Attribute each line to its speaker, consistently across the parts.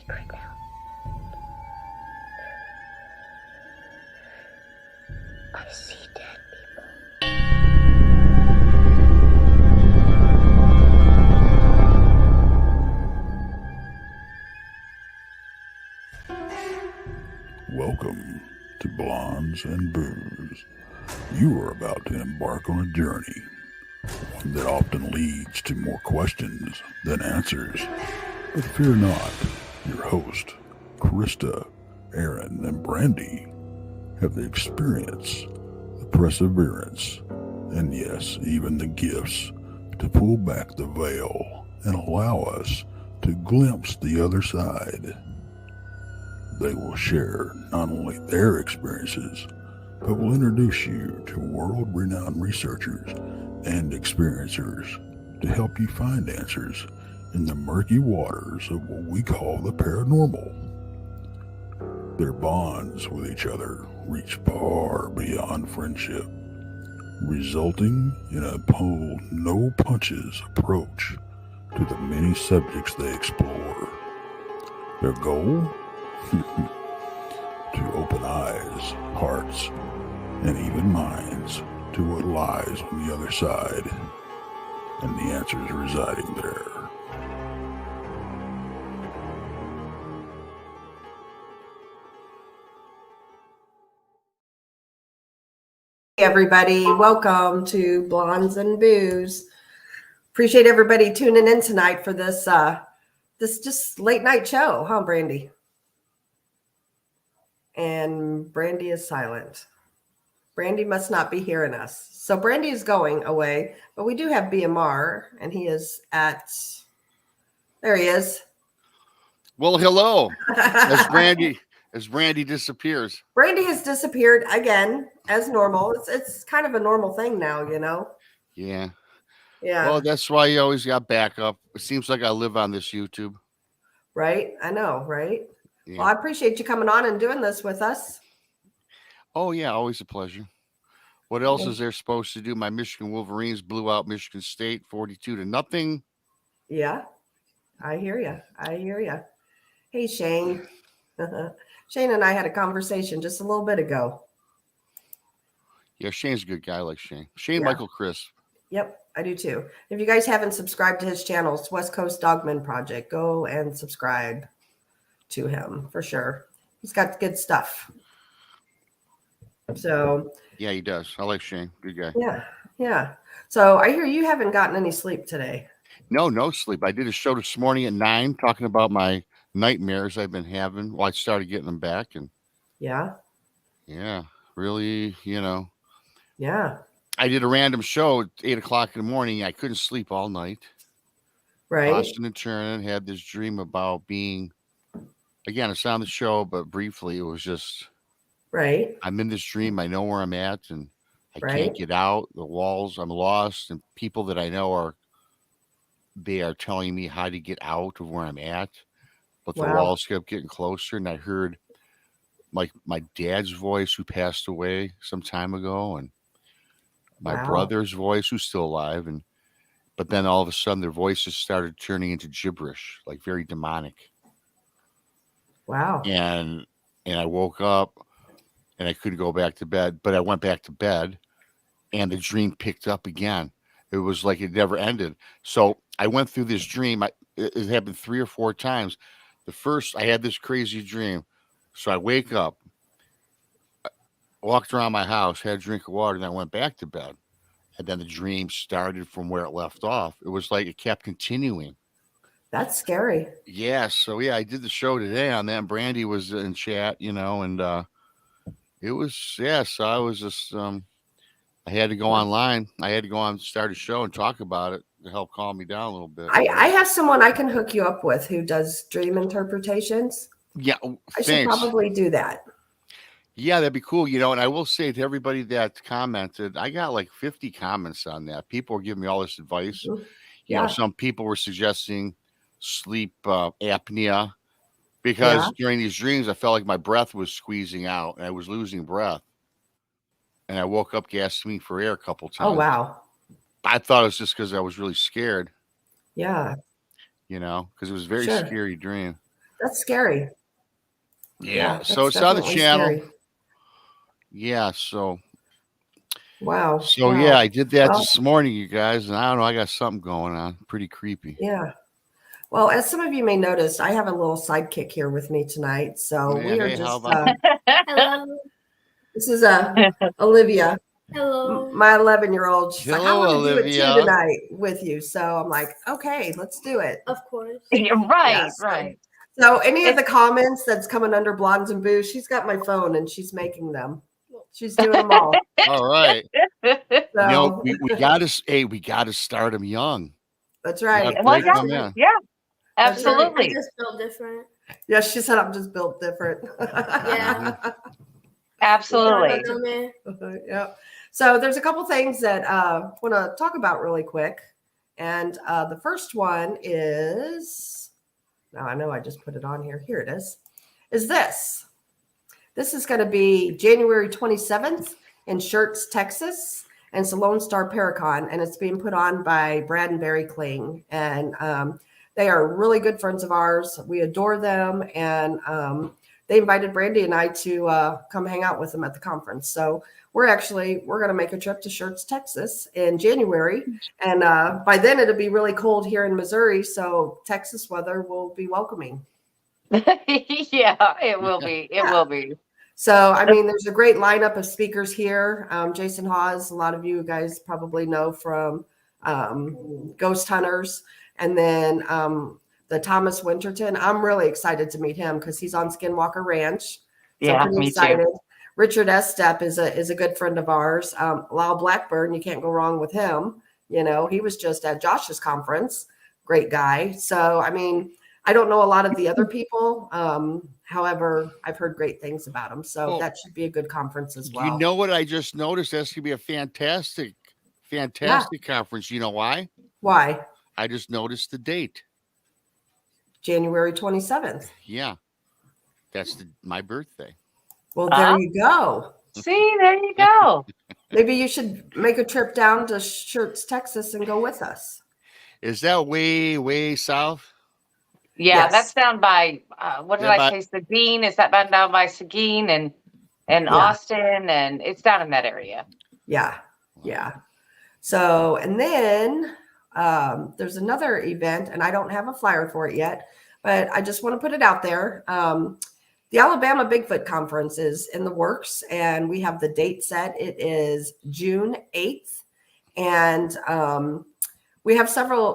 Speaker 1: right now. I see dead people.
Speaker 2: Welcome to Blondes and Booze. You are about to embark on a journey, one that often leads to more questions than answers. But fear not, your host, Krista, Aaron, and Brandi have the experience, the perseverance, and yes, even the gifts to pull back the veil and allow us to glimpse the other side. They will share not only their experiences, but will introduce you to world-renowned researchers and experiencers to help you find answers in the murky waters of what we call the paranormal. Their bonds with each other reach far beyond friendship, resulting in a pull no punches approach to the many subjects they explore. Their goal? To open eyes, hearts, and even minds to what lies on the other side, and the answers residing there.
Speaker 3: Hey everybody, welcome to Blondes and Booze. Appreciate everybody tuning in tonight for this just late night show, huh, Brandi? And Brandi is silent. Brandi must not be hearing us. So Brandi is going away, but we do have BMR, and he is there he is.
Speaker 4: Well, hello. As Brandi disappears.
Speaker 3: Brandi has disappeared again, as normal. It's kind of a normal thing now, you know?
Speaker 4: Yeah.
Speaker 3: Yeah.
Speaker 4: Well, that's why you always got backup. It seems like I live on this YouTube.
Speaker 3: Right? I know, right?
Speaker 4: Yeah.
Speaker 3: Well, I appreciate you coming on and doing this with us.
Speaker 4: Oh, yeah, always a pleasure. What else is there supposed to do? My Michigan Wolverines blew out Michigan State 42-0.
Speaker 3: Yeah, I hear you. Hey, Shane. Shane and I had a conversation just a little bit ago.
Speaker 4: Yeah, Shane's a good guy. I like Shane. Shane,
Speaker 3: Yeah.
Speaker 4: Michael, Chris.
Speaker 3: Yep, I do too. If you guys haven't subscribed to his channel, it's West Coast Dogman Project. Go and subscribe to him for sure. He's got good stuff. So
Speaker 4: yeah, he does. I like Shane. Good guy.
Speaker 3: Yeah. So I hear you haven't gotten any sleep today.
Speaker 4: No sleep. I did a show this morning at 9 talking about my nightmares I've been having. Well, I started getting them back, and
Speaker 3: yeah,
Speaker 4: really,
Speaker 3: yeah.
Speaker 4: I did a random show at 8 o'clock in the morning. I couldn't sleep all night.
Speaker 3: Right.
Speaker 4: Tossing and turning, had this dream about being, again, it's on the show, but briefly, it was just,
Speaker 3: right.
Speaker 4: I'm in this dream. I know where I'm at, and I
Speaker 3: Right.
Speaker 4: can't get out. The walls, I'm lost, and people that I know they are telling me how to get out of where I'm at, but the walls kept getting closer, and I heard like my dad's voice, who passed away some time ago, and my brother's voice, who's still alive, but then all of a sudden their voices started turning into gibberish, like very demonic.
Speaker 3: Wow.
Speaker 4: And I woke up and I couldn't go back to bed, but I went back to bed and the dream picked up again. It was like it never ended. So I went through this dream. It happened 3 or 4 times. The first, I had this crazy dream. So I wake up, walked around my house, had a drink of water, and I went back to bed. And then the dream started from where it left off. It was like it kept continuing.
Speaker 3: That's scary.
Speaker 4: Yeah. So, I did the show today on that. And Brandi was in chat, and it was, so I was just, I had to go online. I had to go on, start a show and talk about it to help calm me down a little bit.
Speaker 3: I have someone I can hook you up with who does dream interpretations.
Speaker 4: Yeah.
Speaker 3: I should probably do that.
Speaker 4: Yeah, that'd be cool. And I will say to everybody that commented, I got like 50 comments on that. People were giving me all this advice.
Speaker 3: Yeah.
Speaker 4: Some people were suggesting sleep apnea because during these dreams, I felt like my breath was squeezing out and I was losing breath. And I woke up gasping for air a couple times.
Speaker 3: Oh, wow.
Speaker 4: I thought it was just because I was really scared.
Speaker 3: Yeah.
Speaker 4: Because it was a very scary dream.
Speaker 3: That's scary.
Speaker 4: Yeah.
Speaker 3: That's
Speaker 4: So it's on the
Speaker 3: definitely
Speaker 4: channel.
Speaker 3: scary.
Speaker 4: Yeah. So
Speaker 3: Wow.
Speaker 4: yeah, I did that
Speaker 3: Well,
Speaker 4: this morning, you guys, and I don't know, I got something going on. Pretty creepy.
Speaker 3: yeah. Well, as some of you may notice, I have a little sidekick here with me tonight. So
Speaker 4: Yeah,
Speaker 3: we are
Speaker 4: hey, how
Speaker 3: just
Speaker 4: about
Speaker 1: Hello.
Speaker 3: this is Olivia.
Speaker 1: Hello.
Speaker 3: My 11-year-old. She's like, I
Speaker 4: Hello,
Speaker 3: want to do it too
Speaker 4: Olivia.
Speaker 3: tonight with you. So I'm like, okay, let's do it.
Speaker 1: Of course.
Speaker 5: Right,
Speaker 3: Yes.
Speaker 5: right.
Speaker 3: So any of the comments that's coming under Blondes and Booze, she's got my phone and she's making them. She's doing them all.
Speaker 4: All right.
Speaker 3: So
Speaker 4: we gotta start them young.
Speaker 3: that's right.
Speaker 4: Yeah,
Speaker 5: Well,
Speaker 4: break them in.
Speaker 5: yeah,
Speaker 3: That's right.
Speaker 5: absolutely.
Speaker 1: I just felt different.
Speaker 3: Yeah, she said I'm just built different.
Speaker 1: Yeah.
Speaker 5: Absolutely.
Speaker 3: Yeah. So there's a couple things that I want to talk about really quick. And the first one is, now I know I just put it on here. Here it is this. This is going to be January 27th in Schertz, Texas. And it's a Lone Star Paracon. And it's being put on by Brad and Barry Kling. And they are really good friends of ours. We adore them. And they invited Brandi and I to come hang out with them at the conference. So we're going to make a trip to Schertz, Texas in January. And by then it'll be really cold here in Missouri. So Texas weather will be welcoming.
Speaker 5: Yeah, it will be. It will be.
Speaker 3: So, I mean, there's a great lineup of speakers here. Jason Hawes, a lot of you guys probably know from Ghost Hunters. And then the Thomas Winterton. I'm really excited to meet him because he's on Skinwalker Ranch. So
Speaker 5: Yeah,
Speaker 3: I'm pretty
Speaker 5: me
Speaker 3: excited.
Speaker 5: too.
Speaker 3: Richard Estep is a good friend of ours. Lyle Blackburn, you can't go wrong with him. You know, he was just at Josh's conference. Great guy. So, I mean, I don't know a lot of the other people. However, I've heard great things about them. So that should be a good conference as well.
Speaker 4: You know what I just noticed? That's gonna be a fantastic conference. You know why?
Speaker 3: Why?
Speaker 4: I just noticed the date.
Speaker 3: January 27th.
Speaker 4: Yeah. That's my birthday.
Speaker 3: Well, there you go.
Speaker 5: See, there you go.
Speaker 3: Maybe you should make a trip down to Schertz, Texas and go with us.
Speaker 4: Is that way south?
Speaker 5: Yeah,
Speaker 3: Yes.
Speaker 5: that's down by what did I say? Seguin? Is that down by Seguin and Austin? And it's down in that area.
Speaker 3: Yeah. So, and then there's another event, and I don't have a flyer for it yet, but I just want to put it out there. The Alabama Bigfoot Conference is in the works, and we have the date set. It is June 8th, and we have several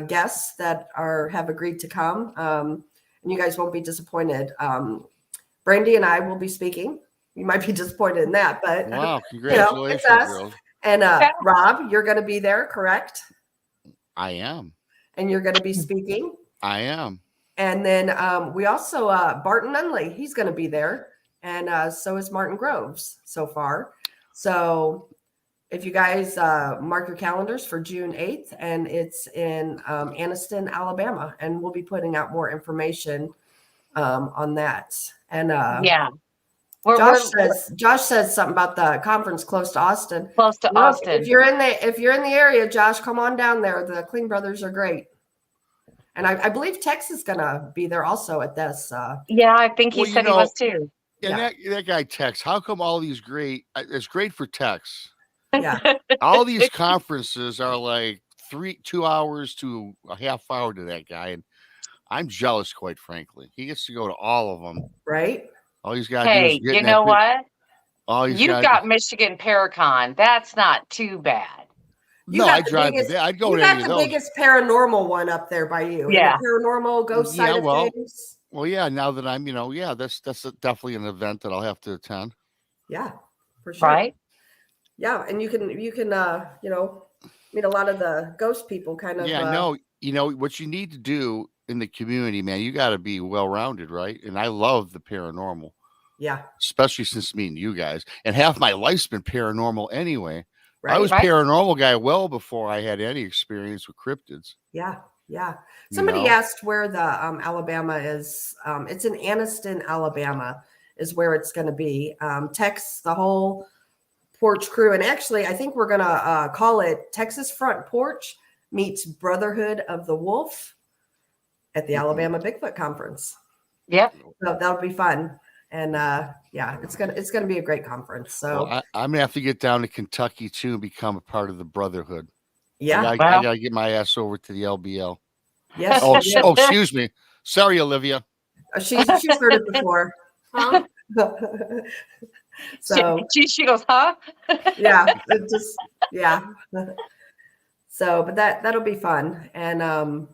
Speaker 3: guests that have agreed to come, and you guys won't be disappointed. Brandi and I will be speaking. You might be disappointed in that, but
Speaker 4: wow, congratulations,
Speaker 3: it's us.
Speaker 4: girls.
Speaker 3: And Rob, you're going to be there, correct?
Speaker 4: I am.
Speaker 3: And you're going to be speaking.
Speaker 4: I am.
Speaker 3: And then we also Barton Nunley, he's going to be there, and so is Martin Groves so far. So if you guys mark your calendars for June 8th, and it's in Anniston, Alabama, and we'll be putting out more information on that. And Josh says something about the conference close to Austin.
Speaker 5: Close to Austin.
Speaker 3: If you're in the area, Josh, come on down there. The Kling brothers are great. And I believe Tex is going to be there also at this.
Speaker 5: Yeah, I think he said he was too.
Speaker 4: And that guy Tex, how come all these it's great for Tex.
Speaker 3: Yeah.
Speaker 4: All these conferences are like 2 hours to a half hour to that guy. And I'm jealous, quite frankly. He gets to go to all of them.
Speaker 3: Right.
Speaker 4: All he's got to do is get
Speaker 5: you know what?
Speaker 4: You've
Speaker 5: got Michigan Paracon. That's not too bad.
Speaker 4: I'd drive to that. I'd go to any of those.
Speaker 3: You got the biggest paranormal one up there by you.
Speaker 5: Yeah.
Speaker 3: The paranormal ghost side of things.
Speaker 4: Well, yeah, now that I'm, that's definitely an event that I'll have to attend.
Speaker 3: Yeah, for sure.
Speaker 5: Right.
Speaker 3: Yeah. And you can meet a lot of the ghost people kind of.
Speaker 4: Yeah, no, what you need to do in the community, man, you got to be well-rounded, right? And I love the paranormal.
Speaker 3: Yeah.
Speaker 4: Especially since meeting you guys. And half my life's been paranormal anyway.
Speaker 3: Right.
Speaker 4: I was paranormal guy well before I had any experience with cryptids.
Speaker 3: Yeah. Somebody asked where the Alabama is. It's in Anniston, Alabama is where it's going to be. Tex, the whole Porch crew. And actually, I think we're going to call it Texas Front Porch meets Brotherhood of the Wolf. at the Alabama Bigfoot Conference.
Speaker 5: Yep.
Speaker 3: So that'll be fun. And yeah, it's gonna be a great conference. So
Speaker 4: Well, I'm gonna have to get down to Kentucky too and become a part of the Brotherhood.
Speaker 3: yeah,
Speaker 4: I gotta get my ass over to the LBL.
Speaker 3: yes,
Speaker 4: Oh,
Speaker 3: yes.
Speaker 4: excuse me. Sorry, Olivia.
Speaker 3: She's heard it before.
Speaker 1: Huh?
Speaker 3: So
Speaker 5: She goes, huh?
Speaker 3: yeah, it just yeah. So, but that'll be fun, and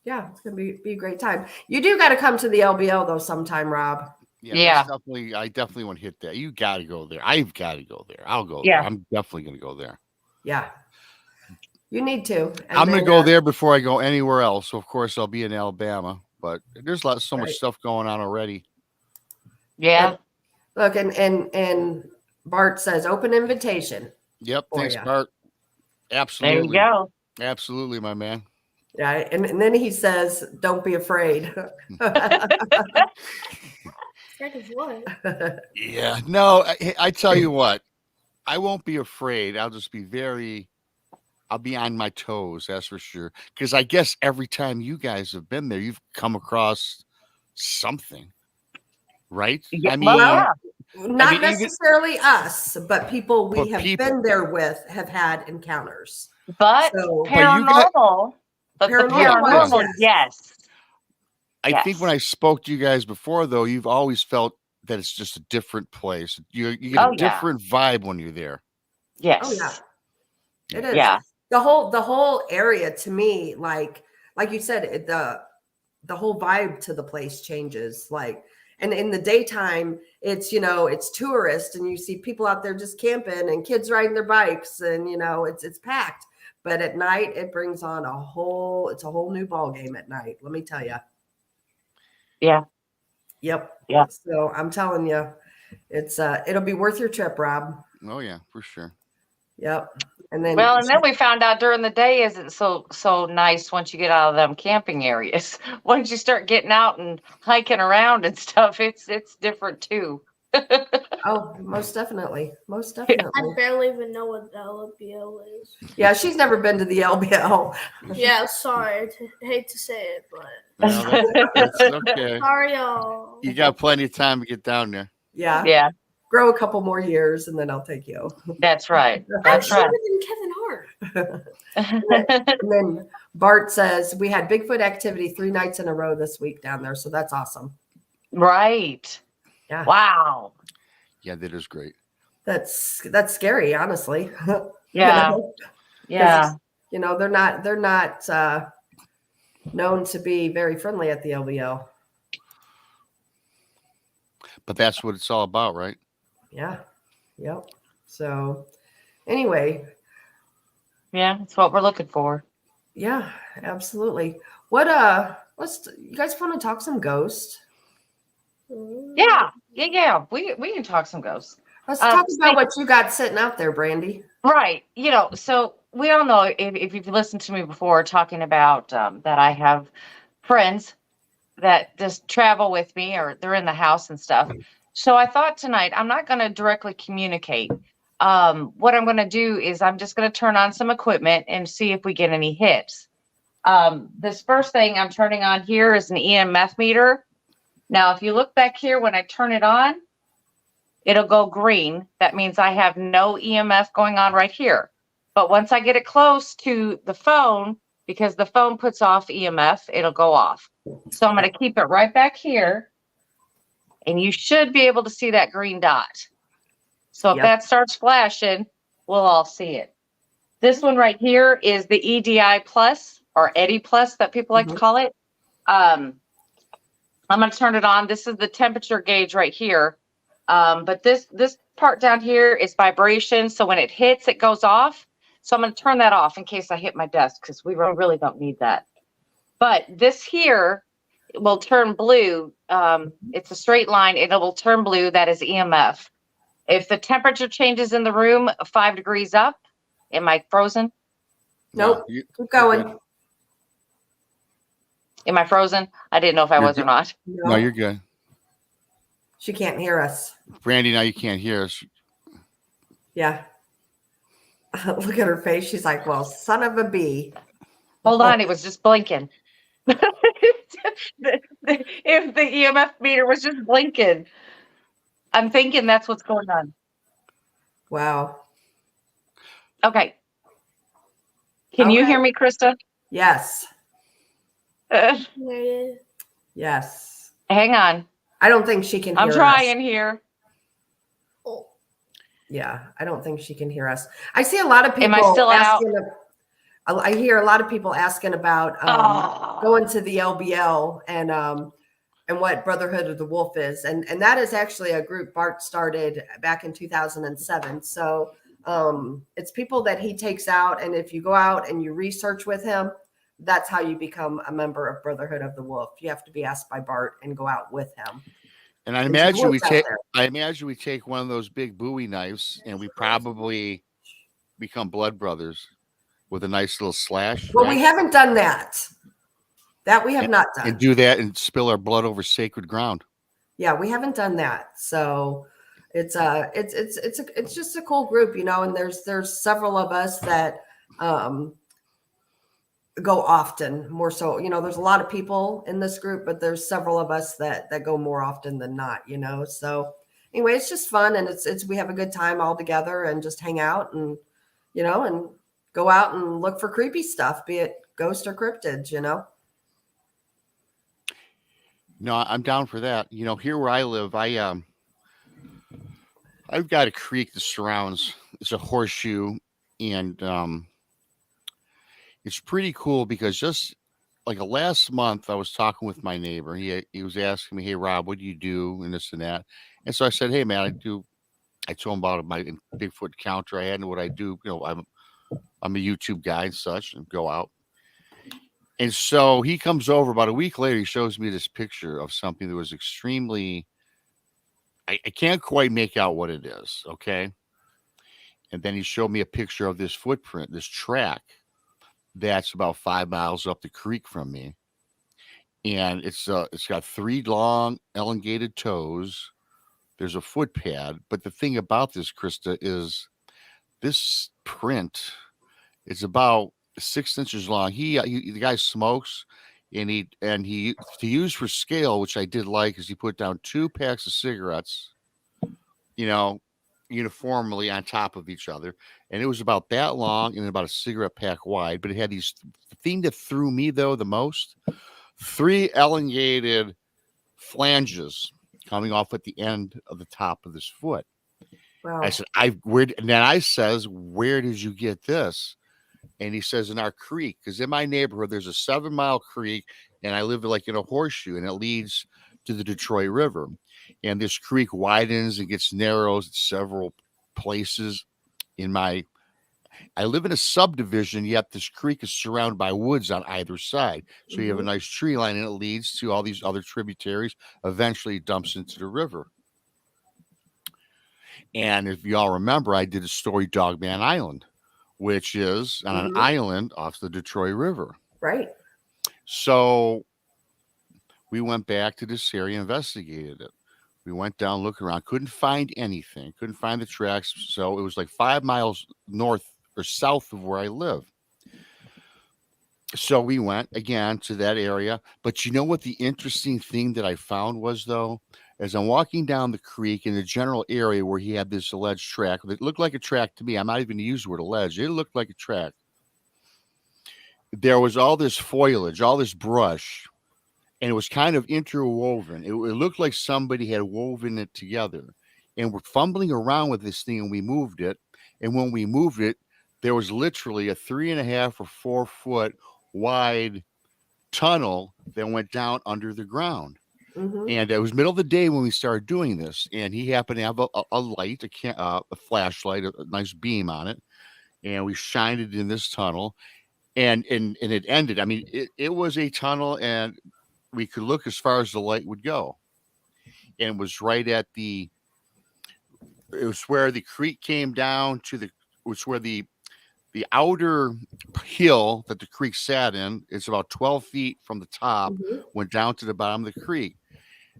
Speaker 3: yeah, it's gonna be a great time. You do got to come to the LBL though sometime, Rob.
Speaker 5: Yeah.
Speaker 4: I definitely want to hit that. You got to go there. I've got to go there. I'll go
Speaker 5: Yeah.
Speaker 4: there. I'm definitely going to go there.
Speaker 3: Yeah, you need to. And
Speaker 4: I'm going
Speaker 3: then,
Speaker 4: to go there before I go anywhere else. So of course, I'll be in Alabama, but there's so much
Speaker 3: Right.
Speaker 4: stuff going on already.
Speaker 5: Yeah.
Speaker 3: Look, and Bart says open invitation.
Speaker 4: Yep.
Speaker 3: For
Speaker 4: Thanks,
Speaker 3: ya.
Speaker 4: Bart.
Speaker 5: There
Speaker 4: Absolutely.
Speaker 5: you go.
Speaker 4: Absolutely, my man.
Speaker 3: Yeah, and then he says, "Don't be afraid."
Speaker 1: Afraid of what?
Speaker 4: Yeah. No, I tell you what, I won't be afraid. I'll just be I'll be on my toes. That's for sure. Because I guess every time you guys have been there, you've come across something, right?
Speaker 5: Yeah,
Speaker 4: I mean,
Speaker 5: well, yeah.
Speaker 3: Not
Speaker 4: even-
Speaker 3: necessarily us, but people we
Speaker 4: But
Speaker 3: have
Speaker 4: people.
Speaker 3: been there with have had encounters.
Speaker 5: But
Speaker 3: So
Speaker 5: paranormal. But the
Speaker 3: Paranormal,
Speaker 5: paranormal, yes.
Speaker 4: I think when I spoke to you guys before, though, you've always felt that it's just a different place. You get a different vibe when you're there.
Speaker 5: Yes.
Speaker 3: oh yeah, it is.
Speaker 5: Yeah.
Speaker 3: The whole area to me, like you said, the whole vibe to the place changes. Like, and in the daytime, it's it's tourist, and you see people out there just camping and kids riding their bikes, and it's packed. But at night, it brings on a whole new ball game at night. Let me tell you.
Speaker 5: Yeah.
Speaker 3: Yep.
Speaker 5: Yeah.
Speaker 3: So I'm telling you, it'll be worth your trip, Rob.
Speaker 4: Oh yeah, for sure.
Speaker 3: Yep. And then
Speaker 5: Well, and we found out during the day isn't so nice once you get out of them camping areas. Once you start getting out and hiking around and stuff, it's different too.
Speaker 3: oh, most definitely.
Speaker 1: I barely even know what the LBL is.
Speaker 3: Yeah, she's never been to the LBL.
Speaker 1: Yeah, sorry. Hate to say it, but
Speaker 4: Well, that's okay.
Speaker 1: sorry, y'all.
Speaker 4: You got plenty of time to get down there.
Speaker 3: Yeah.
Speaker 5: Yeah,
Speaker 3: Grow a couple more years and then I'll take you.
Speaker 5: that's right.
Speaker 1: I'm
Speaker 5: That's
Speaker 1: shorter
Speaker 5: right.
Speaker 1: than Kevin Hart.
Speaker 3: And then Bart says we had Bigfoot activity 3 nights in a row this week down there. So that's awesome.
Speaker 5: Right.
Speaker 3: Yeah.
Speaker 5: Wow.
Speaker 4: Yeah, that is great.
Speaker 3: That's scary, honestly.
Speaker 5: Yeah. Yeah.
Speaker 3: They're not known to be very friendly at the LBL.
Speaker 4: But that's what it's all about, right?
Speaker 3: Yeah. Yep. So anyway,
Speaker 5: Yeah, that's what we're looking for.
Speaker 3: yeah, absolutely. What you guys want to talk some ghosts?
Speaker 5: Yeah. We can talk some ghosts.
Speaker 3: Let's talk about what you got sitting out there, Brandi.
Speaker 5: Right. So we all know if you've listened to me before talking about that I have friends that just travel with me or they're in the house and stuff. So I thought tonight I'm not going to directly communicate. What I'm going to do is I'm just going to turn on some equipment and see if we get any hits. This first thing I'm turning on here is an EMF meter. Now, if you look back here, when I turn it on, it'll go green. That means I have no EMF going on right here. But once I get it close to the phone, because the phone puts off EMF, it'll go off. So I'm going to keep it right back here. And you should be able to see that green dot. So if that starts flashing, we'll all see it. This one right here is the EDI plus or Eddy plus that people like to call it. I'm going to turn it on. This is the temperature gauge right here. But this part down here is vibration. So when it hits, it goes off. So I'm going to turn that off in case I hit my desk because we really don't need that. But this here will turn blue. It's a straight line. It will turn blue. That is EMF. If the temperature changes in the room 5 degrees up, am I frozen?
Speaker 3: Nope.
Speaker 4: No,
Speaker 3: Keep going.
Speaker 5: Am I frozen? I didn't know if I was or not.
Speaker 4: No, you're good.
Speaker 3: She can't hear us.
Speaker 4: Brandi, now you can't hear us.
Speaker 3: Yeah. Look at her face. She's like, well, son of a bee.
Speaker 5: Hold on. It was just blinking. If the EMF meter was just blinking, I'm thinking that's what's going on.
Speaker 3: Wow.
Speaker 5: Okay. Can you
Speaker 3: Okay.
Speaker 5: hear me, Krista?
Speaker 3: Yes.
Speaker 5: Uh,
Speaker 1: There it is.
Speaker 3: Yes.
Speaker 5: hang on.
Speaker 3: I don't think she can hear
Speaker 5: I'm
Speaker 3: us.
Speaker 5: trying here.
Speaker 1: Oh,
Speaker 3: Yeah, I don't think she can hear us. I see a lot of people
Speaker 5: Am I still out?
Speaker 3: asking. I hear a lot of people asking about
Speaker 5: Oh.
Speaker 3: going to the LBL and what Brotherhood of the Wolf is, and that is actually a group Bart started back in 2007. So it's people that he takes out, and if you go out and you research with him, that's how you become a member of Brotherhood of the Wolf. You have to be asked by Bart and go out with him.
Speaker 4: And I
Speaker 3: Into
Speaker 4: imagine
Speaker 3: the
Speaker 4: we
Speaker 3: woods out
Speaker 4: take.
Speaker 3: there.
Speaker 4: I imagine we take one of those big Bowie knives, and we probably become blood brothers with a nice little slash.
Speaker 3: Well,
Speaker 4: right?
Speaker 3: we haven't done that. That we have not done.
Speaker 4: And do that and spill our blood over sacred ground.
Speaker 3: Yeah, we haven't done that. So it's just a cool group, you know, and there's several of us that go often, more so, you know, there's a lot of people in this group, but there's several of us that go more often than not, you know. So anyway, it's just fun, and it's we have a good time all together and just hang out and, you know, and go out and look for creepy stuff, be it ghost or cryptids, you know.
Speaker 4: No, I'm down for that. You know, here where I live, I've got a creek that surrounds. It's a horseshoe, and it's pretty cool because just like last month, I was talking with my neighbor. He was asking me, "Hey, Rob, what do you do?" and this and that. And so I said, "Hey, man, I do." I told him about my Bigfoot encounter I had and what I do. You know, I'm a YouTube guy and such, and go out. And so he comes over about a week later. He shows me this picture of something that was extremely. I can't quite make out what it is. Okay. And then he showed me a picture of this footprint, this track that's about 5 miles up the creek from me. And it's got 3 long elongated toes. There's a foot pad. But the thing about this, Krista, is this print is about 6 inches long. The guy smokes, and he to use for scale, which I did like, is he put down 2 packs of cigarettes, you know, uniformly on top of each other, and it was about that long and about a cigarette pack wide. But it had these. The thing that threw me though the most, 3 elongated flanges coming off at the end of the top of this foot.
Speaker 3: Wow.
Speaker 4: I said, and then I says, "Where did you get this?" And he says, "In our creek," because in my neighborhood there's a 7-mile creek, and I live like in a horseshoe, and it leads to the Detroit River. And this creek widens and gets narrows at several places. I live in a subdivision, yet this creek is surrounded by woods on either side. So you have a nice tree line, and it leads to all these other tributaries. Eventually, it dumps into the river. And if y'all remember, I did a story, Dogman Island, which is on an island off the Detroit River.
Speaker 3: Right.
Speaker 4: So we went back to this area, investigated it. We went down, looking around, couldn't find anything, couldn't find the tracks. So it was like 5 miles north or south of where I live. So we went again to that area. But you know what the interesting thing that I found was, though? As I'm walking down the creek in the general area where he had this alleged track, it looked like a track to me. I'm not even going to use the word alleged. It looked like a track. There was all this foliage, all this brush, and it was kind of interwoven. It looked like somebody had woven it together. And we're fumbling around with this thing, and we moved it. And when we moved it, there was literally a 3.5 or 4 foot wide tunnel that went down under the ground. And it was middle of the day when we started doing this, and he happened to have a light, a flashlight, a nice beam on it, and we shined it in this tunnel, and it ended. I mean, it was a tunnel, and we could look as far as the light would go, and it was right at it was where the creek came down to it was where the outer hill that the creek sat in. It's about 12 feet from the top, went down to the bottom of the creek.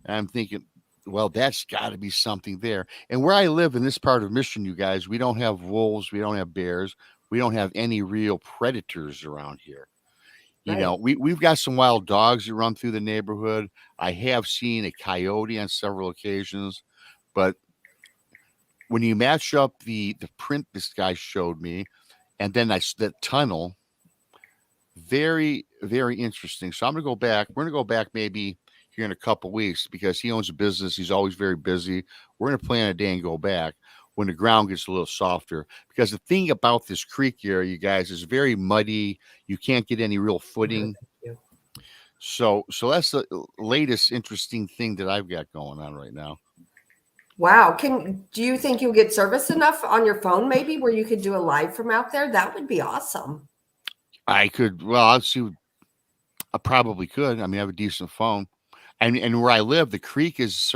Speaker 4: And I'm thinking, well, that's got to be something there. And where I live in this part of Michigan, you guys, we don't have wolves, we don't have bears, we don't have any real predators around here. You know, we've got some wild dogs that run through the neighborhood. I have seen a coyote on several occasions, but when you match up the print this guy showed me, and then that tunnel, very, very interesting. So I'm gonna go back. We're gonna go back maybe here in a couple weeks because he owns a business. He's always very busy. We're gonna plan a day and go back when the ground gets a little softer. Because the thing about this creek area, you guys, is very muddy. You can't get any real footing. So that's the latest interesting thing that I've got going on right now.
Speaker 3: Wow. Do you think you'll get service enough on your phone maybe where you could do a live from out there? That would be awesome.
Speaker 4: I could, well, I'll see. I probably could. I mean, I have a decent phone. And where I live, the creek is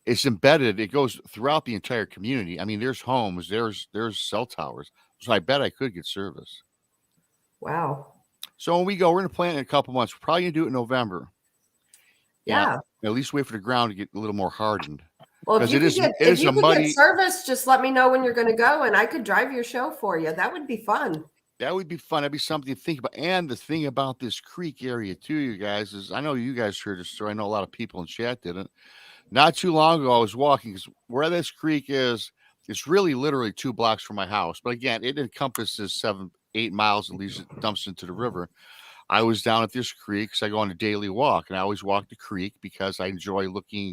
Speaker 4: it's embedded. It goes throughout the entire community. I mean, there's homes, there's cell towers. So I bet I could get service.
Speaker 3: Wow.
Speaker 4: So when we go, we're going to plan in a couple months. We're probably going to do it in November.
Speaker 3: Yeah.
Speaker 4: At least wait for the ground to get a little more hardened.
Speaker 3: Well, if you could get service, just let me know when you're going to go and I could drive your show for you. That would be fun.
Speaker 4: That would be fun. That'd be something to think about. And the thing about this creek area too, you guys, is I know you guys heard this story. I know a lot of people in chat didn't. Not too long ago, I was walking because where this creek is, it's really literally 2 blocks from my house. But again, it encompasses 7-8 miles. At least it dumps into the river. I was down at this creek because I go on a daily walk, and I always walk the creek because I enjoy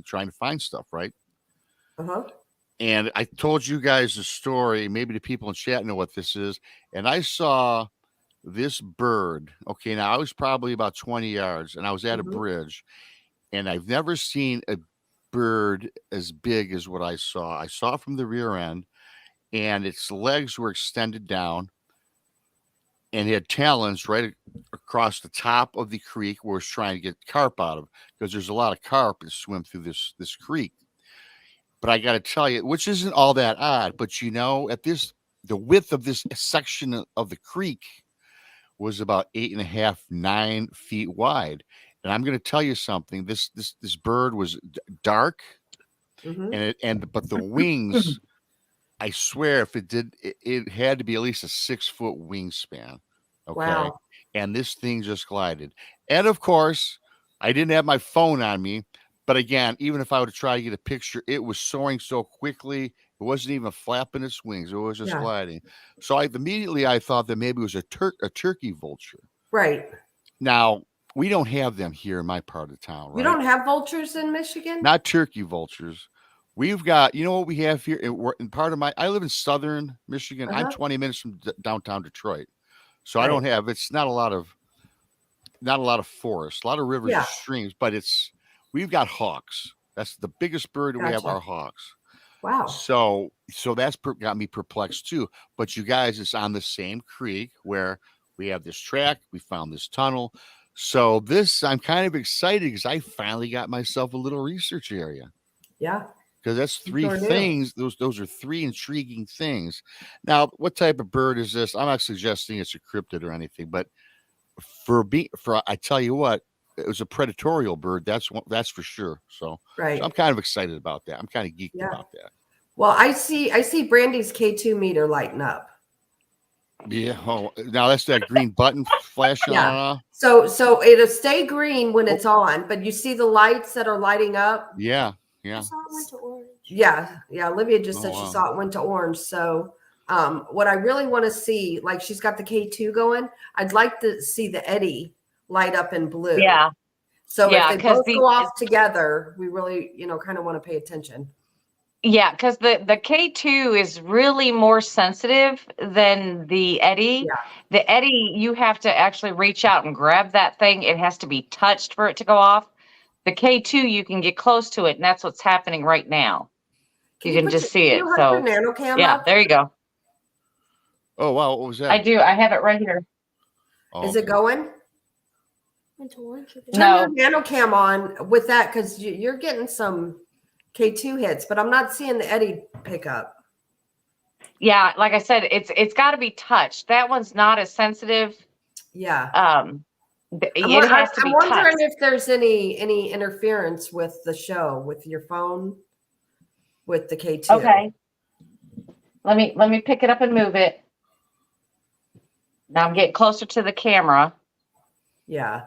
Speaker 4: trying to find stuff, right?
Speaker 3: Uh-huh.
Speaker 4: And I told you guys the story. Maybe the people in chat know what this is. And I saw this bird. Okay, now I was probably about 20 yards, and I was at a bridge, and I've never seen a bird as big as what I saw. I saw it from the rear end, and its legs were extended down, and it had talons right across the top of the creek where it's trying to get carp out of, because there's a lot of carp that swim through this creek. But I got to tell you, which isn't all that odd, but you know, the width of this section of the creek was about 8.5, 9 feet wide. And I'm going to tell you something. This bird was dark, but the wings, I swear, if it had to be at least a 6-foot wingspan. Okay.
Speaker 3: Wow.
Speaker 4: And this thing just glided. And of course, I didn't have my phone on me. But again, even if I were to try to get a picture, it was soaring so quickly, it wasn't even flapping its wings. It was just gliding. So immediately I thought that maybe it was a turkey vulture.
Speaker 3: Right.
Speaker 4: Now, we don't have them here in my part of town, right?
Speaker 3: You don't have vultures in Michigan?
Speaker 4: Not turkey vultures. We've got, you know what we have here? I live in southern Michigan. I'm 20 minutes from downtown Detroit. So I don't have, it's not a lot of forests, a lot of rivers and streams, but we've got hawks. That's the biggest bird we have, are hawks.
Speaker 3: Wow.
Speaker 4: So that's got me perplexed too. But you guys, it's on the same creek where we have this track. We found this tunnel. So I'm kind of excited because I finally got myself a little research area. Yeah. Because that's 3 things. Those are 3 intriguing things. Now, what type of bird is this? I'm not suggesting it's a cryptid or anything, but I tell you what, it was a predatorial bird. That's for sure. So I'm kind of excited about that. I'm kind of geeked about that.
Speaker 3: Well, I see Brandy's K2 meter lighting up.
Speaker 4: Yeah. Oh, now that's that green button flashing on.
Speaker 3: So it'll stay green when it's on, but you see the lights that are lighting up.
Speaker 4: Yeah. Yeah.
Speaker 1: I saw it went to orange.
Speaker 3: Yeah. Olivia just said she saw it went to orange. So what I really want to see, like she's got the K2 going, I'd like to see the eddy light up in blue.
Speaker 5: Yeah.
Speaker 3: So if they both go off together, we really, kind of want to pay attention.
Speaker 5: Yeah, because the K2 is really more sensitive than the eddy. Yeah. The eddy, you have to actually reach out and grab that thing. It has to be touched for it to go off. The K2, you can get close to it, and that's what's happening right now. You can just see it. So
Speaker 3: up?
Speaker 5: There you go.
Speaker 4: Oh wow, what was that?
Speaker 5: I do. I have it right here.
Speaker 3: Oh, is it going?
Speaker 1: No.
Speaker 3: Turn your NanoCam on with that because you're getting some K2 hits, but I'm not seeing the eddy pick up.
Speaker 5: Yeah, like I said, it's got to be touched. That one's not as sensitive.
Speaker 3: Yeah.
Speaker 5: I'm wondering
Speaker 3: if there's any interference with the show with your phone with the K2.
Speaker 5: Okay. Let me pick it up and move it. Now I'm getting closer to the camera.
Speaker 3: Yeah.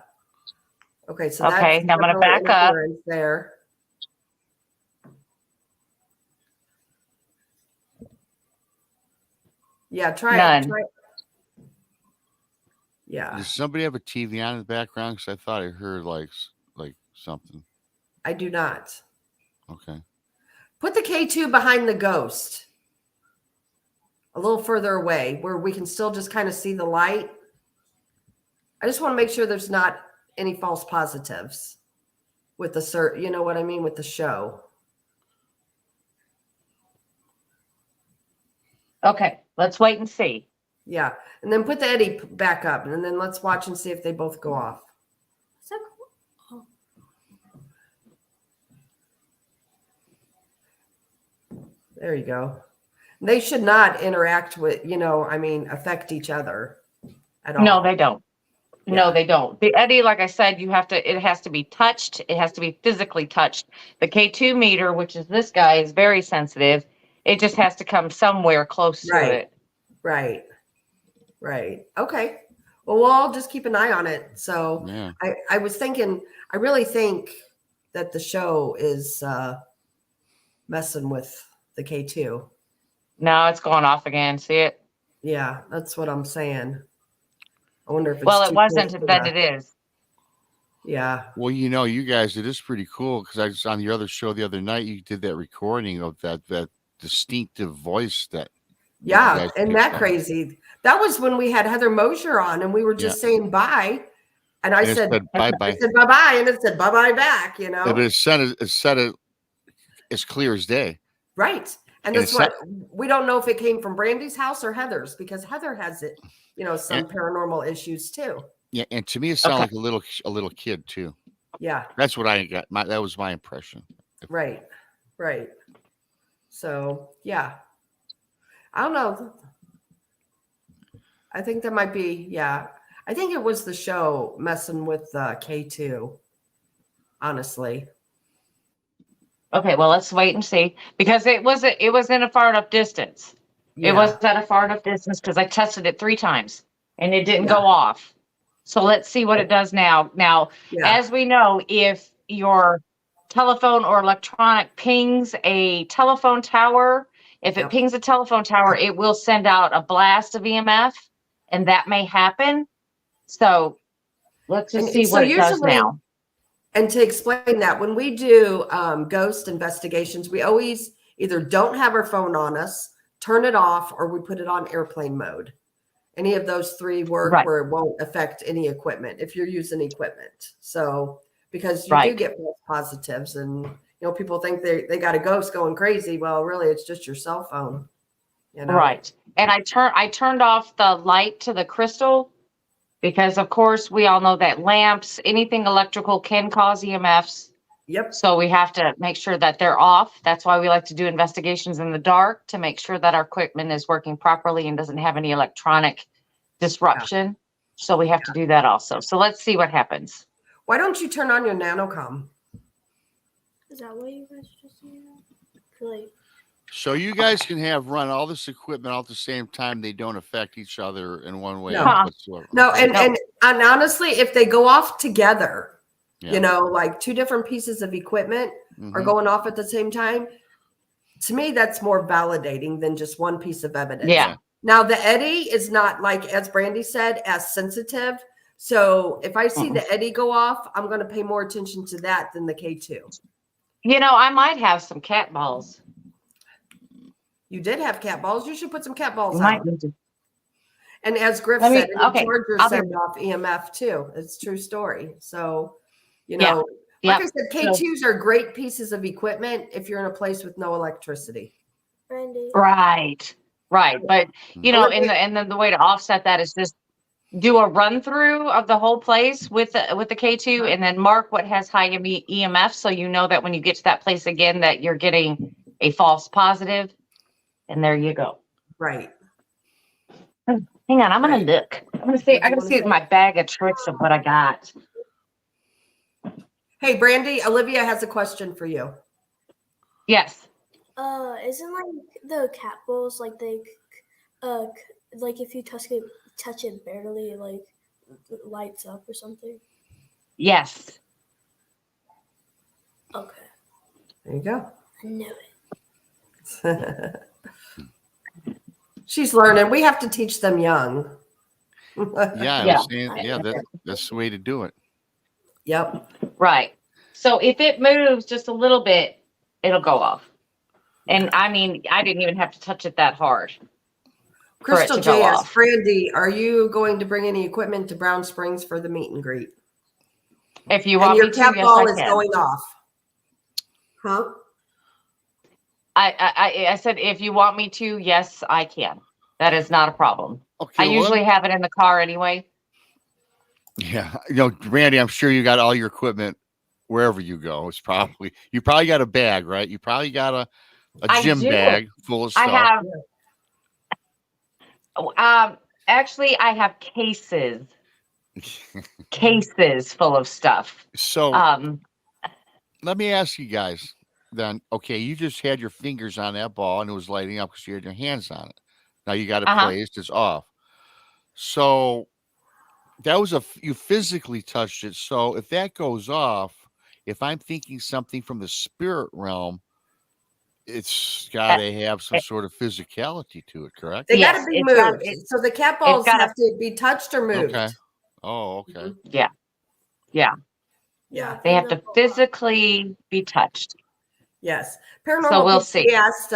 Speaker 3: Okay, so
Speaker 5: Okay, now I'm going to
Speaker 3: definitely
Speaker 5: back up.
Speaker 3: interference there. Yeah,
Speaker 5: None.
Speaker 3: try. Yeah,
Speaker 4: Does somebody have a TV on in the background? Because I thought I heard like something.
Speaker 3: I do not.
Speaker 4: Okay.
Speaker 3: Put the K2 behind the ghost. A little further away where we can still just kind of see the light. I just want to make sure there's not any false positives with the you know what I mean, with the show.
Speaker 5: Okay, let's wait and see.
Speaker 3: Yeah. And then put the Eddie back up and then let's watch and see if they both go off.
Speaker 1: Is that cool?
Speaker 3: There you go. They should not interact with, affect each other at all.
Speaker 5: No, they don't. No,
Speaker 3: Yeah.
Speaker 5: they don't. The Eddie, like I said, it has to be touched. It has to be physically touched. The K2 meter, which is this guy, is very sensitive. It just has to come somewhere close to it.
Speaker 3: Right. Okay. Well, we'll all just keep an eye on it. So
Speaker 4: Yeah.
Speaker 3: I was thinking, I really think that the show is messing with the K2.
Speaker 5: No, it's going off again. See it?
Speaker 3: Yeah, that's what I'm saying. I wonder if it's
Speaker 5: Well, it
Speaker 3: too
Speaker 5: wasn't,
Speaker 3: close to
Speaker 5: then
Speaker 3: the-
Speaker 5: it is.
Speaker 3: Yeah.
Speaker 4: Well, you guys, it is pretty cool because I was on your other show the other night. You did that recording of that distinctive voice that.
Speaker 3: Yeah,
Speaker 4: you guys
Speaker 3: and
Speaker 4: picked
Speaker 3: that
Speaker 4: up.
Speaker 3: crazy. That was when we had Heather Mosher on and we were just saying bye. And I
Speaker 4: And it
Speaker 3: said
Speaker 4: bye
Speaker 3: I
Speaker 4: bye.
Speaker 3: said bye-bye, and it said bye-bye back,
Speaker 4: But it said it as clear as day.
Speaker 3: Right. And
Speaker 4: And
Speaker 3: that's what we don't know if it came from Brandy's house or Heather's because Heather has it, some paranormal issues too.
Speaker 4: Yeah, and to me it sounded like a little kid too.
Speaker 3: Yeah.
Speaker 4: That's what I got. That was my impression.
Speaker 3: Right. So yeah. I don't know. I think that might be, yeah. I think it was the show messing with K2, honestly.
Speaker 5: Okay, well, let's wait and see because it was in a far enough distance.
Speaker 3: Yeah.
Speaker 5: It was at a far enough distance because I tested it 3 times and it didn't
Speaker 3: Yeah.
Speaker 5: go off. So let's see what it does now. Now,
Speaker 3: Yeah.
Speaker 5: as we know, if your telephone or electronic pings a telephone tower, if it pings a telephone tower, it will send out a blast of EMF, and that may happen. So let's just see what it does now.
Speaker 3: And to explain that, when we do ghost investigations, we always either don't have our phone on us, turn it off, or we put it on airplane mode. Any of those 3 work where it won't affect any equipment if you're using equipment. So because you do get false positives and people think they got a ghost going crazy. Well, really it's just your cell phone.
Speaker 5: Right. And I turned off the light to the crystal because of course we all know that lamps, anything electrical can cause EMFs.
Speaker 3: Yep.
Speaker 5: So we have to make sure that they're off. That's why we like to do investigations in the dark to make sure that our equipment is working properly and doesn't have any electronic disruption. Yeah. So we have to do that also. So let's see what happens.
Speaker 3: Why don't you turn on your nanocom?
Speaker 1: Is that what you guys just said?
Speaker 4: So you guys can run all this equipment all at the same time. They don't affect each other in one way whatsoever.
Speaker 3: No, and honestly, if they go off together, like 2 different pieces of equipment are going off at the same time, to me, that's more validating than just one piece of evidence.
Speaker 5: Yeah.
Speaker 3: Now, the Eddie is not, like, as Brandi said, as sensitive. So if I see the Eddie go off, I'm going to pay more attention to that than the K2.
Speaker 5: I might have some cat balls.
Speaker 3: You did have cat balls. You should put some cat balls on. And as Griff said, chargers send off EMF too. It's a true story. So, like I said, K2s are great pieces of equipment if you're in a place with no electricity.
Speaker 1: Brandi.
Speaker 5: Right. But, and then the way to offset that is just do a run through of the whole place with the K2 and then mark what has high EMF. So you know that when you get to that place again, that you're getting a false positive. And there you go.
Speaker 3: Right.
Speaker 5: Hang on, I'm gonna look. I'm gonna see my bag of tricks of what I got.
Speaker 3: Hey, Brandi, Olivia has a question for you.
Speaker 5: Yes.
Speaker 1: Isn't like the cat balls like they like if you touch touch it barely, like it lights up or something?
Speaker 5: Yes.
Speaker 1: Okay.
Speaker 3: There you go.
Speaker 1: I knew it.
Speaker 3: She's learning. We have to teach them young.
Speaker 4: Yeah, I was saying, that's the way to do it.
Speaker 3: Yep.
Speaker 5: Right. So if it moves just a little bit, it'll go off. And I mean, I didn't even have to touch it that hard.
Speaker 3: Crystal
Speaker 5: to go
Speaker 3: JS,
Speaker 5: off.
Speaker 3: Brandi, are you going to bring any equipment to Brown Springs for the meet and greet?
Speaker 5: If you
Speaker 3: And
Speaker 5: want
Speaker 3: your
Speaker 5: me to,
Speaker 3: cat
Speaker 5: yes,
Speaker 3: ball
Speaker 5: I
Speaker 3: is
Speaker 5: can.
Speaker 3: going off. Huh?
Speaker 5: I said, if you want me to, yes, I can. That is not a problem.
Speaker 4: Okay.
Speaker 5: I usually have it in the car anyway.
Speaker 4: Yeah. Randy, I'm sure you got all your equipment wherever you go. You probably got a bag, right? You probably got a gym bag full of stuff.
Speaker 5: I have, actually, I have cases full of stuff.
Speaker 4: So let me ask you guys then. Okay, you just had your fingers on that ball and it was lighting up because you had your hands on it. Now you got it placed, it's off. So that was you physically touched it. So if that goes off, if I'm thinking something from the spirit realm, it's got to have some sort of physicality to it, correct?
Speaker 3: They got to be moved. So the cat balls have to be touched or moved.
Speaker 4: Okay. Oh, okay.
Speaker 3: Mm-hmm.
Speaker 5: Yeah. They have to physically be touched.
Speaker 3: Yes. Paranormal.
Speaker 5: So we'll see.
Speaker 3: Asked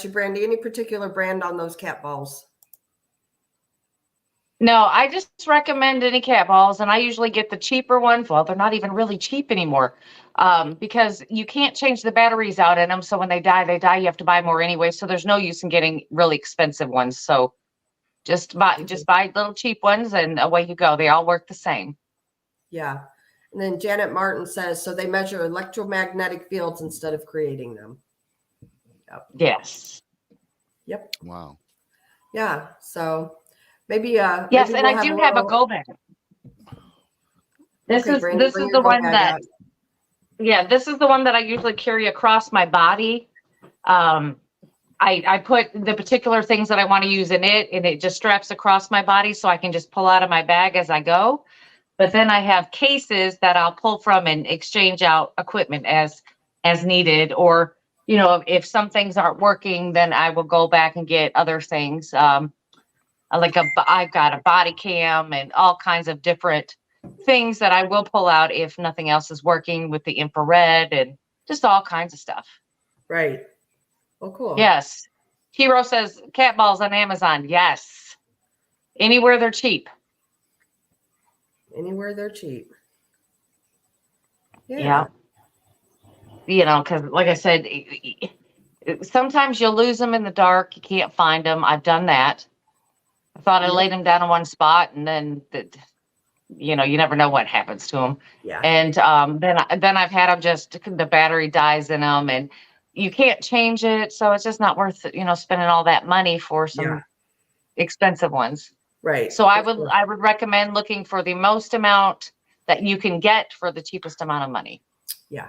Speaker 3: you, Brandi, any particular brand on those cat balls?
Speaker 5: No, I just recommend any cat balls, and I usually get the cheaper ones. Well, they're not even really cheap anymore, because you can't change the batteries out in them. So when they die, they die. You have to buy more anyway. So there's no use in getting really expensive ones. So just buy little cheap ones, and away you go. They all work the same.
Speaker 3: Yeah. And then Janet Martin says, so they measure electromagnetic fields instead of creating them. Yep.
Speaker 5: Yes.
Speaker 3: Yep.
Speaker 4: Wow.
Speaker 3: Yeah. So maybe
Speaker 5: yes,
Speaker 3: maybe
Speaker 5: and I do have a go bag. This is the one that this is the one that I usually carry across my body. I put the particular things that I want to use in it, and it just straps across my body so I can just pull out of my bag as I go. But then I have cases that I'll pull from and exchange out equipment as needed. Or, if some things aren't working, then I will go back and get other things. I've got a body cam and all kinds of different things that I will pull out if nothing else is working with the infrared and just all kinds of stuff.
Speaker 3: Right. Oh, cool.
Speaker 5: Yes. Hero says cat balls on Amazon. Yes. Anywhere they're cheap.
Speaker 3: Anywhere they're cheap.
Speaker 5: Yeah. Because like I said, sometimes you'll lose them in the dark. You can't find them. I've done that. I thought I laid them down in one spot, and then you never know what happens to them.
Speaker 3: Yeah.
Speaker 5: And then I've had them just the battery dies in them, and you can't change it, so it's just not worth spending all that money for some expensive ones.
Speaker 3: Right.
Speaker 5: So I would recommend looking for the most amount that you can get for the cheapest amount of money.
Speaker 3: Yeah.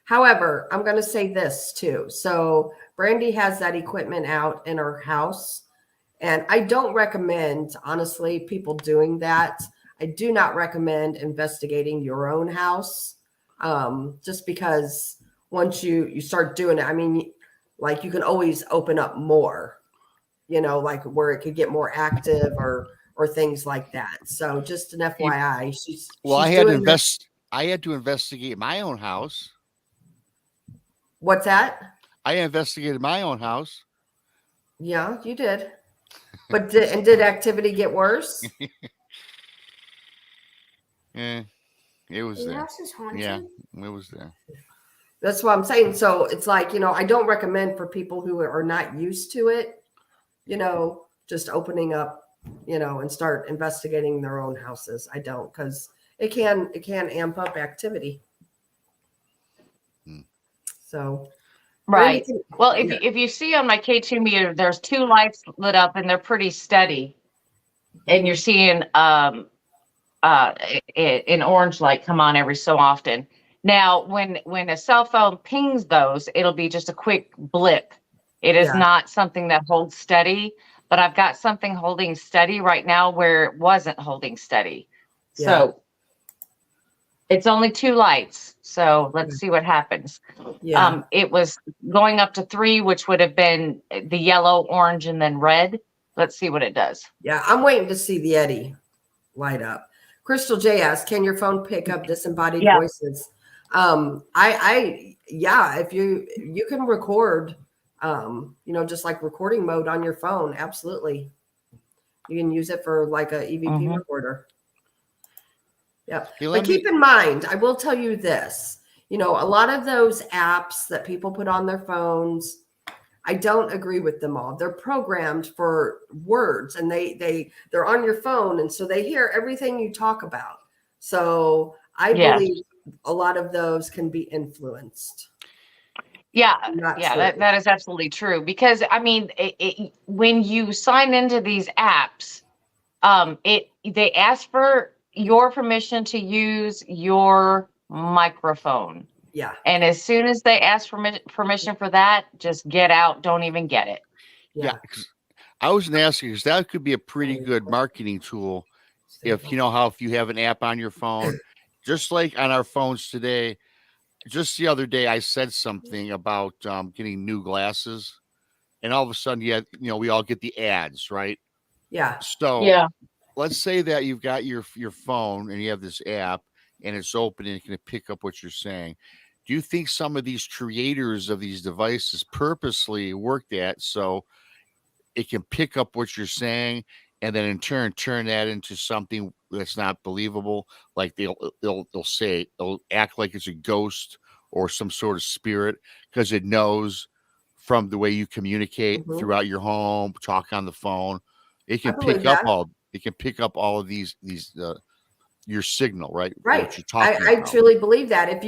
Speaker 3: However, I'm going to say this too. So Brandi has that equipment out in her house, and I don't recommend, honestly, people doing that. I do not recommend investigating your own house, just because once you start doing it, I mean, like you can always open up more. Like where it could get more active or things like that. So just an FYI,
Speaker 4: I had to investigate my own house.
Speaker 3: What's that?
Speaker 4: I investigated my own house.
Speaker 3: Yeah, you did. But did activity get worse?
Speaker 4: Yeah, it was there.
Speaker 1: House is haunted?
Speaker 4: Yeah, it was there.
Speaker 3: That's what I'm saying. So it's like, I don't recommend for people who are not used to it, just opening up, and start investigating their own houses. I don't, because it can amp up activity. So,
Speaker 5: right. Well, if you see on my K2 meter, there's 2 lights lit up and they're pretty steady, and you're seeing an orange light come on every so often. Now, when a cell phone pings those, it'll be just a quick blip. It is not something that holds steady. but I've got something holding steady right now where it wasn't holding steady.
Speaker 3: Yeah.
Speaker 5: So it's only 2 lights. So let's see what happens.
Speaker 3: Yeah.
Speaker 5: It was going up to 3, which would have been the yellow, orange, and then red. Let's see what it does.
Speaker 3: Yeah. I'm waiting to see the Eddie light up. Crystal J asks, can your phone pick up disembodied voices? If you can record, just like recording mode on your phone. Absolutely. You can use it for like a EVP recorder. Yeah. But keep in mind, I will tell you this, a lot of those apps that people put on their phones, I don't agree with them all. They're programmed for words, and they're on your phone, and so they hear everything you talk about. So I believe a lot of those can be influenced.
Speaker 5: Yeah, that is absolutely true. Because I mean, when you sign into these apps, they ask for your permission to use your microphone.
Speaker 3: Yeah.
Speaker 5: And as soon as they ask for permission for that, just get out. Don't even get it.
Speaker 4: Yeah. I was asking because that could be a pretty good marketing tool. If you have an app on your phone, just like on our phones today, just the other day, I said something about getting new glasses, and all of a sudden, we all get the ads, right?
Speaker 3: Yeah.
Speaker 4: So let's say that you've got your phone and you have this app and it's open and it can pick up what you're saying. Do you think some of these creators of these devices purposely worked at so it can pick up what you're saying and then in turn turn that into something that's not believable? Like they'll act like it's a ghost or some sort of spirit because it knows from the way you communicate throughout your home, talk on the phone. It can pick up all of these your signal, right?
Speaker 3: Right.
Speaker 4: What you're talking
Speaker 3: I
Speaker 4: about.
Speaker 3: truly believe that. If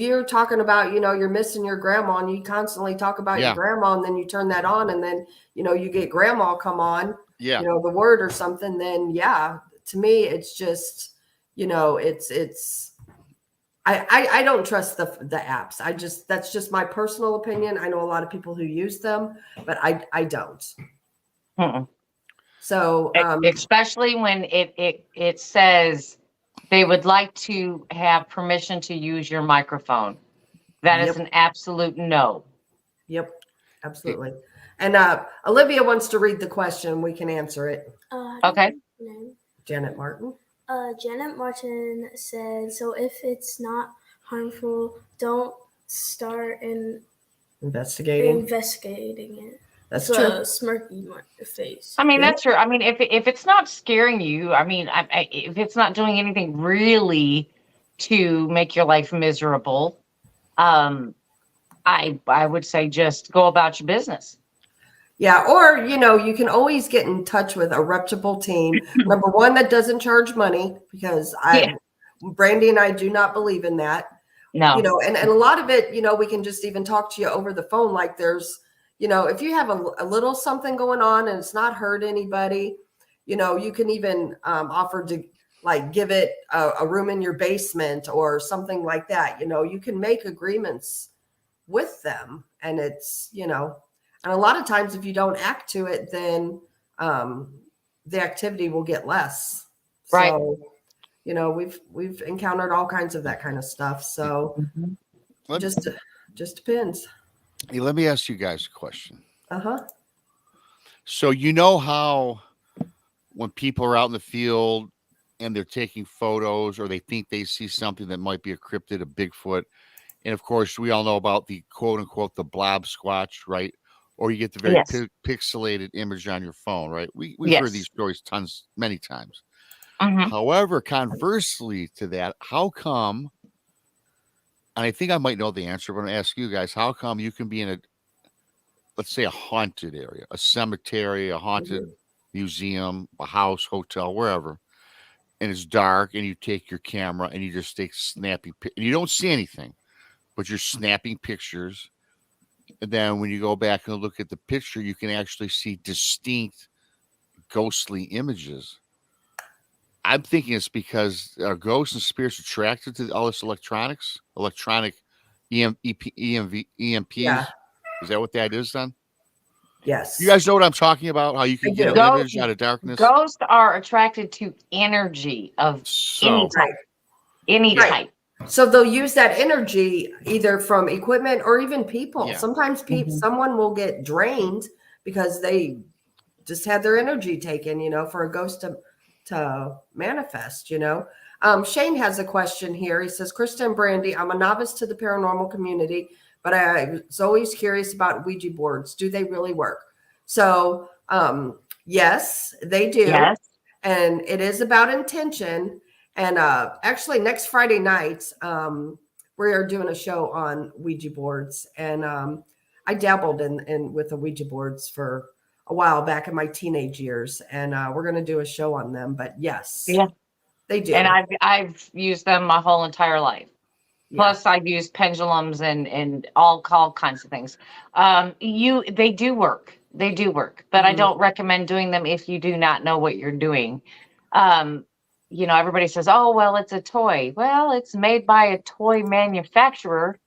Speaker 3: you're talking about, you're missing your grandma and you constantly talk about your grandma, and then you turn that on and then, you get grandma come on, the word or something, then to me, it's just, I don't trust the apps. That's just my personal opinion. I know a lot of people who use them, but I don't. So,
Speaker 5: especially when it says they would like to have permission to use your microphone. That is an absolute no.
Speaker 3: Yep, absolutely. And Olivia wants to read the question. We can answer it.
Speaker 5: Okay.
Speaker 3: Janet Martin.
Speaker 1: Janet Martin said, so if it's not harmful, don't start investigating it.
Speaker 3: That's
Speaker 1: true.
Speaker 3: true.
Speaker 1: Smirky face.
Speaker 5: I mean, that's true. I mean, if it's not scaring you, I mean, if it's not doing anything really to make your life miserable, I would say just go about your business.
Speaker 3: Yeah, or you can always get in touch with a reputable team. Number one, that doesn't charge money, because Brandi and I do not believe in that.
Speaker 5: No.
Speaker 3: And a lot of it, we can just even talk to you over the phone. Like there's, if you have a little something going on and it's not hurt anybody, you can even offer to like give it a room in your basement or something like that. You can make agreements with them, and it's, and a lot of times if you don't act to it, then the activity will get less.
Speaker 5: Right.
Speaker 3: So, we've encountered all kinds of that kind of stuff. So just depends.
Speaker 4: Hey, let me ask you guys a question. So how when people are out in the field and they're taking photos or they think they see something that might be a cryptid, a Bigfoot, and of course we all know about the quote unquote the blob squatch, right? Or you get the very pixelated image on your phone, right? We've heard these stories many times. However, conversely to that, how come, and I think I might know the answer, but I'm going to ask you guys, how come you can be in let's say a haunted area, a cemetery, a haunted museum, a house, hotel, wherever, and it's dark and you take your camera and you just stay snapping, and you don't see anything, but you're snapping pictures. And then when you go back and look at the picture, you can actually see distinct ghostly images. I'm thinking it's because ghosts and spirits attracted to all this electronic EMPs.
Speaker 3: Yeah.
Speaker 4: Is that what that is then?
Speaker 3: Yes.
Speaker 4: You guys know what I'm talking about? How you can
Speaker 3: I
Speaker 4: get
Speaker 3: do.
Speaker 4: an image out of darkness?
Speaker 5: Ghosts are attracted to energy of any
Speaker 4: So,
Speaker 5: type. Any
Speaker 3: Right.
Speaker 5: type.
Speaker 3: So they'll use that energy either from equipment or even people.
Speaker 4: Yeah.
Speaker 3: Sometimes someone will get drained because they just had their energy taken, for a ghost to manifest, Shane has a question here. He says, Krista and Brandi, I'm a novice to the paranormal community, but I was always curious about Ouija boards. Do they really work? So, yes, they do.
Speaker 5: Yes.
Speaker 3: And it is about intention. And actually, next Friday night, we are doing a show on Ouija boards. And I dabbled in with the Ouija boards for a while back in my teenage years. And we're going to do a show on them. But yes,
Speaker 5: Yeah.
Speaker 3: they do.
Speaker 5: And I've used them my whole entire life.
Speaker 3: Yeah.
Speaker 5: Plus, I've used pendulums and all kinds of things. They do work. They do work, but I don't recommend doing them if you do not know what you're doing. Everybody says, "Oh, well, it's a toy." Well, it's made by a toy manufacturer,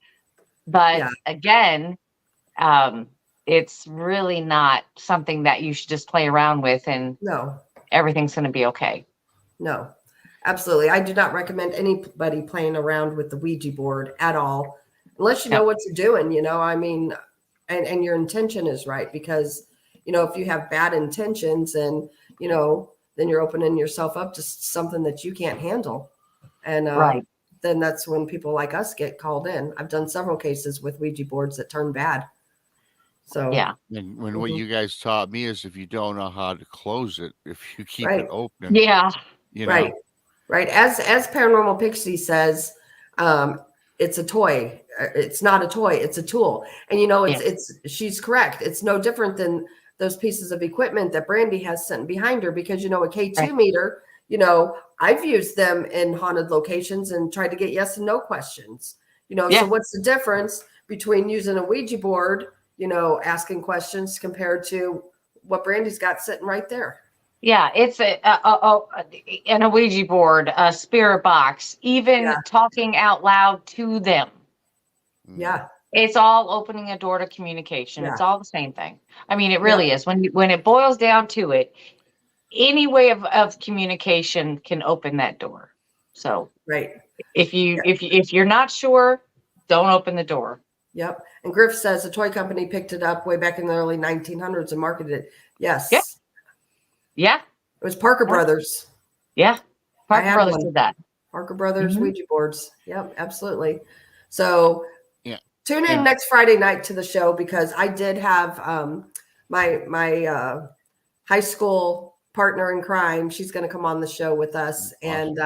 Speaker 5: but again, it's really not something that you should just play around with, and everything's going to be okay.
Speaker 3: No. Absolutely. I do not recommend anybody playing around with the Ouija board at all, unless you know what you're doing, I mean, and your intention is right, because, if you have bad intentions and, then you're opening yourself up to something that you can't handle. And then that's when people like us get called in. I've done several cases with Ouija boards that turn bad. So,
Speaker 4: and what you guys taught me is if you don't know how to close it, if you keep it open.
Speaker 5: Yeah.
Speaker 3: Right. As Paranormal Pixie says, it's a toy. It's not a toy. It's a tool. And she's correct. It's no different than those pieces of equipment that Brandi has sitting behind her, because a K2 meter. I've used them in haunted locations and tried to get yes and no questions. So what's the difference between using a Ouija board, asking questions compared to what Brandi's got sitting right there?
Speaker 5: Yeah, it's a Ouija board, a spirit box, even talking out loud to them.
Speaker 3: Yeah.
Speaker 5: It's all opening a door to communication. It's all the same thing. I mean, it really is. When it boils down to it, any way of communication can open that door. So if you're not sure, don't open the door.
Speaker 3: Yep. And Griff says a toy company picked it up way back in the early 1900s and marketed it. Yes.
Speaker 5: Yeah.
Speaker 3: It was Parker Brothers.
Speaker 5: Yeah. Parker Brothers did that.
Speaker 3: Parker Brothers Ouija boards. Yep, absolutely. So tune in next Friday night to the show, because I did have my high school partner in crime. She's going to come on the show with us, and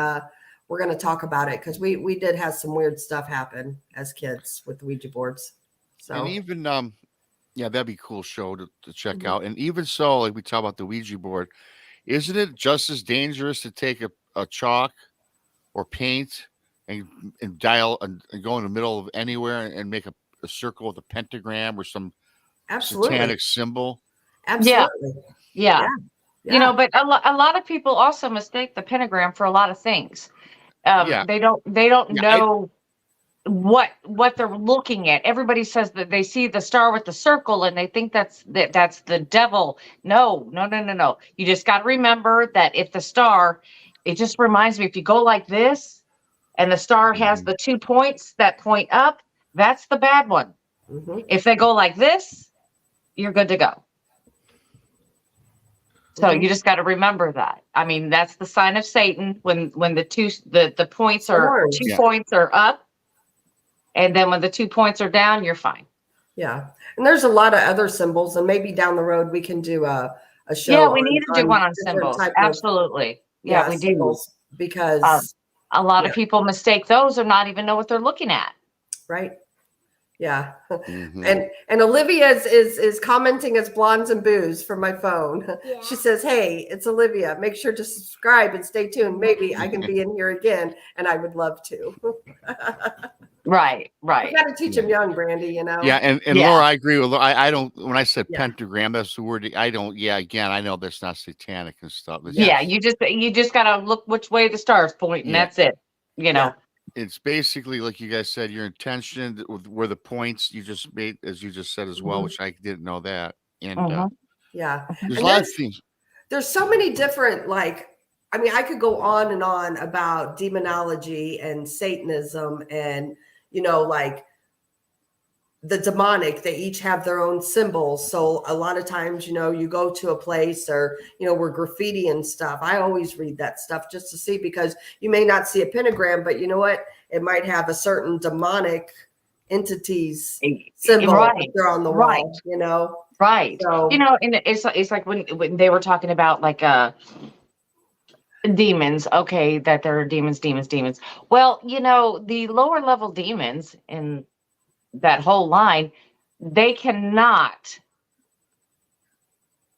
Speaker 3: we're going to talk about it, because we did have some weird stuff happen as kids with the Ouija boards. So, and
Speaker 4: even that'd be a cool show to check out. And even so, like we talk about the Ouija board, isn't it just as dangerous to take a chalk or paint and dial and go in the middle of anywhere and make a circle with a pentagram or some satanic symbol?
Speaker 3: Absolutely.
Speaker 5: Yeah. But a lot of people also mistake the pentagram for a lot of things. They don't know what they're looking at. Everybody says that they see the star with the circle and they think that's the devil. No. You just got to remember that if the star, it just reminds me, if you go like this and the star has the 2 points that point up, that's the bad one. If they go like this, you're good to go. So you just got to remember that. I mean, that's the sign of Satan when the points are 2 points are up, and then when the 2 points are down, you're fine.
Speaker 3: Yeah, and there's a lot of other symbols, and maybe down the road we can do a show.
Speaker 5: Yeah, we need to do one on symbols. Absolutely. Yeah, we do,
Speaker 3: because
Speaker 5: a lot of people mistake those or not even know what they're looking at.
Speaker 3: Right. Yeah. And Olivia is commenting as Blondes and Booze from my phone. Yeah. She says, "Hey, it's Olivia. Make sure to subscribe and stay tuned. Maybe I can be in here again, and I would love to."
Speaker 5: Right.
Speaker 3: You got to teach them young, Brandi.
Speaker 4: Yeah, and Laura, I agree with Laura. I don't. When I said pentagram, that's the word. I don't. Yeah, again, I know that's not satanic and stuff.
Speaker 5: You just got to look which way the stars point, and that's it.
Speaker 4: It's basically like you guys said, your intention were the points you just made, as you just said as well, which I didn't know that. And
Speaker 3: Yeah.
Speaker 4: there's
Speaker 3: And
Speaker 4: a lot of things.
Speaker 3: There's so many different, I could go on and on about demonology and Satanism and, the demonic. They each have their own symbols. So a lot of times, you go to a place or, where graffiti and stuff. I always read that stuff just to see, because you may not see a pentagram, but you know what? It might have a certain demonic entity's symbol
Speaker 5: Right.
Speaker 3: there on the wall,
Speaker 5: Right.
Speaker 3: So,
Speaker 5: And it's like when they were talking about like demons, okay, that there are demons. Well, the lower level demons in that whole line, they cannot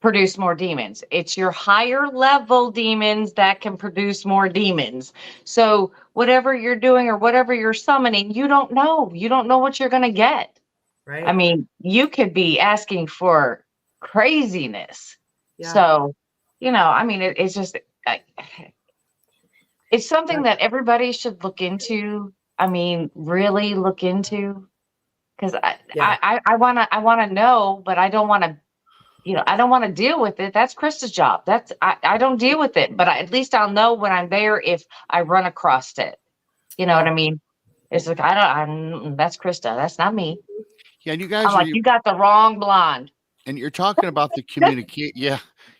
Speaker 5: produce more demons. It's your higher level demons that can produce more demons. So whatever you're doing or whatever you're summoning, you don't know what you're going to get.
Speaker 3: right.
Speaker 5: I mean, you could be asking for craziness.
Speaker 3: Yeah.
Speaker 5: So, it's just, it's something that everybody should look into. I mean, really look into, because I want to know, but I don't want to, I don't want to deal with it. That's Krista's job. I don't deal with it, but at least I'll know when I'm there if I run across it. You know what I mean? It's like, that's Krista. That's not me.
Speaker 4: Yeah, and you guys
Speaker 5: I'm like, you got the wrong blonde.
Speaker 4: And you're talking about the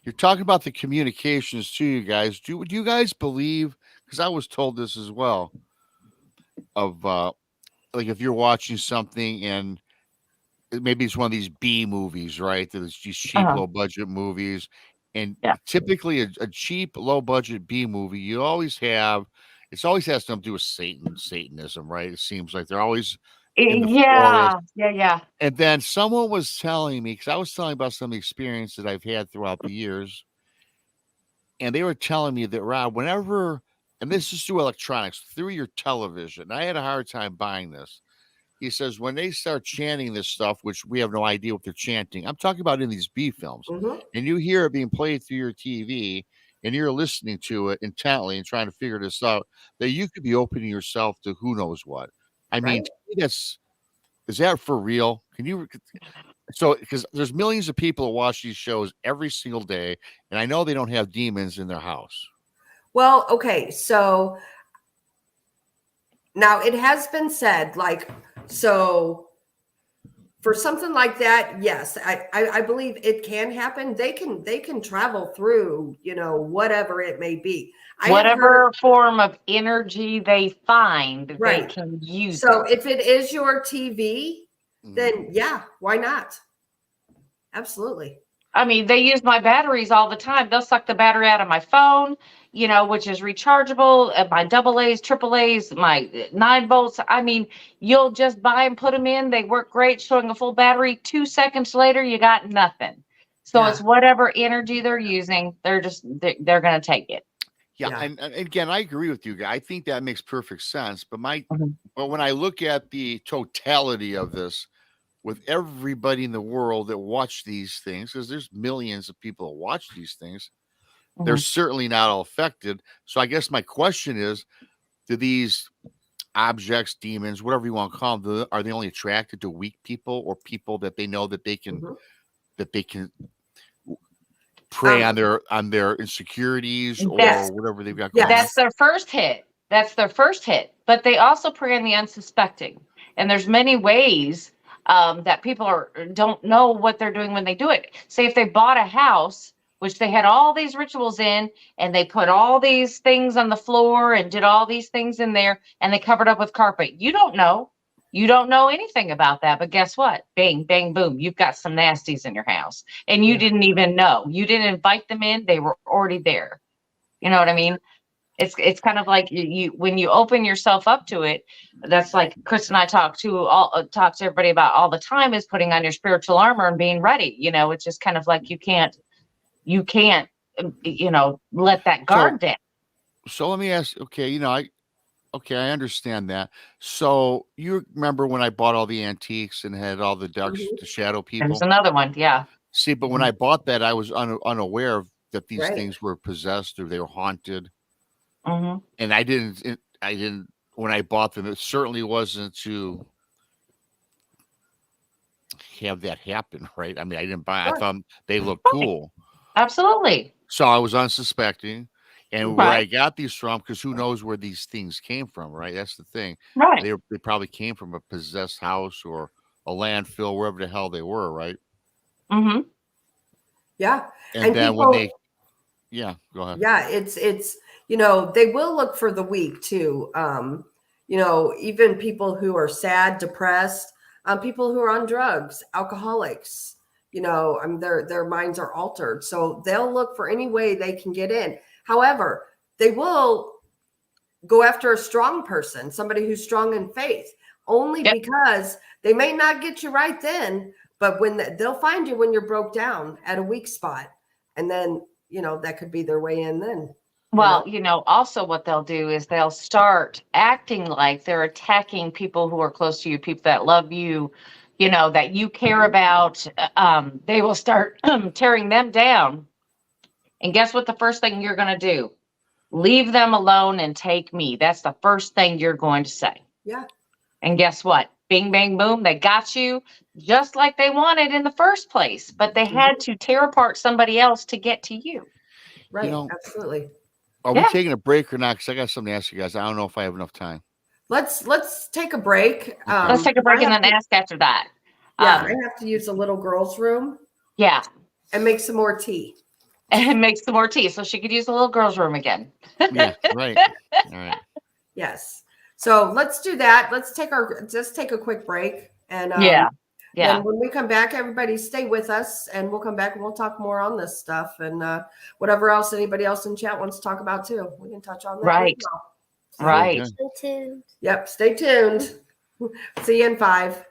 Speaker 4: you're talking about the communications too, you guys. Do you guys believe, because I was told this as well, of like if you're watching something and maybe it's one of these B movies, right? That it's these cheap, low budget movies. And typically a cheap, low budget B movie, it always has something to do with Satanism, right? It seems like they're always in the forest.
Speaker 5: Yeah.
Speaker 4: And then someone was telling me, because I was telling about some experience that I've had throughout the years, and they were telling me that, Rob, whenever, and this is through electronics, through your television, I had a hard time buying this. He says, when they start chanting this stuff, which we have no idea what they're chanting, I'm talking about in these B films, and you hear it being played through your TV, and you're listening to it intently and trying to figure this out, that you could be opening yourself to who knows what. I mean, to me, is that for real? Can you? So, because there's millions of people that watch these shows every single day, and I know they don't have demons in their house.
Speaker 3: Well, okay. So now it has been said, so for something like that, yes, I believe it can happen. They can travel through, whatever it may be.
Speaker 5: Whatever form of energy they find, they can use.
Speaker 3: So if it is your TV, then yeah, why not? Absolutely.
Speaker 5: I mean, they use my batteries all the time. They'll suck the battery out of my phone, which is rechargeable, my AA's, AAA's, my 9 volts. I mean, you'll just buy and put them in. They work great, showing a full battery. 2 seconds later, you got nothing. So it's whatever energy they're using. They're going to take it.
Speaker 4: Yeah. And again, I agree with you. I think that makes perfect sense. But but when I look at the totality of this, with everybody in the world that watch these things, because there's millions of people that watch these things, they're certainly not all affected. So I guess my question is, do these objects, demons, whatever you want to call them, are they only attracted to weak people or people that they know that they can prey on their insecurities or whatever they've got going on?
Speaker 5: That's their first hit. But they also prey on the unsuspecting. And there's many ways that people don't know what they're doing when they do it. Say if they bought a house, which they had all these rituals in, and they put all these things on the floor and did all these things in there, and they covered up with carpet. You don't know anything about that, but guess what? Bang, bang, boom. You've got some nasties in your house, and you didn't even know. You didn't invite them in. They were already there. You know what I mean? It's kind of like you when you open yourself up to it. That's like Chris and I talk to everybody about all the time, is putting on your spiritual armor and being ready. It's just kind of like you can't let that guard down.
Speaker 4: So let me ask. Okay, I understand that. So you remember when I bought all the antiques and had all the dark, the shadow people?
Speaker 5: There's another one, yeah.
Speaker 4: See, but when I bought that, I was unaware of that these things were possessed or they were haunted. And I didn't, when I bought them, it certainly wasn't to have that happen, right? I mean, I didn't buy. I
Speaker 3: Sure.
Speaker 4: thought they looked
Speaker 5: Right.
Speaker 4: cool,
Speaker 5: Absolutely.
Speaker 4: so I was unsuspecting. And where I
Speaker 5: Right.
Speaker 4: got these from, because who knows where these things came from, right? That's the thing.
Speaker 5: Right.
Speaker 4: They probably came from a possessed house or a landfill, wherever the hell they were, right?
Speaker 5: Mm-hmm.
Speaker 3: Yeah.
Speaker 4: And
Speaker 3: And
Speaker 4: then
Speaker 3: people,
Speaker 4: when yeah, go ahead.
Speaker 3: yeah, it's they will look for the weak too. Even people who are sad, depressed, people who are on drugs, alcoholics. Their minds are altered, so they'll look for any way they can get in. However, they will go after a strong person, somebody who's strong in faith, only
Speaker 5: Yep.
Speaker 3: because they may not get you right then, but when they'll find you when you're broke down at a weak spot, and then that could be their way in then.
Speaker 5: Well, also what they'll do is they'll start acting like they're attacking people who are close to you, people that love you, that you care about. They will start tearing them down. And guess what? The first thing you're going to do? Leave them alone and take me. That's the first thing you're going to say.
Speaker 3: Yeah.
Speaker 5: And guess what? Bing, bang, boom. They got you just like they wanted in the first place, but they had to tear apart somebody else to get to you.
Speaker 3: Right. Absolutely.
Speaker 4: Are we taking a break or not? Because I got something to ask you guys. I don't know if I have enough time.
Speaker 3: Let's take a break.
Speaker 5: Let's take a break and then ask after that.
Speaker 3: Yeah, I have to use the little girl's room.
Speaker 5: Yeah.
Speaker 3: And make some more tea.
Speaker 5: And make some more tea so she could use the little girl's room again.
Speaker 4: Yeah, right. All right.
Speaker 3: Yes. So let's do that. Let's take a quick break. And
Speaker 5: yeah.
Speaker 3: And when we come back, everybody stay with us, and we'll come back and we'll talk more on this stuff and whatever else anybody else in chat wants to talk about too. We can touch on that.
Speaker 5: Right.
Speaker 3: as well. So,
Speaker 5: Right.
Speaker 1: Stay tuned.
Speaker 3: Yep. Stay tuned. See you in 5.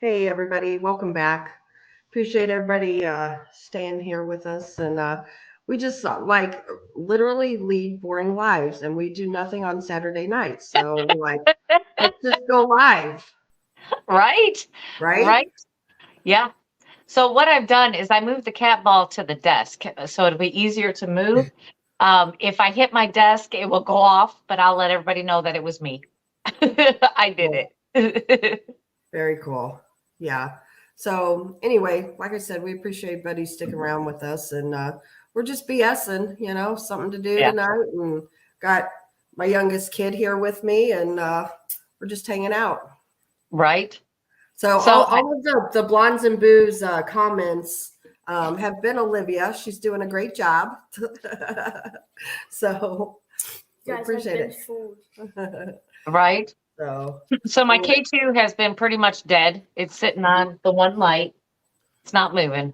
Speaker 3: Hey, everybody. Welcome back. Appreciate everybody staying here with us. And we just like literally lead boring lives, and we do nothing on Saturday nights. So, like, let's just go live,
Speaker 5: Right?
Speaker 3: right?
Speaker 5: Right? Yeah. So what I've done is I moved the cat ball to the desk so it'll be easier to move. If I hit my desk, it will go off, but I'll let everybody know that it was me. I did it.
Speaker 3: Very cool. Yeah. So anyway, like I said, we appreciate Buddy sticking around with us, and we're just BSing, something to do
Speaker 5: Yeah.
Speaker 3: tonight, and got my youngest kid here with me, and we're just hanging out.
Speaker 5: Right.
Speaker 3: So,
Speaker 5: So
Speaker 3: all of the Blondes and Booze comments have been Olivia. She's doing a great job. So we
Speaker 1: Guys,
Speaker 3: appreciate
Speaker 1: I've been
Speaker 3: it.
Speaker 1: fooled.
Speaker 5: right.
Speaker 3: So
Speaker 5: My
Speaker 3: anyway.
Speaker 5: K2 has been pretty much dead. It's sitting on the one light. It's not moving.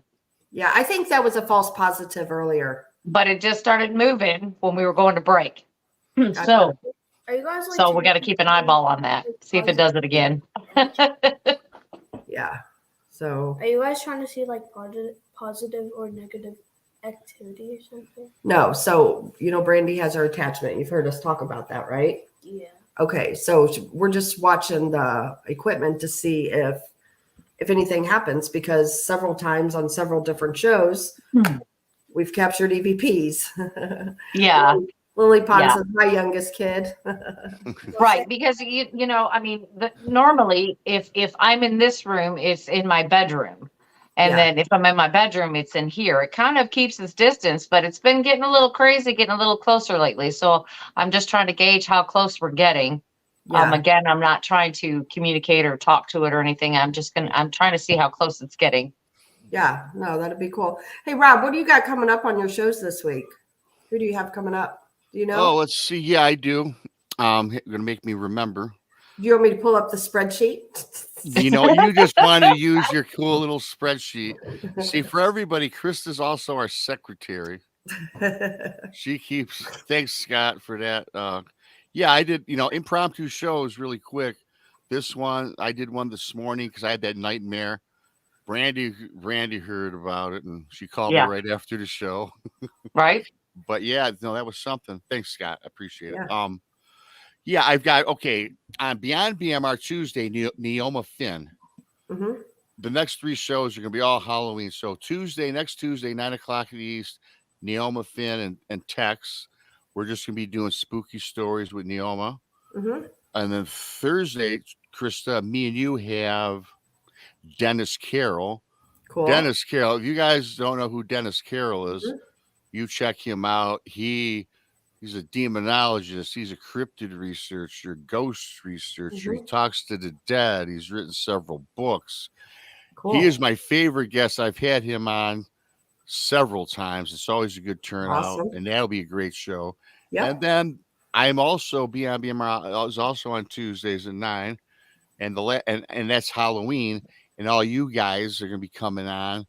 Speaker 3: Yeah, I think that was a false positive earlier.
Speaker 5: But it just started moving when we were going to break. So
Speaker 1: Are you guys
Speaker 5: we got to keep an eyeball on that. See if it does it again.
Speaker 3: Yeah. So
Speaker 1: Are you guys trying to see like positive or negative activity or something?
Speaker 3: no. So Brandi has her attachment. You've heard us talk about that, right?
Speaker 1: Yeah.
Speaker 3: Okay. So we're just watching the equipment to see if anything happens, because several times on several different shows we've captured EVPs.
Speaker 5: Yeah.
Speaker 3: Lily Pons is my youngest kid.
Speaker 5: Right, because normally if I'm in this room, it's in my bedroom. And then if I'm in my bedroom, it's in here. It kind of keeps its distance, but it's been getting a little crazy, getting a little closer lately. So I'm just trying to gauge how close we're getting.
Speaker 3: Yeah.
Speaker 5: Again, I'm not trying to communicate or talk to it or anything. I'm trying to see how close it's getting.
Speaker 3: Yeah, no, that'd be cool. Hey, Rob, what do you got coming up on your shows this week? Who do you have coming up? Do you know?
Speaker 4: Oh, let's see. Yeah, I do. You're gonna make me remember.
Speaker 3: Do you want me to pull up the spreadsheet?
Speaker 4: You just want to use your cool little spreadsheet. See, for everybody, Krista's also our secretary. She keeps. Thanks, Scott, for that. Yeah, I did. Impromptu shows really quick. This one, I did one this morning because I had that nightmare. Brandi heard about it, and she called me right after the show.
Speaker 5: Right.
Speaker 4: But yeah, no, that was something. Thanks, Scott. I appreciate it.
Speaker 3: Yeah.
Speaker 4: Yeah, I've got on Beyond BMR Tuesday, Neoma Finn.
Speaker 3: Mm-hmm.
Speaker 4: The next 3 shows are gonna be all Halloween. So next Tuesday, 9:00 in the East, Neoma Finn and Tex. We're just gonna be doing spooky stories with Neoma.
Speaker 3: Mm-hmm.
Speaker 4: And then Thursday, Krista, me and you have Dennis Carroll.
Speaker 3: Cool.
Speaker 4: Dennis Carroll. If you guys don't know who Dennis Carroll is, you check him out. He's a demonologist. He's a cryptid researcher, ghost researcher. He talks to the dead. He's written several books.
Speaker 3: Cool.
Speaker 4: He is my favorite guest. I've had him on several times. It's always a good turnout,
Speaker 3: Awesome.
Speaker 4: and that'll be a great show.
Speaker 3: Yep.
Speaker 4: And then I'm also Beyond BMR. I was also on Tuesdays at 9, and and that's Halloween. And all you guys are going to be coming on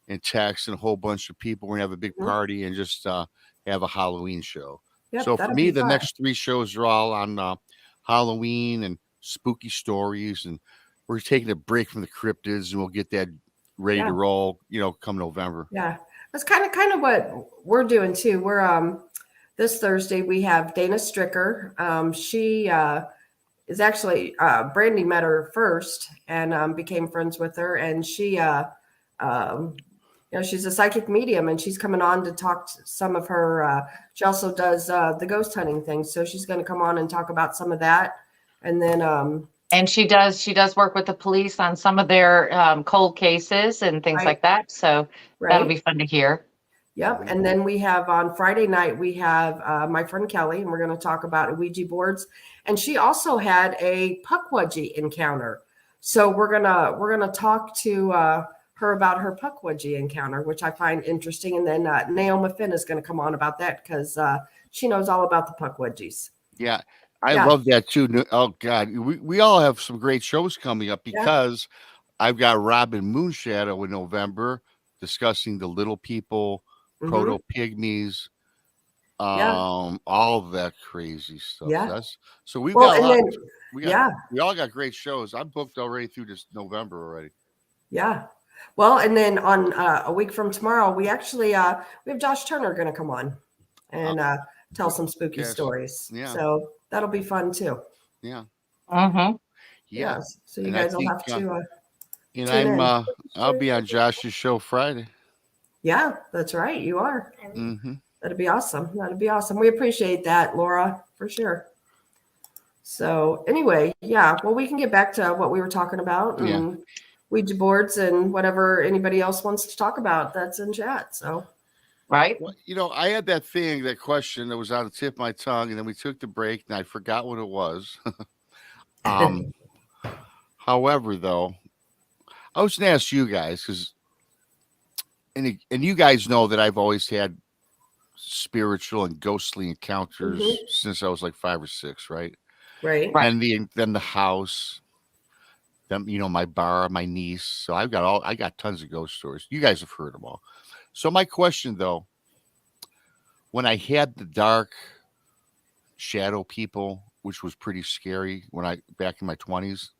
Speaker 4: and text, and a whole bunch of people. We're going to have a big party and just have a Halloween show.
Speaker 3: Yep,
Speaker 4: So for me, the
Speaker 3: fun.
Speaker 4: next 3 shows are all on Halloween and spooky stories. And we're taking a break from the cryptids, and we'll get that ready to roll, come November.
Speaker 3: Yeah. That's kind of what we're doing too. We're this Thursday we have Dana Stricker. She is actually Brandi met her first and became friends with her, and she she's a psychic medium, and she's coming on to talk to some of her she also does the ghost hunting thing, so she's going to come on and talk about some of that. And then
Speaker 5: and she does work with the police on some of their cold cases and things like that, so that'll be fun to hear.
Speaker 3: Yep. And then we have on Friday night, we have my friend Kelly, and we're going to talk about Ouija boards. And she also had a Pukwudgie encounter. So we're gonna talk to her about her Pukwudgie encounter, which I find interesting. And then Neoma Finn is going to come on about that because she knows all about the Pukwudgies.
Speaker 4: Yeah. I love that too. Oh God, we all have some great shows coming up because I've got Robin Moonshadow in November discussing the little people, proto pygmies, all of that crazy stuff.
Speaker 3: Yeah.
Speaker 4: So we've got a lot. We all got great shows. I'm booked already through this November already.
Speaker 3: Yeah. Well, and then on a week from tomorrow, we actually we have Josh Turner going to come on and tell some spooky stories.
Speaker 4: Yeah.
Speaker 3: So that'll be fun too.
Speaker 4: Yeah.
Speaker 5: Mm-hmm.
Speaker 4: Yeah.
Speaker 3: So you guys will have to.
Speaker 4: And I'll be on Josh's show Friday.
Speaker 3: Yeah, that's right. You are.
Speaker 4: Mm-hmm.
Speaker 3: That'd be awesome. That'd be awesome. We appreciate that, Laura, for sure. So anyway, yeah. Well, we can get back to what we were talking about and Ouija boards and whatever anybody else wants to talk about that's in chat. So.
Speaker 5: Right.
Speaker 4: Well, I had that question that was on the tip of my tongue, and then we took the break, and I forgot what it was. However, though, I was going to ask you guys because, and you guys know that I've always had spiritual and ghostly encounters since I was like 5 or 6, right?
Speaker 3: Right.
Speaker 4: And then the house, then my bar, my niece. So I got tons of ghost stories. You guys have heard them all. So my question, though, when I had the dark shadow people, which was pretty scary back in my 20s,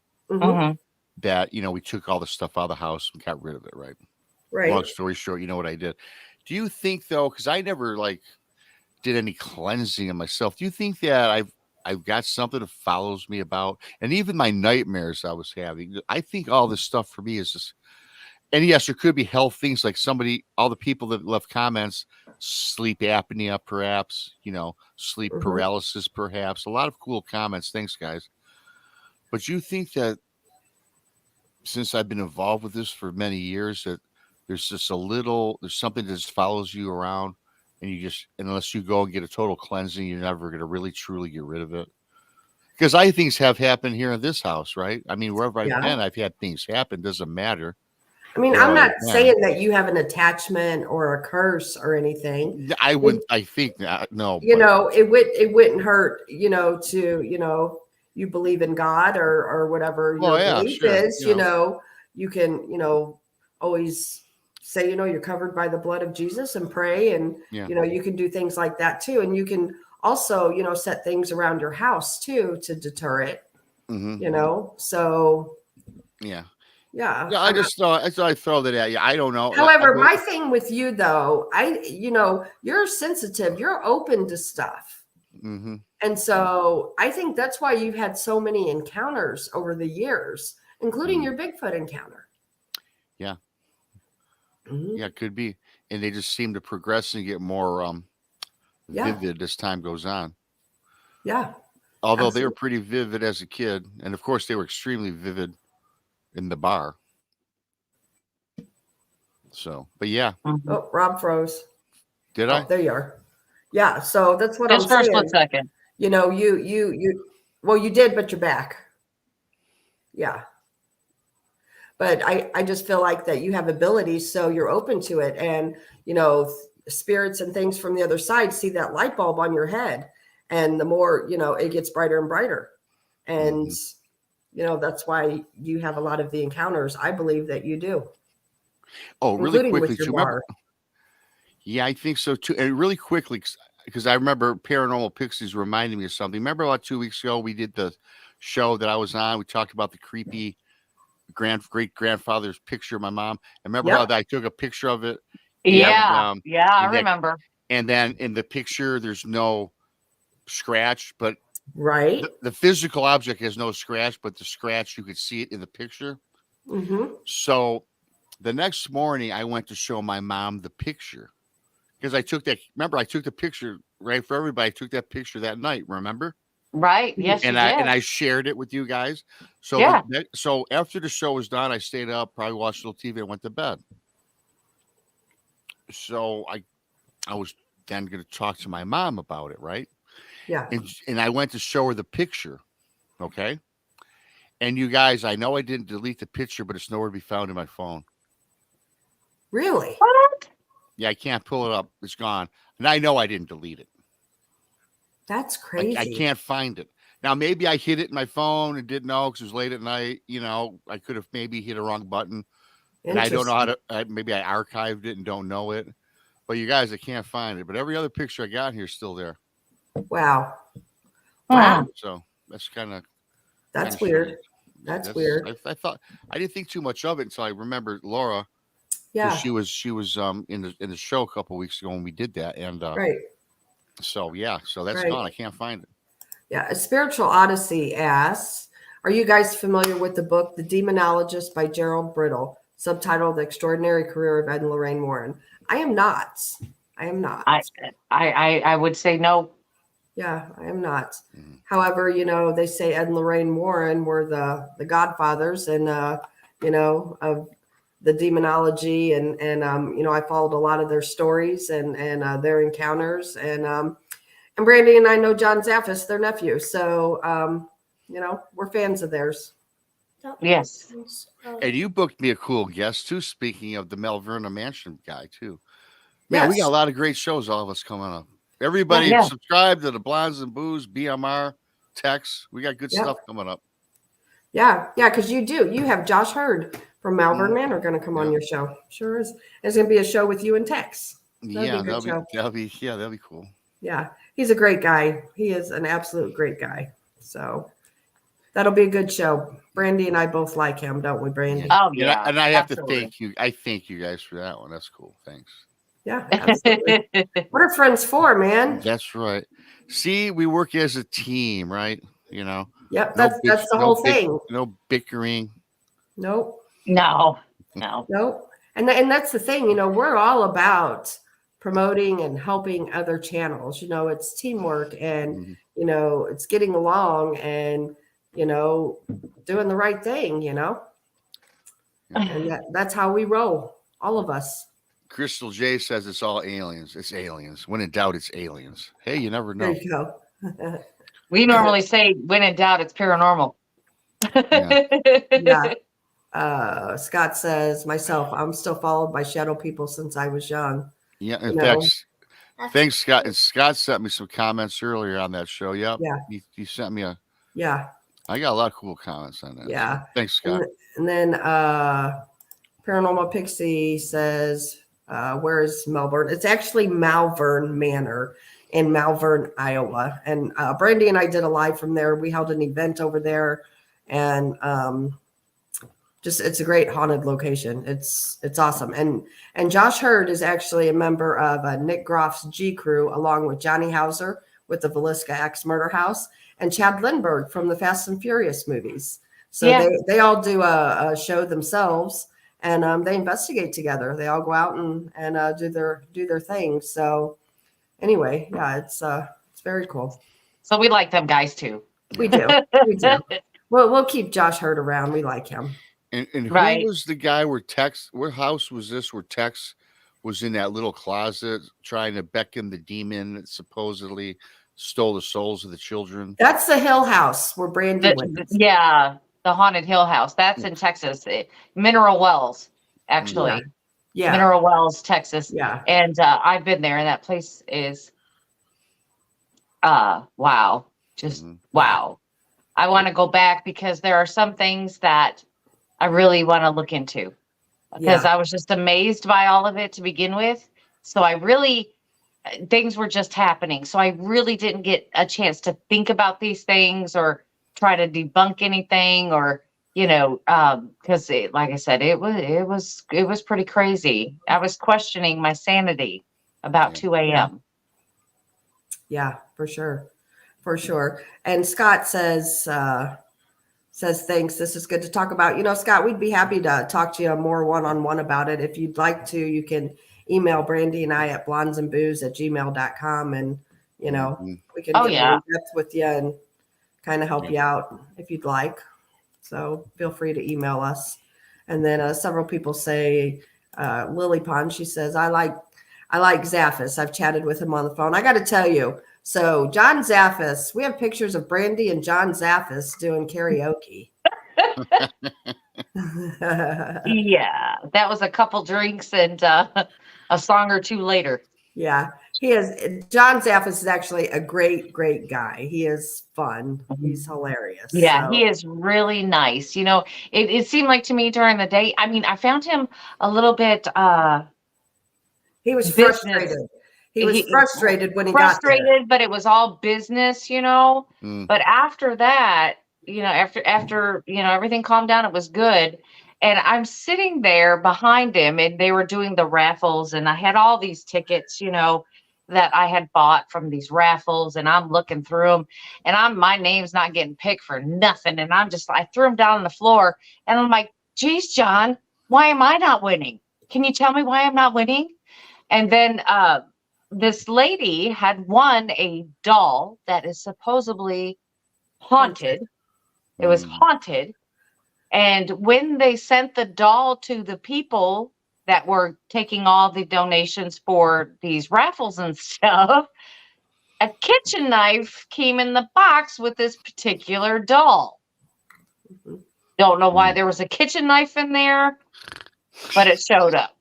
Speaker 4: that, we took all the stuff out of the house and got rid of it, right?
Speaker 3: Right.
Speaker 4: Long story short, you know what I did. Do you think, though, because I never did any cleansing of myself, do you think that I've got something that follows me about, and even my nightmares I was having? I think all this stuff for me is just. And yes, there could be health things like all the people that left comments, sleep apnea, perhaps, sleep paralysis, perhaps. A lot of cool comments. Thanks, guys. But you think that since I've been involved with this for many years, that there's just there's something that just follows you around, and unless you go and get a total cleansing, you're never going to really, truly get rid of it. Because things have happened here in this house, right? I mean, wherever I've been, I've had things happen. Doesn't matter.
Speaker 3: I mean, I'm not saying that you have an attachment or a curse or anything.
Speaker 4: I wouldn't. I think that no.
Speaker 3: It wouldn't hurt. To you believe in God or whatever your belief is. You can always say you're covered by the blood of Jesus and pray, and you can do things like that too, and you can also set things around your house too to deter it. So
Speaker 4: yeah.
Speaker 3: Yeah.
Speaker 4: I just thought I'd throw that at you. I don't know.
Speaker 3: However, my thing with you though, you're sensitive, you're open to stuff. And so I think that's why you've had so many encounters over the years, including your Bigfoot encounter.
Speaker 4: Yeah. Yeah, it could be. And they just seem to progress and get more vivid as time goes on.
Speaker 3: Yeah.
Speaker 4: Although they were pretty vivid as a kid. And of course they were extremely vivid in the bar. So, but yeah.
Speaker 3: Oh, Rob froze.
Speaker 4: Did I?
Speaker 3: There you are. Yeah. So that's what
Speaker 5: I'm saying. Just for a split second.
Speaker 3: You did, but you're back. Yeah. But I just feel like that you have abilities, so you're open to it. And, spirits and things from the other side see that light bulb on your head. And the more, it gets brighter and brighter. And, that's why you have a lot of the encounters. I believe that you do.
Speaker 4: Oh, really quickly, too. Yeah, I think so too. And really quickly, because I remember Paranormal Pixies reminding me of something. Remember about 2 weeks ago, we did the show that I was on. We talked about the creepy great grandfather's picture of my mom. I remember how I took a picture of it.
Speaker 5: Yeah. I remember.
Speaker 4: And then in the picture, there's no scratch, but
Speaker 3: right.
Speaker 4: The physical object has no scratch, but the scratch, you could see it in the picture. So the next morning, I went to show my mom the picture because I took that. Remember, I took the picture right for everybody. I took that picture that night. Remember?
Speaker 5: Right. Yes.
Speaker 4: And I shared it with you guys. So so after the show was done, I stayed up, probably watched a little TV, and went to bed. So I was then going to talk to my mom about it, right?
Speaker 3: Yeah.
Speaker 4: And I went to show her the picture. Okay. And you guys, I know I didn't delete the picture, but it's nowhere to be found in my phone.
Speaker 3: Really?
Speaker 5: What?
Speaker 4: Yeah, I can't pull it up. It's gone. And I know I didn't delete it.
Speaker 3: That's crazy.
Speaker 4: I can't find it. Now, maybe I hit it in my phone and didn't know because it was late at night. I could have maybe hit a wrong button. And I don't know how to, maybe I archived it and don't know it. But you guys, I can't find it. But every other picture I got here is still there.
Speaker 3: Wow.
Speaker 5: Wow.
Speaker 4: So that's kind of
Speaker 3: That's
Speaker 4: Kinda
Speaker 3: weird.
Speaker 4: strange.
Speaker 3: That's weird.
Speaker 4: I thought I didn't think too much of it until I remembered Laura.
Speaker 3: Yeah.
Speaker 4: She was in the show a couple weeks ago when we did that, and
Speaker 3: Right.
Speaker 4: so that's
Speaker 3: Right.
Speaker 4: gone. I can't find it.
Speaker 3: Yeah. A Spiritual Odyssey asks, are you guys familiar with the book The Demonologist by Gerald Brittle, subtitled The Extraordinary Career of Ed and Lorraine Warren? I am not.
Speaker 5: I would say no.
Speaker 3: Yeah, I am not.
Speaker 4: Mhm.
Speaker 3: However, they say Ed and Lorraine Warren were the godfathers and of the demonology, and I followed a lot of their stories and their encounters, and Brandi and I know John Zaffis, their nephew, so we're fans of theirs.
Speaker 1: That
Speaker 5: Yes.
Speaker 1: makes sense.
Speaker 4: And you booked me a cool guest too. Speaking of the Malverna Mansion guy too, man, we
Speaker 3: Yes.
Speaker 4: got a lot of great shows. All of us coming up. Everybody
Speaker 5: Yeah.
Speaker 4: subscribe to the Blondes and Booze, BMR, Tex. We got good
Speaker 3: Yep.
Speaker 4: stuff coming up.
Speaker 3: Yeah, because you have Josh Hurd from Malvern Manor going to come on
Speaker 4: Yeah.
Speaker 3: your show. Sure is. There's going to be a show with you and Tex.
Speaker 4: Yeah,
Speaker 3: be a good show.
Speaker 4: that'll be cool.
Speaker 3: Yeah, he's a great guy. He is an absolute great guy. So that'll be a good show. Brandi and I both like him, don't we, Brandi?
Speaker 5: Oh yeah.
Speaker 4: And I have
Speaker 5: absolutely.
Speaker 4: to thank you. I thank you guys for that one. That's cool. Thanks.
Speaker 3: Yeah, absolutely. What are friends for, man?
Speaker 4: That's right. See, we work as a team, right?
Speaker 3: Yep, that's the whole thing.
Speaker 4: No bickering.
Speaker 3: Nope.
Speaker 5: No.
Speaker 3: Nope. And that's the thing, we're all about promoting and helping other channels. It's teamwork and,
Speaker 4: Mhm.
Speaker 3: It's getting along and, doing the right thing, and that's how we roll, all of us.
Speaker 4: Crystal J says it's all aliens. It's aliens. When in doubt, it's aliens. Hey, you never know.
Speaker 3: There you go.
Speaker 5: We normally say, when in doubt, it's paranormal.
Speaker 3: Yeah. Scott says, myself, I'm still followed by shadow people since I was young.
Speaker 4: Yeah, in fact, thanks, Scott. And Scott sent me some comments earlier on that show. Yep.
Speaker 3: Yeah.
Speaker 4: He sent me
Speaker 3: Yeah.
Speaker 4: I got a lot of cool comments on that.
Speaker 3: Yeah.
Speaker 4: So thanks, Scott.
Speaker 3: And then Paranormal Pixie says, where is Melbourne? It's actually Malvern Manor in Malvern, Iowa. And Brandi and I did a live from there. We held an event over there, and it's a great haunted location. It's awesome. And Josh Hurd is actually a member of Nick Groff's G Crew, along with Johnny Hauser with the Villisca Axe Murder House, and Chad Lindbergh from the Fast and Furious movies. So they all do a show themselves, and they investigate together. They all go out and do their thing. So anyway, yeah, it's very cool.
Speaker 5: So we like them guys too.
Speaker 3: We do. We do. We'll keep Josh Hurd around. We like him.
Speaker 4: And who
Speaker 5: Right.
Speaker 4: was the guy where Tex? What house was this? Where Tex was in that little closet trying to beckon the demon that supposedly stole the souls of the children?
Speaker 3: That's the Hill House where Brandi went.
Speaker 5: Yeah, the Haunted Hill House. That's in Texas. Mineral Wells, actually.
Speaker 3: Yeah.
Speaker 5: Mineral Wells, Texas.
Speaker 3: Yeah.
Speaker 5: And I've been there, and that place is wow. Just wow. I want to go back because there are some things that I really want to look into, because I was just amazed by all of it to begin with. So things were just happening. So I really didn't get a chance to think about these things or try to debunk anything, or, because like I said, it was pretty crazy. I was questioning my sanity about 2 a.m.
Speaker 3: Yeah, for sure. For sure. And Scott says thanks. This is good to talk about. Scott, we'd be happy to talk to you more one-on-one about it. If you'd like to, you can email Brandi and I at blondesandbooze@gmail.com, and we can get more in depth with you and kind of help you out if you'd like. So feel free to email us. And then several people say, Lily Pond, she says, I like Zaffis. I've chatted with him on the phone. I got to tell you, so John Zaffis, we have pictures of Brandi and John Zaffis doing karaoke.
Speaker 5: Yeah, that was a couple drinks and a song or two later.
Speaker 3: Yeah, John Zaffis is actually a great, great guy. He is fun. He's hilarious.
Speaker 5: Yeah, he is really nice. It seemed like to me during the day, I mean, I found him a little bit
Speaker 3: he was frustrated. He was frustrated when he got there.
Speaker 5: But it was all business, But after that, after everything calmed down, it was good. And I'm sitting there behind him, and they were doing the raffles, and I had all these tickets, that I had bought from these raffles, and I'm looking through them, and my name's not getting picked for nothing. And I threw them down on the floor, and I'm like, geez, John, why am I not winning? Can you tell me why I'm not winning? And then this lady had won a doll that is supposedly haunted. It was haunted. And when they sent the doll to the people that were taking all the donations for these raffles and stuff, a kitchen knife came in the box with this particular doll. Don't know why there was a kitchen knife in there, but it showed up.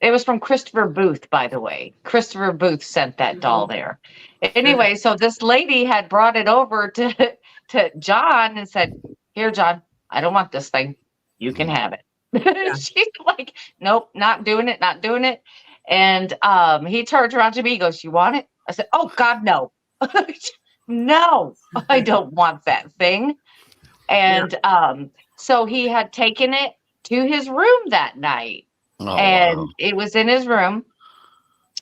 Speaker 5: It was from Christopher Booth, by the way. Christopher Booth sent that doll there. Anyway, so this lady had brought it over to John and said, here, John, I don't want this thing. You can have it. Yeah. She's like, nope, not doing it, not doing it. And he turned around to me, he goes, you want it? I said, oh, God, no. No, I don't want that thing. And so he had taken it to his room that night. Oh, and wow. It was in his room.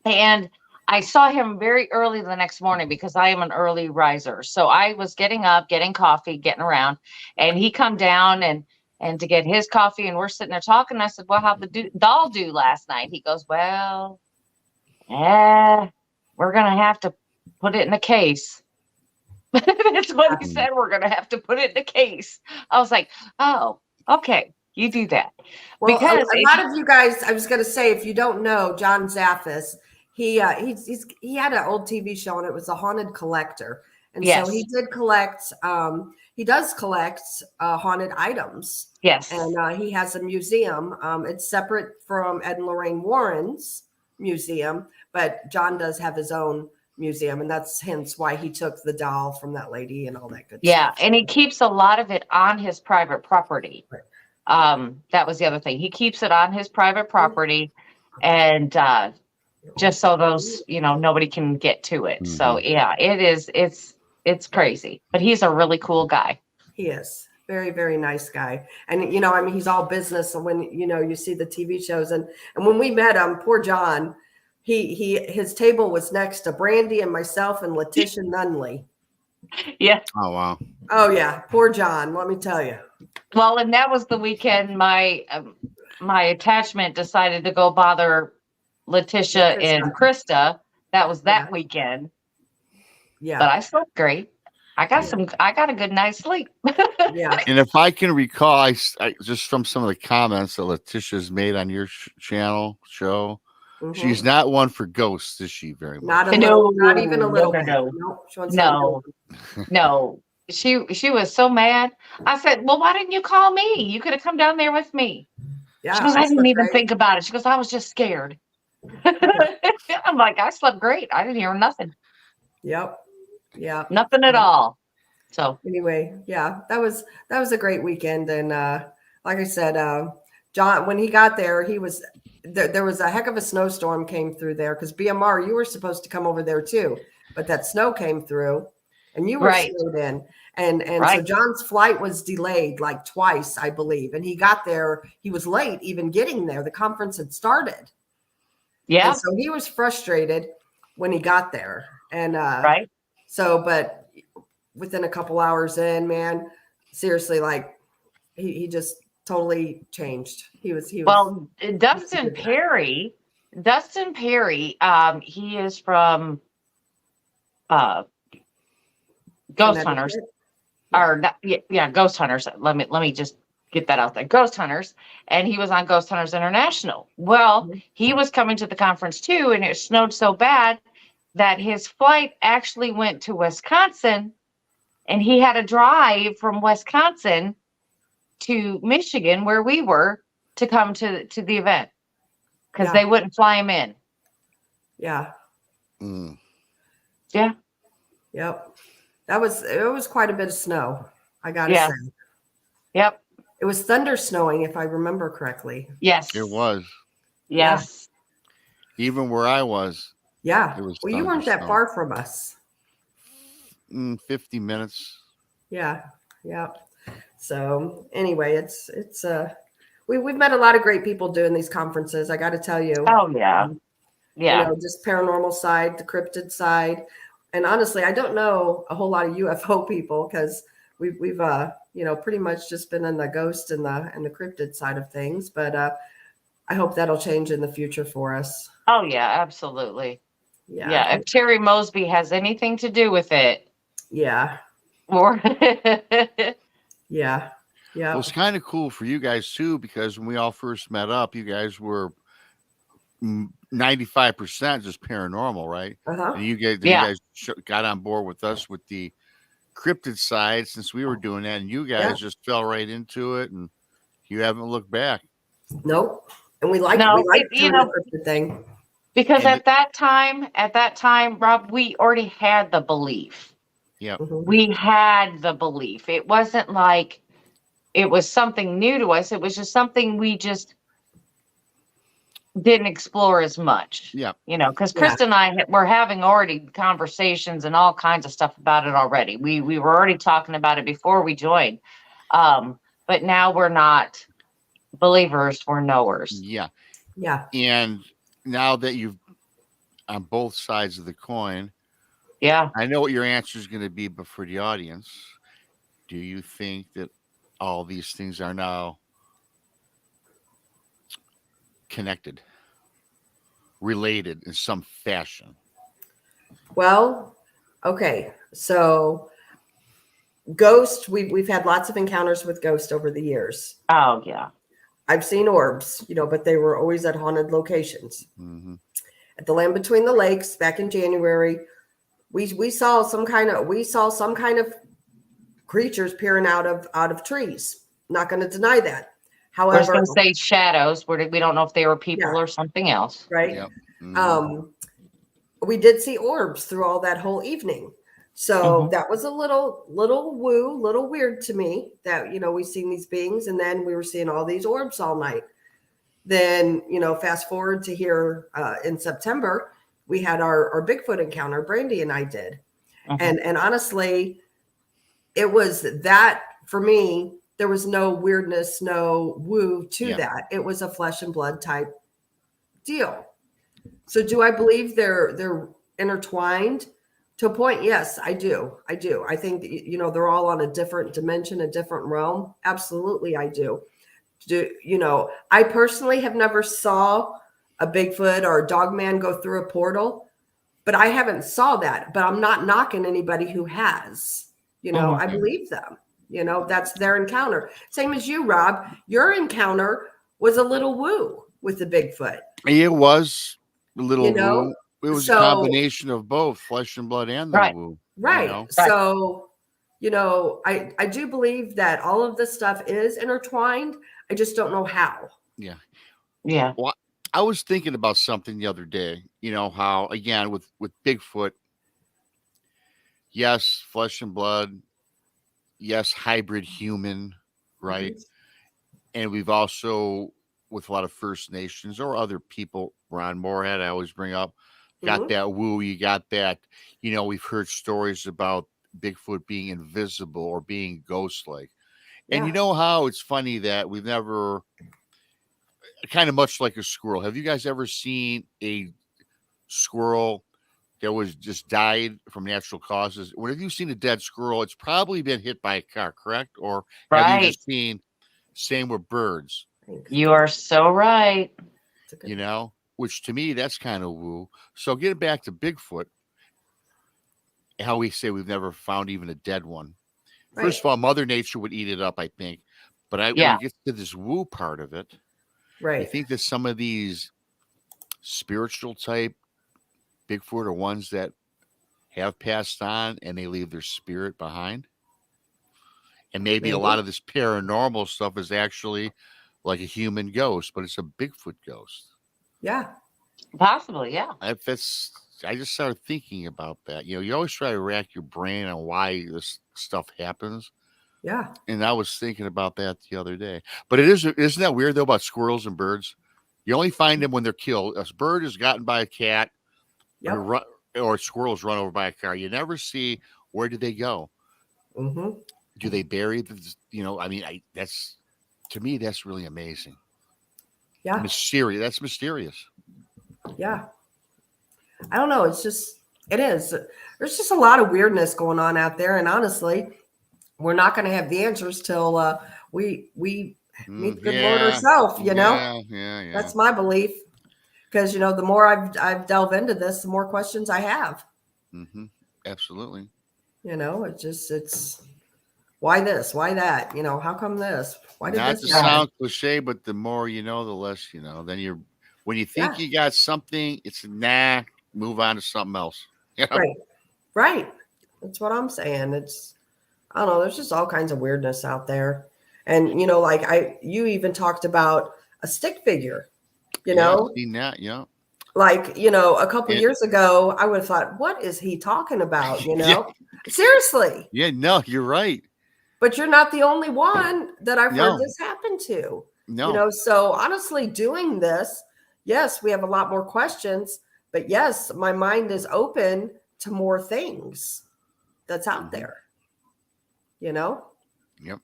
Speaker 5: And I saw him very early the next morning because I am an early riser. So I was getting up, getting coffee, getting around, and he come down and to get his coffee, and we're sitting there talking. I said, well, how'd the doll do last night? He goes, well, we're going to have to put it in a case. That's what he said. We're going to have to put it in a case. I was like, oh, okay. You do that.
Speaker 3: Well, because a lot of you guys, I was going to say, if you don't know, John Zaffis, he had an old TV show, and it was The Haunted Collector. And so he did collect, he does collect haunted items.
Speaker 5: Yes.
Speaker 3: And he has a museum. It's separate from Ed and Lorraine Warren's museum, but John does have his own museum, and that's hence why he took the doll from that lady and all that good stuff.
Speaker 5: Yeah, and he keeps a lot of it on his private property. Right. That was the other thing. He keeps it on his private property, and just so those, nobody can get to it. Mm-hmm. So yeah, it's crazy, but he's a really cool guy.
Speaker 3: He is very, very nice guy. And, he's all business. And when, you see the TV shows and when we met him, poor John, his table was next to Brandi and myself and Letitia Nunley.
Speaker 5: Yeah.
Speaker 4: Oh, wow.
Speaker 3: Oh yeah. Poor John. Let me tell you.
Speaker 5: Well, and that was the weekend my attachment decided to go bother Letitia and Krista. That was that weekend. Yeah. But I slept great. I got a good night's sleep.
Speaker 3: Yeah.
Speaker 4: And if I can recall, I just from some of the comments that Letitia's made on your show, mm-hmm. She's not one for ghosts, is she? Very much.
Speaker 3: Not even a little.
Speaker 5: No. She was so mad. I said, well, why didn't you call me? You could have come down there with me. Yeah. She goes, I didn't even think about it. She goes, I was just scared. I'm like, I slept great. I didn't hear nothing.
Speaker 3: Yep. Yeah.
Speaker 5: Nothing at all. So
Speaker 3: anyway, yeah, that was a great weekend. And like I said, John, when he got there, there was a heck of a snowstorm came through there because BMR, you were supposed to come over there too, but that snow came through and you were snowed in. And so John's flight was delayed like twice, I believe. And he got there, he was late even getting there. The conference had started.
Speaker 5: Yeah.
Speaker 3: And so he was frustrated when he got there. And so, but within a couple hours in, man, seriously, like he just totally changed. He was
Speaker 5: well, Dustin Perry, he is from Ghost Hunters. Ghost Hunters. Let me just get that out there. Ghost Hunters, and he was on Ghost Hunters International. Well, he was coming to the conference too, and it snowed so bad that his flight actually went to Wisconsin, and he had to drive from Wisconsin to Michigan, where we were, to come to the event because they wouldn't fly him in.
Speaker 3: Yeah.
Speaker 4: Mm.
Speaker 3: Yeah. Yep. It was quite a bit of snow, I gotta say.
Speaker 5: Yep.
Speaker 3: It was thunder snowing, if I remember correctly.
Speaker 5: Yes.
Speaker 4: It was.
Speaker 5: Yes.
Speaker 4: Yeah. Even where I was.
Speaker 3: Yeah. Well, you weren't that far from us.
Speaker 4: 50 minutes.
Speaker 3: Yeah. Yeah. So anyway, we've met a lot of great people doing these conferences. I got to tell you.
Speaker 5: Oh yeah. Yeah.
Speaker 3: Just paranormal side, the cryptid side. And honestly, I don't know a whole lot of UFO people because we've pretty much just been in the ghost and the cryptid side of things. But I hope that'll change in the future for us.
Speaker 5: Oh yeah, absolutely.
Speaker 3: Yeah.
Speaker 5: Yeah. If Terry Mosby has anything to do with it.
Speaker 3: Yeah.
Speaker 5: Or
Speaker 3: Yeah. Yeah.
Speaker 4: Well, it's kind of cool for you guys too, because when we all first met up, you guys were 95% just paranormal, right?
Speaker 3: Uh-huh.
Speaker 4: And you guys got on board with us with the cryptid side since we were doing that, and you guys just fell right into it, and you haven't looked back.
Speaker 3: Nope. And we like the cryptid thing.
Speaker 5: Because at that time, Rob, we already had the belief.
Speaker 4: Yeah.
Speaker 3: Mm-hmm.
Speaker 5: We had the belief. It wasn't like it was something new to us. It was just something we just didn't explore as much.
Speaker 4: Yeah.
Speaker 5: Because Krista and I were having already conversations and all kinds of stuff about it already. We were already talking about it before we joined. But now we're not believers, we're knowers.
Speaker 4: Yeah.
Speaker 3: Yeah.
Speaker 4: And now that you've on both sides of the coin, I know what your answer is going to be, but for the audience, do you think that all these things are now connected, related in some fashion?
Speaker 3: Well, okay. So ghost, we've had lots of encounters with ghosts over the years.
Speaker 5: Oh, yeah.
Speaker 3: I've seen orbs, but they were always at haunted locations.
Speaker 4: Mm-hmm.
Speaker 3: At the Land Between the Lakes back in January, we saw some kind of creatures peering out of trees. Not going to deny that. However,
Speaker 5: I was going to say shadows. We don't know if they were people or something else.
Speaker 3: Right.
Speaker 4: Yep. Mm-hmm.
Speaker 3: We did see orbs through all that whole evening. So that was a little weird to me that, we've seen these beings and then we were seeing all these orbs all night. Then, fast forward to here in September, we had our Bigfoot encounter, Brandi and I did. And honestly, it was that for me, there was no weirdness, no woo to that. It was a flesh and blood type deal. So do I believe they're intertwined? To a point, yes, I do. I think that, they're all on a different dimension, a different realm. Absolutely, I do. I personally have never saw a Bigfoot or a dog man go through a portal, but I haven't saw that. But I'm not knocking anybody who has. I believe them. That's their encounter. Same as you, Rob. Your encounter was a little woo with the Bigfoot.
Speaker 4: It was a little woo. It was a combination of both flesh and blood and the woo.
Speaker 3: Right. So, I do believe that all of this stuff is intertwined. I just don't know how.
Speaker 4: Yeah.
Speaker 5: Yeah.
Speaker 4: Well, I was thinking about something the other day, how, again, with Bigfoot, yes, flesh and blood, yes, hybrid human, right? And we've also, with a lot of First Nations or other people, Ron Moorhead, I always bring up, got that woo, you got that, we've heard stories about Bigfoot being invisible or being ghost-like. And you know how it's funny that we've never, kind of much like a squirrel. Have you guys ever seen a squirrel that was just died from natural causes? When have you seen a dead squirrel? It's probably been hit by a car, correct? Or have you just seen, same with birds?
Speaker 5: You are so right.
Speaker 4: Which to me, that's kind of woo. So getting back to Bigfoot, how we say we've never found even a dead one. Right. First of all, Mother Nature would eat it up, I think. But when we get to this woo part of it, I think that some of these spiritual type Bigfoot are ones that have passed on and they leave their spirit behind. And maybe a lot of this paranormal stuff is actually like a human ghost, but it's a Bigfoot ghost.
Speaker 3: Yeah.
Speaker 5: Possibly, yeah.
Speaker 4: I just started thinking about that. You always try to rack your brain on why this stuff happens.
Speaker 3: Yeah.
Speaker 4: And I was thinking about that the other day. But isn't that weird though about squirrels and birds? You only find them when they're killed. A bird is gotten by a cat or a squirrel's run over by a car. You never see where did they go. do they bury the, I mean, that's, to me, that's really amazing.
Speaker 3: Yeah.
Speaker 4: Mysterious. That's mysterious.
Speaker 3: Yeah. I don't know. It is. There's just a lot of weirdness going on out there. And honestly, we're not going to have the answers till we meet the good Lord herself,
Speaker 4: Yeah.
Speaker 3: That's my belief. Because, the more I've delved into this, the more questions I have.
Speaker 4: Mm-hmm. Absolutely.
Speaker 3: It's why this, why that, how come this? Why did
Speaker 4: Not
Speaker 3: this
Speaker 4: to
Speaker 3: happen?
Speaker 4: sound cliche, but the more you know, the less you know. Then when you think you got something, it's move on to something else.
Speaker 3: Right. That's what I'm saying. I don't know. There's just all kinds of weirdness out there. And, you even talked about a stick figure,
Speaker 4: Seen that, yeah.
Speaker 3: Like, a couple years ago, I would have thought, what is he talking about? Seriously.
Speaker 4: Yeah, no, you're right.
Speaker 3: But you're not the only one that I've heard this happen to.
Speaker 4: No.
Speaker 3: So honestly, doing this, yes, we have a lot more questions, but yes, my mind is open to more things that's out there.
Speaker 4: Yep.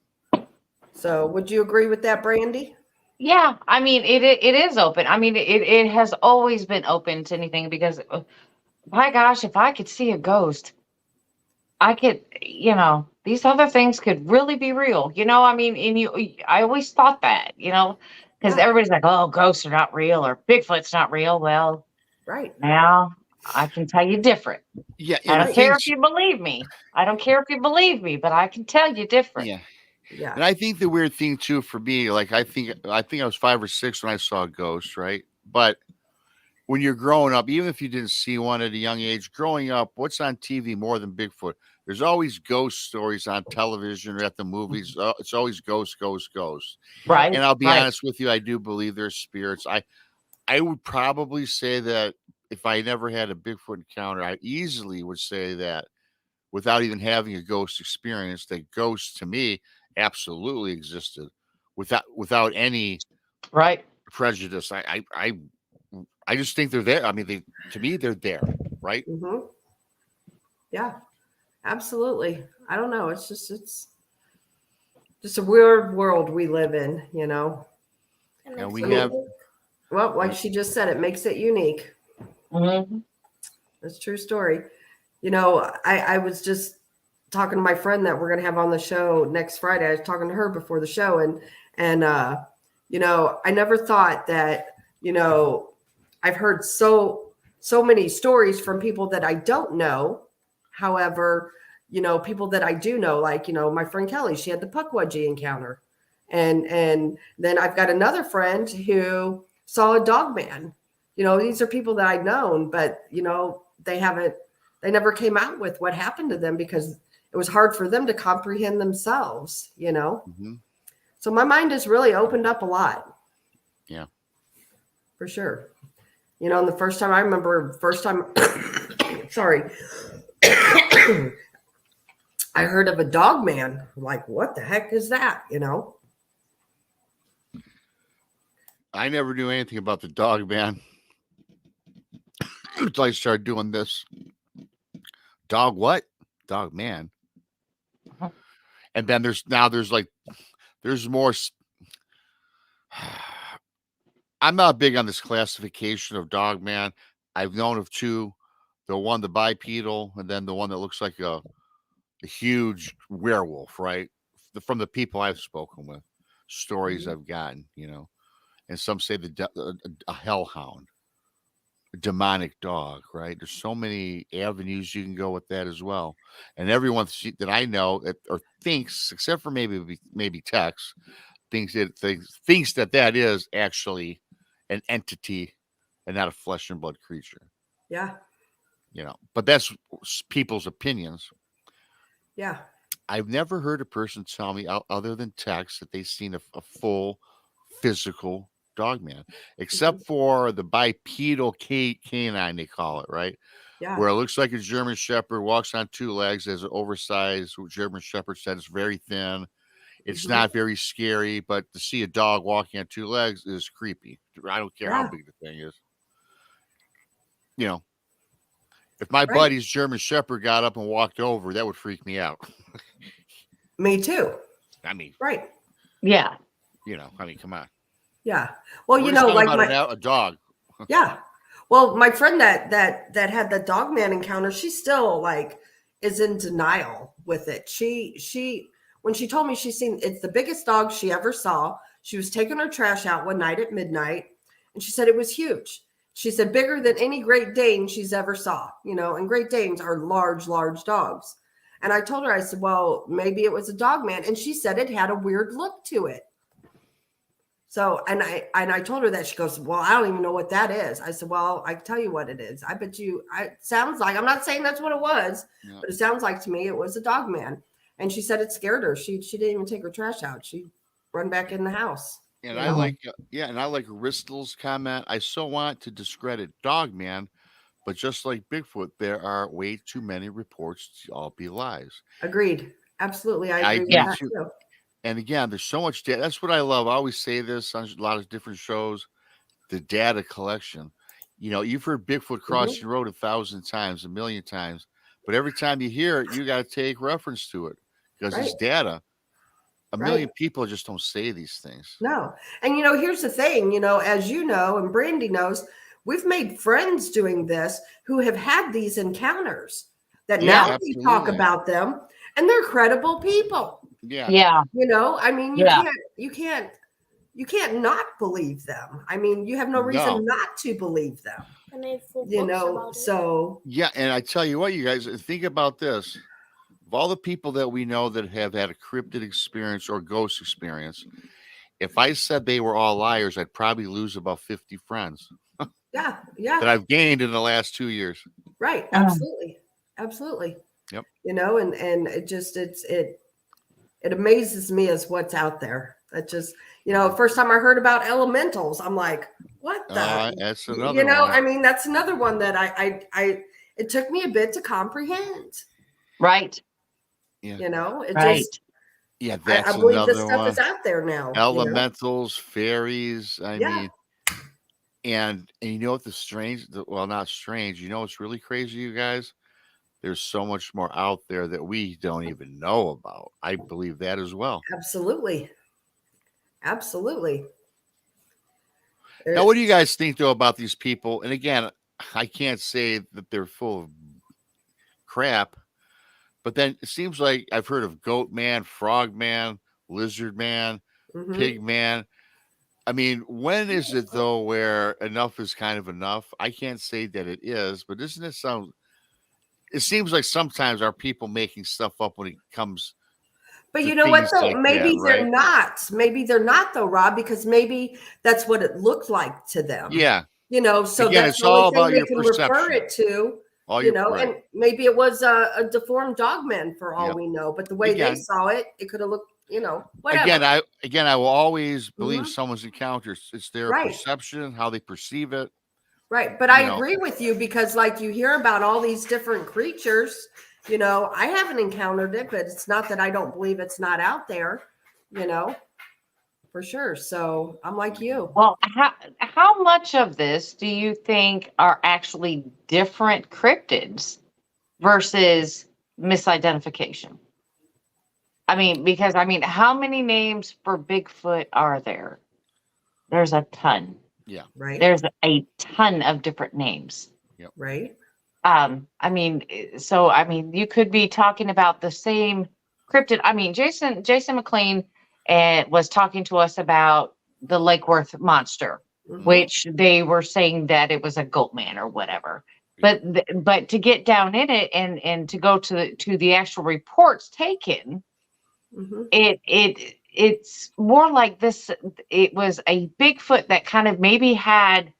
Speaker 3: So would you agree with that, Brandi?
Speaker 5: Yeah, I mean, it is open. I mean, it has always been open to anything because, my gosh, if I could see a ghost, I could, these other things could really be real. I mean, I always thought that, because everybody's like, oh, ghosts are not real or Bigfoot's not real. Well,
Speaker 3: right
Speaker 5: now I can tell you different.
Speaker 4: Yeah,
Speaker 5: I don't care if you believe me. But I can tell you different.
Speaker 3: Yeah.
Speaker 4: And I think the weird thing too for me, like I think I was 5 or 6 when I saw a ghost, right? But when you're growing up, even if you didn't see one at a young age, growing up, what's on TV more than Bigfoot? There's always ghost stories on television or at the movies. It's always ghosts.
Speaker 5: Right.
Speaker 4: And I'll be honest with you, I do believe there's spirits. I would probably say that if I never had a Bigfoot encounter, I easily would say that without even having a ghost experience, that ghosts to me absolutely existed without any prejudice. I just think they're there. I mean, to me, they're there, right?
Speaker 3: Mm-hmm. Yeah, absolutely. I don't know. It's just a weird world we live in,
Speaker 4: And we have,
Speaker 3: well, like she just said, it makes it unique.
Speaker 5: Mm-hmm.
Speaker 3: That's a true story. I was just talking to my friend that we're going to have on the show next Friday. I was talking to her before the show and I never thought that, I've heard so many stories from people that I don't know. However, people that I do know, like, my friend Kelly, she had the Pukwudgie encounter. And then I've got another friend who saw a dog man. These are people that I've known, but, they never came out with what happened to them because it was hard for them to comprehend themselves,
Speaker 4: Mm-hmm.
Speaker 3: So my mind has really opened up a lot.
Speaker 4: Yeah.
Speaker 3: For sure. And the first time sorry, I heard of a dog man. I'm like, what the heck is that?
Speaker 4: I never knew anything about the dog man until I started doing this. Dog what? Dog man.
Speaker 5: Uh-huh.
Speaker 4: And then there's more. I'm not big on this classification of dog man. I've known of two, the one, the bipedal, and then the one that looks like a huge werewolf, right? From the people I've spoken with, stories I've gotten, and some say a hellhound, a demonic dog, right? There's so many avenues you can go with that as well. And everyone that I know or thinks, except for maybe Tex, thinks that is actually an entity and not a flesh and blood creature.
Speaker 3: Yeah.
Speaker 4: But that's people's opinions.
Speaker 3: Yeah.
Speaker 4: I've never heard a person tell me other than Tex that they've seen a full physical dog man, except for the bipedal canine, they call it, right?
Speaker 3: Yeah.
Speaker 4: Where it looks like a German Shepherd, walks on 2 legs, has an oversized German Shepherd set. It's very thin. It's not very scary, but to see a dog walking on 2 legs is creepy. I don't care how big the thing is. If my buddy's German Shepherd got up and walked over, that would freak me out.
Speaker 3: Me too.
Speaker 4: I mean,
Speaker 3: Right.
Speaker 5: Yeah.
Speaker 4: Come on.
Speaker 3: Yeah. Well,
Speaker 4: We're
Speaker 3: you
Speaker 4: just
Speaker 3: know,
Speaker 4: talking
Speaker 3: like
Speaker 4: about a dog.
Speaker 3: yeah. Well, my friend that had the dog man encounter, she still like is in denial with it. She when she told me she's seen it's the biggest dog she ever saw. She was taking her trash out one night at midnight, and she said it was huge. She said bigger than any Great Dane she's ever saw. And Great Danes are large, large dogs. And I told her, I said, well, maybe it was a dog man, and she said it had a weird look to it. So, and I told her that. She goes, well, I don't even know what that is. I said, well, I can tell you what it is. I bet you, it sounds like, I'm not saying that's what it was, but it sounds like to me it was a dog man. And she said it scared her. She didn't even take her trash out. She run back in the house.
Speaker 4: And I like, and I like Ristel's comment. I so want to discredit dog man, but just like Bigfoot, there are way too many reports to all be lies.
Speaker 3: Agreed. Absolutely. I agree with that too.
Speaker 4: And again, there's so much data. That's what I love. I always say this on a lot of different shows, the data collection. You've heard Bigfoot crossing the road 1,000 times, 1,000,000 times, but every time you hear it, you got to take reference to it because it's data. A million people just don't say these things. No.
Speaker 3: And, here's the thing, as you know, and Brandi knows, we've made friends doing this who have had these encounters that now we talk about them, and they're credible people.
Speaker 4: Yeah.
Speaker 5: Yeah.
Speaker 3: I mean, you can't not believe them. I mean, you have no reason not to believe them.
Speaker 1: And they have full books about it.
Speaker 3: So.
Speaker 4: Yeah. And I tell you what, you guys, think about this. Of all the people that we know that have had a cryptid experience or ghost experience, if I said they were all liars, I'd probably lose about 50 friends.
Speaker 3: Yeah.
Speaker 4: That I've gained in the last 2 years.
Speaker 3: Right. Absolutely. Absolutely.
Speaker 4: Yep.
Speaker 3: And it just, it amazes me as what's out there. That just, first time I heard about elementals, I'm like, what the?
Speaker 4: That's another one.
Speaker 3: I mean, that's another one that it took me a bit to comprehend.
Speaker 5: Right.
Speaker 4: Yeah.
Speaker 3: Just.
Speaker 4: Yeah, that's
Speaker 3: I believe this
Speaker 4: another
Speaker 3: stuff is out there now.
Speaker 4: Elementals, fairies. I mean, and you know what not strange. What's really crazy, you guys? There's so much more out there that we don't even know about. I believe that as well.
Speaker 3: Absolutely. Absolutely.
Speaker 4: Now, what do you guys think, though, about these people? And again, I can't say that they're full of crap, but then it seems like I've heard of goat man, frog man, lizard man, pig man. I mean, when is it, though, where enough is kind of enough? I can't say that it is, but doesn't it sound... It seems like sometimes our people making stuff up when it comes.
Speaker 3: But you know what, though? Maybe they're not. Maybe they're not, though, Rob, because maybe that's what it looked like to them.
Speaker 4: Yeah.
Speaker 3: So
Speaker 4: again,
Speaker 3: that's
Speaker 4: it's all about your
Speaker 3: can
Speaker 4: perception.
Speaker 3: Refer it to, and maybe it was a deformed dogman for all we know. But the way they saw it, it could have looked, whatever.
Speaker 4: Again, I will always believe someone's encounters. It's their perception, how they perceive it.
Speaker 3: Right. But I agree with you because like you hear about all these different creatures, I haven't encountered it, but it's not that I don't believe it's not out there, for sure. So I'm like you.
Speaker 5: Well, how much of this do you think are actually different cryptids versus misidentification? I mean, because how many names for Bigfoot are there? There's a ton.
Speaker 4: Yeah.
Speaker 3: Right.
Speaker 5: There's a ton of different names.
Speaker 4: Yep.
Speaker 3: Right.
Speaker 5: You could be talking about the same cryptid. I mean, Jason McLean was talking to us about the Lake Worth monster, which they were saying that it was a goat man or whatever. But to get down in it and to go to the actual reports taken, it's more like this. It was a Bigfoot that kind of maybe had,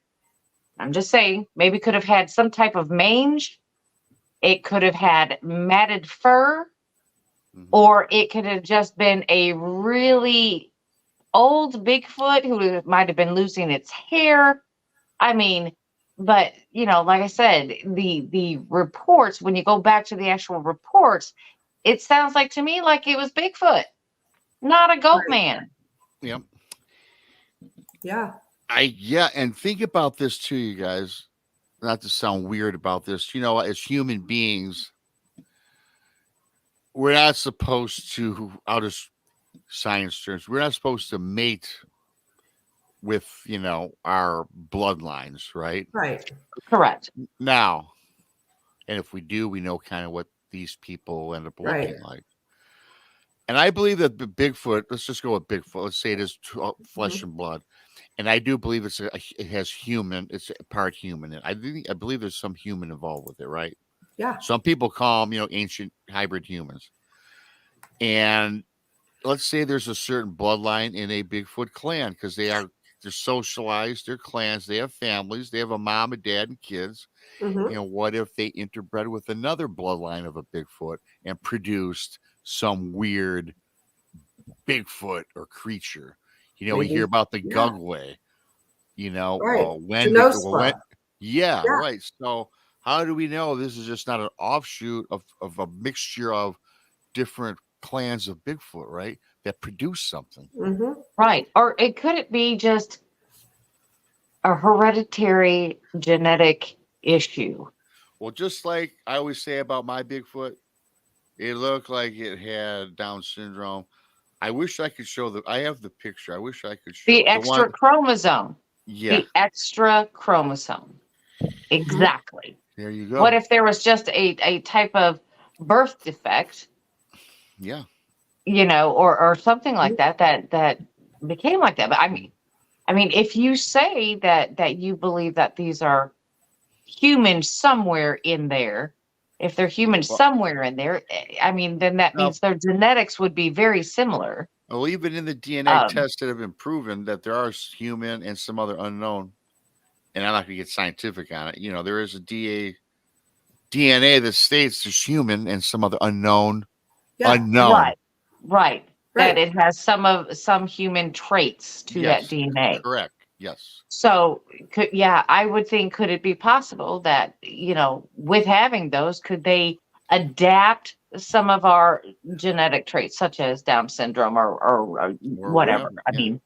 Speaker 5: I'm just saying, maybe could have had some type of mange. It could have had matted fur, or it could have just been a really old Bigfoot who might have been losing its hair. I mean, but like I said, the reports, when you go back to the actual reports, it sounds like to me like it was Bigfoot. Not a goat man.
Speaker 4: Yep.
Speaker 3: Yeah.
Speaker 4: And think about this too, you guys. Not to sound weird about this, as human beings, we're not supposed to, out of science terms, we're not supposed to mate with, our bloodlines, right?
Speaker 3: Right.
Speaker 5: Correct.
Speaker 4: Now, and if we do, we know kind of what these people end up looking like. And I believe that the Bigfoot, let's just go with Bigfoot. Let's say it is flesh and blood. And I do believe it has human, it's a part human. And I believe there's some human involved with it, right?
Speaker 3: Yeah.
Speaker 4: Some people call them, ancient hybrid humans. And let's say there's a certain bloodline in a Bigfoot clan because they're socialized, they're clans, they have families, they have a mom, a dad, and kids. And what if they interbred with another bloodline of a Bigfoot and produced some weird Bigfoot or creature? We hear about the Gugway,
Speaker 3: Genosla.
Speaker 4: right. So how do we know this is just not an offshoot of a mixture of different clans of Bigfoot, right? That produce something.
Speaker 5: Right. Or could it be just a hereditary genetic issue?
Speaker 4: Well, just like I always say about my Bigfoot, it looked like it had Down syndrome. I wish I could show I have the picture. I wish I could show
Speaker 5: The extra chromosome.
Speaker 4: Yeah.
Speaker 5: The extra chromosome. Exactly.
Speaker 4: There you go.
Speaker 5: What if there was just a type of birth defect?
Speaker 4: Yeah.
Speaker 5: Or something like that became like that. But I mean, if you say that you believe that these are humans somewhere in there, if they're humans somewhere in there, I mean, then that means their genetics would be very similar.
Speaker 4: Well, even in the DNA tests that have been proven that there are human and some other unknown, and I'm not going to get scientific on it. There is a DNA that states there's human and some other unknown.
Speaker 5: Right. That it has some human traits to that DNA.
Speaker 4: Correct. Yes.
Speaker 5: So I would think, could it be possible that, with having those, could they adapt some of our genetic traits, such as Down syndrome or whatever? I mean,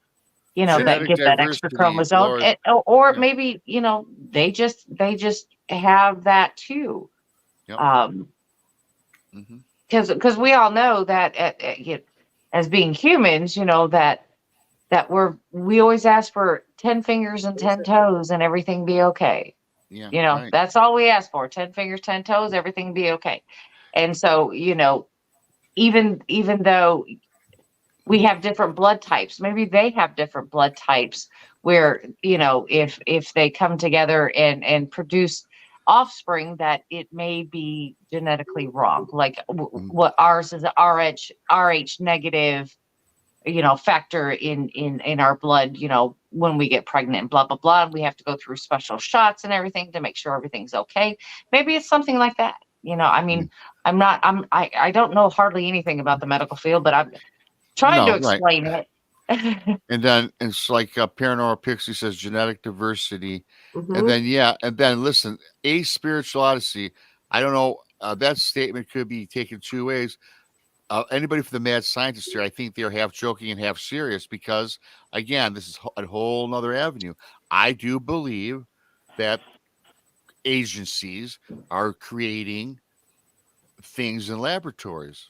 Speaker 5: that get that extra chromosome, or maybe, they just have that too.
Speaker 4: Yep.
Speaker 5: Because we all know that as being humans, that we always ask for 10 fingers and 10 toes and everything be okay.
Speaker 4: Yeah. Right.
Speaker 5: That's all we ask for. 10 fingers, 10 toes, everything be okay. And so, even though we have different blood types, maybe they have different blood types where, if they come together and produce offspring, that it may be genetically wrong. Like what ours is RH negative, factor in our blood, when we get pregnant, blah, blah, blah. We have to go through special shots and everything to make sure everything's okay. Maybe it's something like that. I don't know hardly anything about the medical field, but I'm trying to explain it.
Speaker 4: And then it's like Paranormal Pixie says genetic diversity. And then listen, a spiritual odyssey. I don't know. That statement could be taken two ways. Anybody for the mad scientist here, I think they're half joking and half serious because, again, this is a whole nother avenue. I do believe that agencies are creating things in laboratories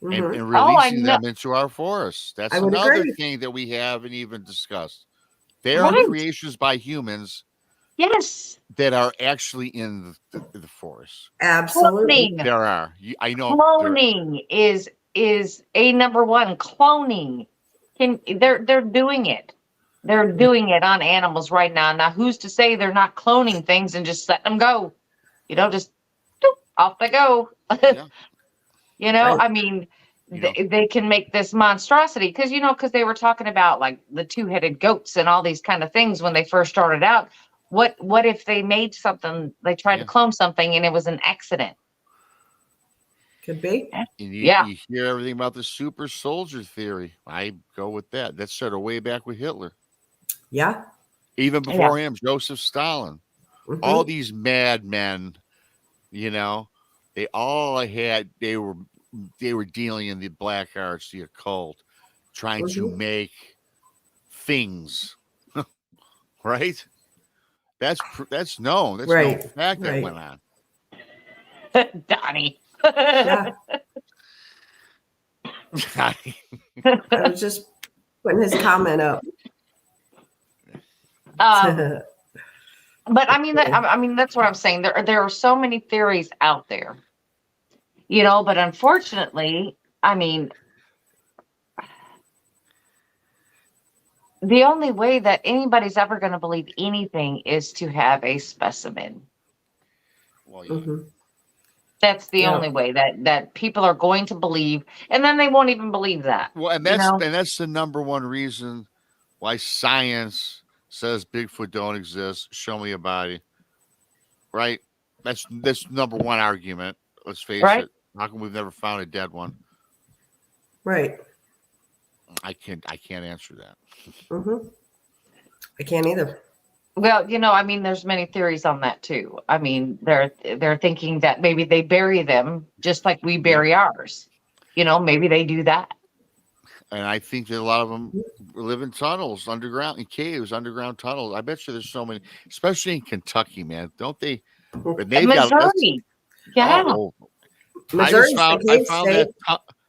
Speaker 4: and releasing them into our forests. That's another thing that we haven't even discussed. They are creations by humans.
Speaker 5: Yes.
Speaker 4: That are actually in the forest.
Speaker 3: Absolutely.
Speaker 5: Cloning.
Speaker 4: There are. I know.
Speaker 5: Cloning is a number one. Cloning. They're doing it. They're doing it on animals right now. Now, who's to say they're not cloning things and just letting them go? Just off they go.
Speaker 4: Yeah.
Speaker 5: I mean, they can make this monstrosity because they were talking about like the two-headed goats and all these kind of things when they first started out. What if they made something, they tried to clone something and it was an accident?
Speaker 3: Could be.
Speaker 4: You hear everything about the super soldier theory. I go with that. That started way back with Hitler.
Speaker 3: Yeah.
Speaker 4: Even before him, Joseph Stalin. All these madmen, they all had, they were dealing in the black arts, the occult, trying to make things, right? That's known. That's
Speaker 3: right.
Speaker 4: known fact that went on.
Speaker 5: Donnie.
Speaker 3: I was just putting his comment up.
Speaker 5: But I mean, that's what I'm saying. There are so many theories out there, but unfortunately, I mean, the only way that anybody's ever going to believe anything is to have a specimen.
Speaker 4: Well, yeah.
Speaker 5: That's the only way that people are going to believe, and then they won't even believe that.
Speaker 4: Well, and that's the number one reason why science says Bigfoot don't exist. Show me a body. Right? That's number one argument. Let's face it. How come we've never found a dead one?
Speaker 3: Right.
Speaker 4: I can't answer that.
Speaker 3: I can't either.
Speaker 5: Well, there's many theories on that too. I mean, they're thinking that maybe they bury them just like we bury ours. Maybe they do that.
Speaker 4: And I think that a lot of them live in tunnels, underground, in caves, underground tunnels. I bet you there's so many, especially in Kentucky, man. Don't they? But they've
Speaker 5: Missouri.
Speaker 3: Missouri.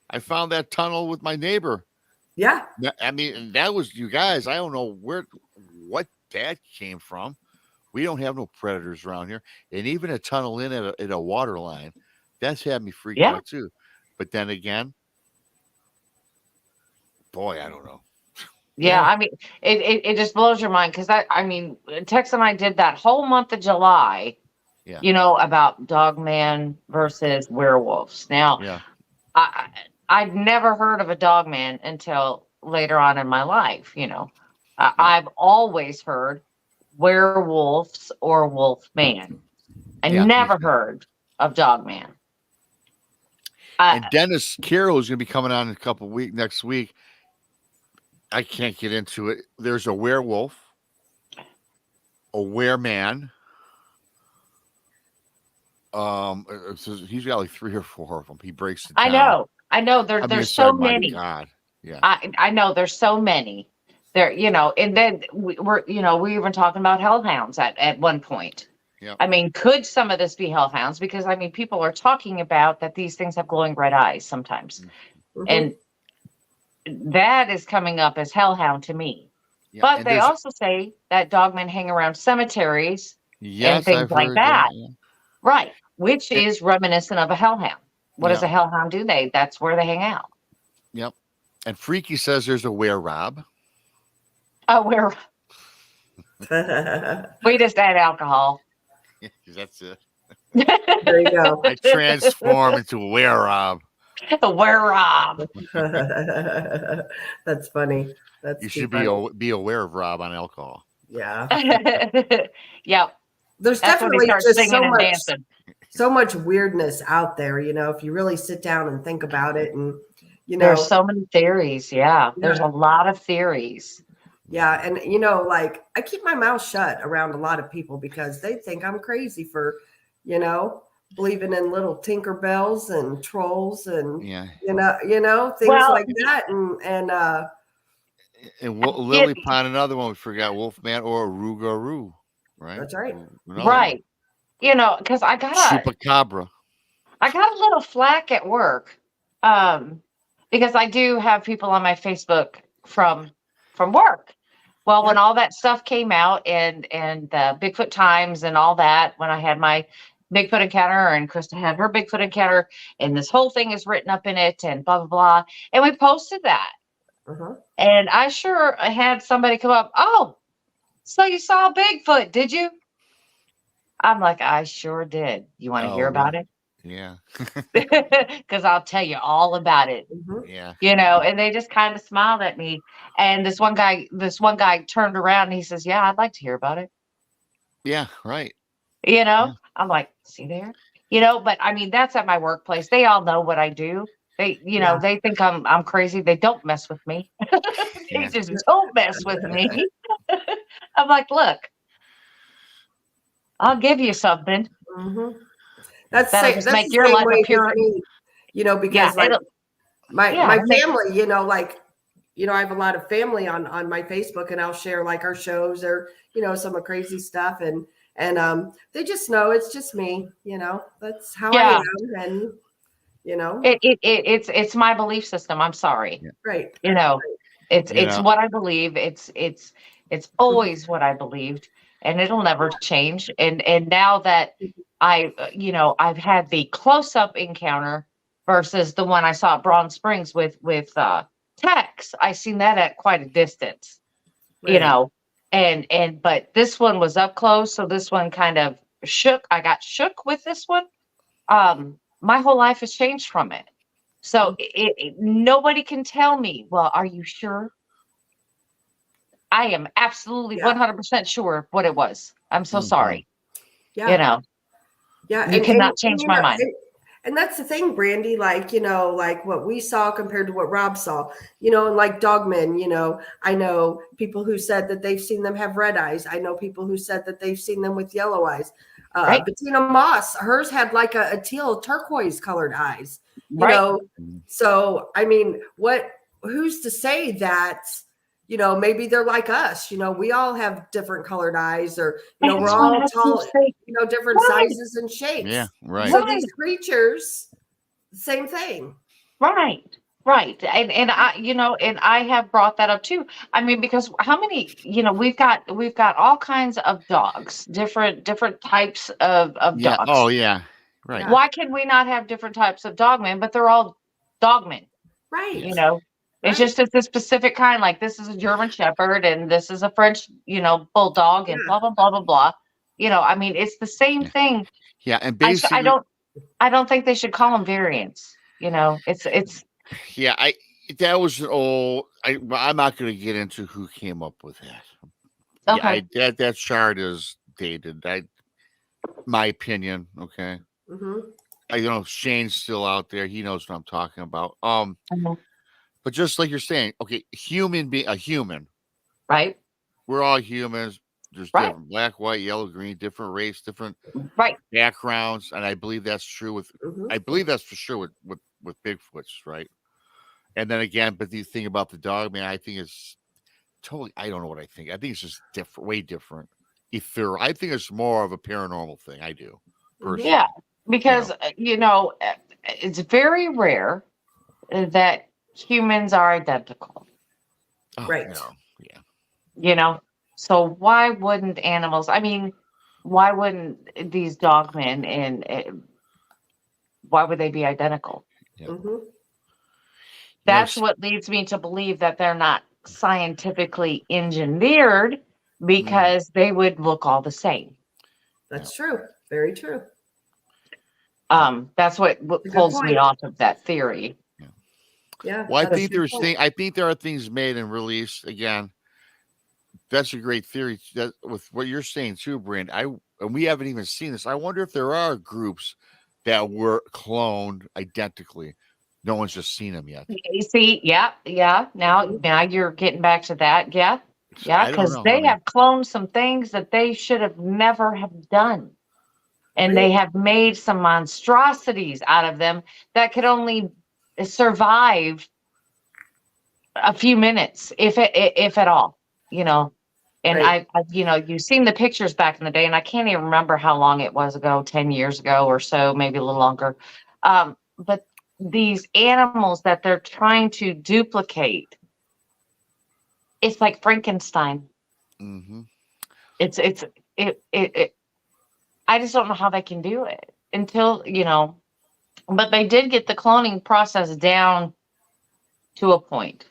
Speaker 4: I found that tunnel with my neighbor.
Speaker 3: Yeah.
Speaker 4: I mean, that was, you guys, I don't know what that came from. We don't have no predators around here. And even a tunnel in at a water line, that's had me freaked out too. But then again, boy, I don't know.
Speaker 5: Yeah, I mean, it just blows your mind because Tex and I did that whole month of July, about Dogman versus werewolves. Now, I'd never heard of a Dogman until later on in my life. I've always heard werewolves or wolfman. I never heard of Dogman.
Speaker 4: And Dennis Carroll is going to be coming on in a couple weeks next week. I can't get into it. There's a werewolf, a wereman. He's got like 3 or 4 of them. He breaks it down.
Speaker 5: I know. There's so many.
Speaker 4: God. Yeah.
Speaker 5: I know there's so many. There, and then we were even talking about hellhounds at one point.
Speaker 4: Yeah.
Speaker 5: I mean, could some of this be hellhounds? Because people are talking about that these things have glowing red eyes sometimes, and that is coming up as hellhound to me. Yeah, but they also say that dogmen hang around cemeteries and things like that. Right, which is reminiscent of a hellhound. What does a hellhound do? That's where they hang out.
Speaker 4: Yep. And Freaky says there's a were-rob.
Speaker 5: Oh, we just add alcohol.
Speaker 4: That's it.
Speaker 3: There you go.
Speaker 4: I transform into a were-rob.
Speaker 5: A were-rob.
Speaker 3: That's funny.
Speaker 4: You should be aware of Rob on alcohol.
Speaker 3: Yeah.
Speaker 5: Yep.
Speaker 3: There's definitely just so much weirdness out there, if you really sit down and think about it. And,
Speaker 5: there's so many theories. Yeah. There's a lot of theories.
Speaker 3: Yeah. And, I keep my mouth shut around a lot of people because they think I'm crazy for, believing in little Tinkerbells and trolls and, things like that.
Speaker 4: And Lily Pond, another one we forgot, Wolfman or Rougarou, right?
Speaker 3: That's right.
Speaker 5: Right. Because I got
Speaker 4: Chupacabra.
Speaker 5: I got a little flack at work because I do have people on my Facebook from work. Well, when all that stuff came out and the Bigfoot Times and all that, when I had my Bigfoot encounter and Krista had her Bigfoot encounter and this whole thing is written up in it and blah, blah, blah. And we posted that. And I sure had somebody come up. Oh, so you saw Bigfoot, did you? I'm like, I sure did. You want to hear about it?
Speaker 4: Yeah.
Speaker 5: Because I'll tell you all about it.
Speaker 4: Yeah.
Speaker 5: And they just kind of smiled at me. And this one guy turned around and he says, yeah, I'd like to hear about it.
Speaker 4: Yeah, right.
Speaker 5: I'm like, see there? But that's at my workplace. They all know what I do. They, they think I'm crazy. They don't mess with me. They just don't mess with me. I'm like, look, I'll give you something.
Speaker 3: That'll just make your life appear, because my family, I have a lot of family on my Facebook, and I'll share like our shows or some of crazy stuff, and they just know it's just me. That's how I am, and you know?
Speaker 5: It's my belief system. I'm sorry.
Speaker 4: Yeah.
Speaker 3: Right.
Speaker 5: You know, it's
Speaker 4: You
Speaker 5: it's
Speaker 4: know.
Speaker 5: what I believe. It's always what I believed, and it'll never change. And now that I've had the close up encounter versus the one I saw at Braun Springs with Tex, I seen that at quite a distance, you
Speaker 3: Right.
Speaker 5: know, but this one was up close, so this one kind of shook. I got shook with this one. My whole life has changed from it. So nobody can tell me, well, are you sure? I am absolutely
Speaker 3: Yeah.
Speaker 5: 100% sure what it was. I'm so
Speaker 4: Mhm.
Speaker 5: sorry.
Speaker 3: Yeah.
Speaker 5: You know,
Speaker 3: Yeah.
Speaker 5: you cannot change
Speaker 3: you
Speaker 5: my
Speaker 3: know,
Speaker 5: mind.
Speaker 3: and that's the thing, Brandy, like, you know, like what we saw compared to what Rob saw, you know, and like dogmen, you know, I know people who said that they've seen them have red eyes. I know people who said that they've seen them with yellow eyes.
Speaker 5: Right.
Speaker 3: Bettina Moss, hers had like a teal turquoise colored eyes, you
Speaker 5: Right.
Speaker 3: know? So, I mean, who's to say that, you know, maybe they're like us, you know, we all have different colored eyes, or, you know, we're
Speaker 5: That's what
Speaker 3: all
Speaker 5: I
Speaker 3: tall,
Speaker 5: keep saying.
Speaker 3: you know, different
Speaker 5: Right.
Speaker 3: sizes and shapes.
Speaker 4: Yeah, right.
Speaker 3: So
Speaker 5: Right.
Speaker 3: these creatures, same thing.
Speaker 5: Right. And I have brought that up too. I mean, because how many, we've got all kinds of dogs, different types of
Speaker 4: Yeah.
Speaker 5: dogs.
Speaker 4: Oh, yeah. Right.
Speaker 3: Yeah.
Speaker 5: Why can we not have different types of dogmen, but they're all dogmen?
Speaker 3: Right.
Speaker 5: You know, it's
Speaker 3: Right.
Speaker 5: just it's a specific kind. Like this is a German Shepherd, and this is a French, bulldog, and
Speaker 3: Yeah.
Speaker 5: blah blah blah blah blah. I mean, it's the same
Speaker 4: Yeah.
Speaker 5: thing.
Speaker 4: Yeah, and
Speaker 5: I
Speaker 4: basically,
Speaker 5: don't think they should call them variants. It's
Speaker 4: yeah, that was an old. I'm not going to get into who came up with that.
Speaker 5: okay.
Speaker 4: Yeah, that chart is dated. My opinion. Okay,
Speaker 3: Mm-hmm.
Speaker 4: I don't know if Shane's still out there. He knows what I'm talking about.
Speaker 5: Mhm.
Speaker 4: But just like you're saying, okay, a human.
Speaker 5: Right.
Speaker 4: We're all humans. There's
Speaker 5: Right.
Speaker 4: different black, white, yellow, green, different race, different
Speaker 5: Right.
Speaker 4: backgrounds, and I believe that's true with.
Speaker 3: Mm-hmm.
Speaker 4: I believe that's for sure with Bigfoots, right? And then again, but the thing about the dog, man, I think it's totally. I don't know what I think. I think it's just different, way different. Ethereal. I think it's more of a paranormal thing. I do personally.
Speaker 5: Yeah. Because it's very rare that humans are identical.
Speaker 4: Oh,
Speaker 3: Right.
Speaker 4: Yeah.
Speaker 5: So why wouldn't animals? I mean, why wouldn't these dogmen and why would they be identical?
Speaker 4: Yeah.
Speaker 3: Mm-hmm.
Speaker 5: That's what leads me to believe that they're not scientifically engineered because they would look all the same.
Speaker 3: That's true. Very true.
Speaker 5: That's what
Speaker 3: a good
Speaker 5: pulls me
Speaker 3: point.
Speaker 5: off of that theory.
Speaker 3: Yeah.
Speaker 4: Well, I
Speaker 3: that's a
Speaker 4: think
Speaker 3: good point.
Speaker 4: I think there are things made and released. Again, that's a great theory. That with what you're saying too, Brand. And we haven't even seen this. I wonder if there are groups that were cloned identically. No one's just seen them yet.
Speaker 5: You see, yeah. Now you're getting back to that, yeah,
Speaker 4: I don't
Speaker 5: because
Speaker 4: know.
Speaker 5: they have cloned some things that they should have never have done, and they have made some monstrosities out of them that could only survive a few minutes, if at all, And
Speaker 3: Right.
Speaker 5: you've seen the pictures back in the day, and I can't even remember how long it was ago, 10 years ago or so, maybe a little longer. But these animals that they're trying to duplicate, it's like Frankenstein.
Speaker 4: Mm-hmm.
Speaker 5: I just don't know how they can do it until, but they did get the cloning process down to a point,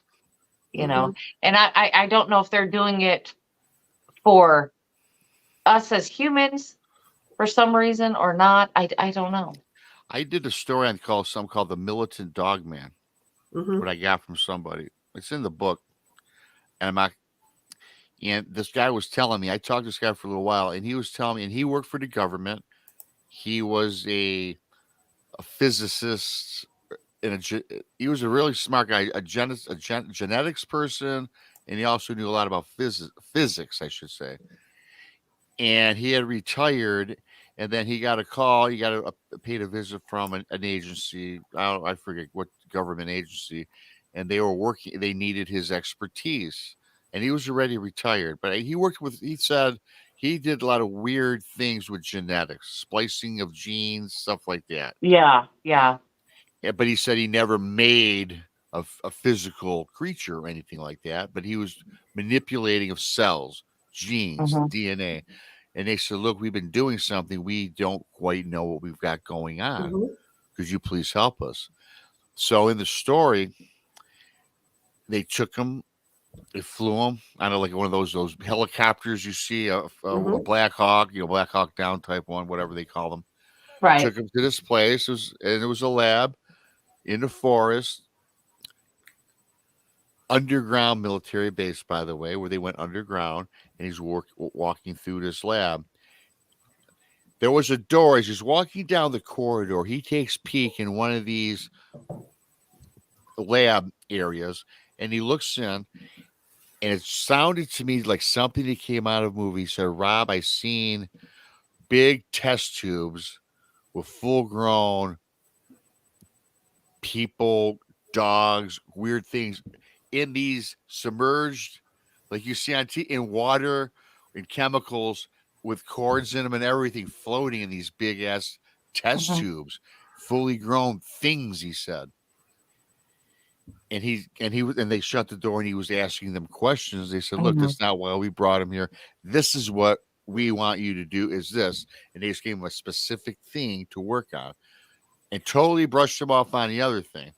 Speaker 3: Mhm.
Speaker 5: and I don't know if they're doing it for us as humans for some reason or not. I don't know.
Speaker 4: I did a story on something called The Militant Dog Man.
Speaker 3: Mhm.
Speaker 4: What I got from somebody. It's in the book. And this guy was telling me, I talked to this guy for a little while, and he was telling me, and he worked for the government. He was a physicist, he was a really smart guy, a genetics person, and he also knew a lot about physics, I should say. And he had retired, and then he got a call. He got a paid a visit from an agency. I forget what government agency, and they were working. They needed his expertise, and he was already retired. But he said he did a lot of weird things with genetics, splicing of genes, stuff like that.
Speaker 5: Yeah.
Speaker 4: but he said he never made a physical creature or anything like that, but he was manipulating of cells, genes,
Speaker 5: Mhm.
Speaker 4: DNA. And they said, look, we've been doing something. We don't quite know what we've got going on.
Speaker 3: Mhm.
Speaker 4: Could you please help us? So in the story, they took him, they flew him on like one of those helicopters you see, a
Speaker 3: Mhm.
Speaker 4: Black Hawk, Black Hawk Down type one, whatever they call them.
Speaker 5: Right.
Speaker 4: Took him to this place, and it was a lab in the forest, underground military base, by the way, where they went underground, and he's walking through this lab. There was a door. As he's walking down the corridor, he takes a peek in one of these lab areas, and he looks in, and it sounded to me like something that came out of a movie. He said, Rob, I seen big test tubes with full-grown people, dogs, weird things in these submerged, like you see on in water and chemicals with cords in them and everything, floating in these big ass test
Speaker 5: Mhm.
Speaker 4: tubes, fully grown things. He said, and they shut the door, and he was asking them questions. They said, "Look,
Speaker 5: Mhm.
Speaker 4: that's not why we brought him here. This is what we want you to do. Is this?" And they just gave him a specific thing to work on, and totally brushed him off on the other thing.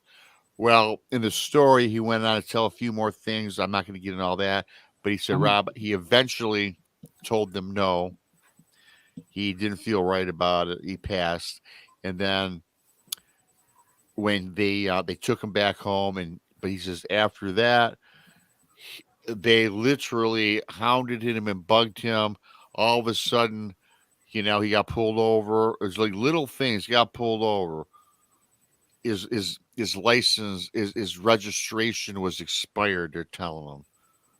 Speaker 4: Well, in the story, he went on to tell a few more things. I'm not going to get into all that, but he said,
Speaker 5: Mhm.
Speaker 4: Rob, he eventually told them no. He didn't feel right about it. He passed. And then when they took him back home, but he says after that, they literally hounded him and bugged him. All of a sudden, he got pulled over. It was like little things. He got pulled over. His license, his registration was expired. They're telling him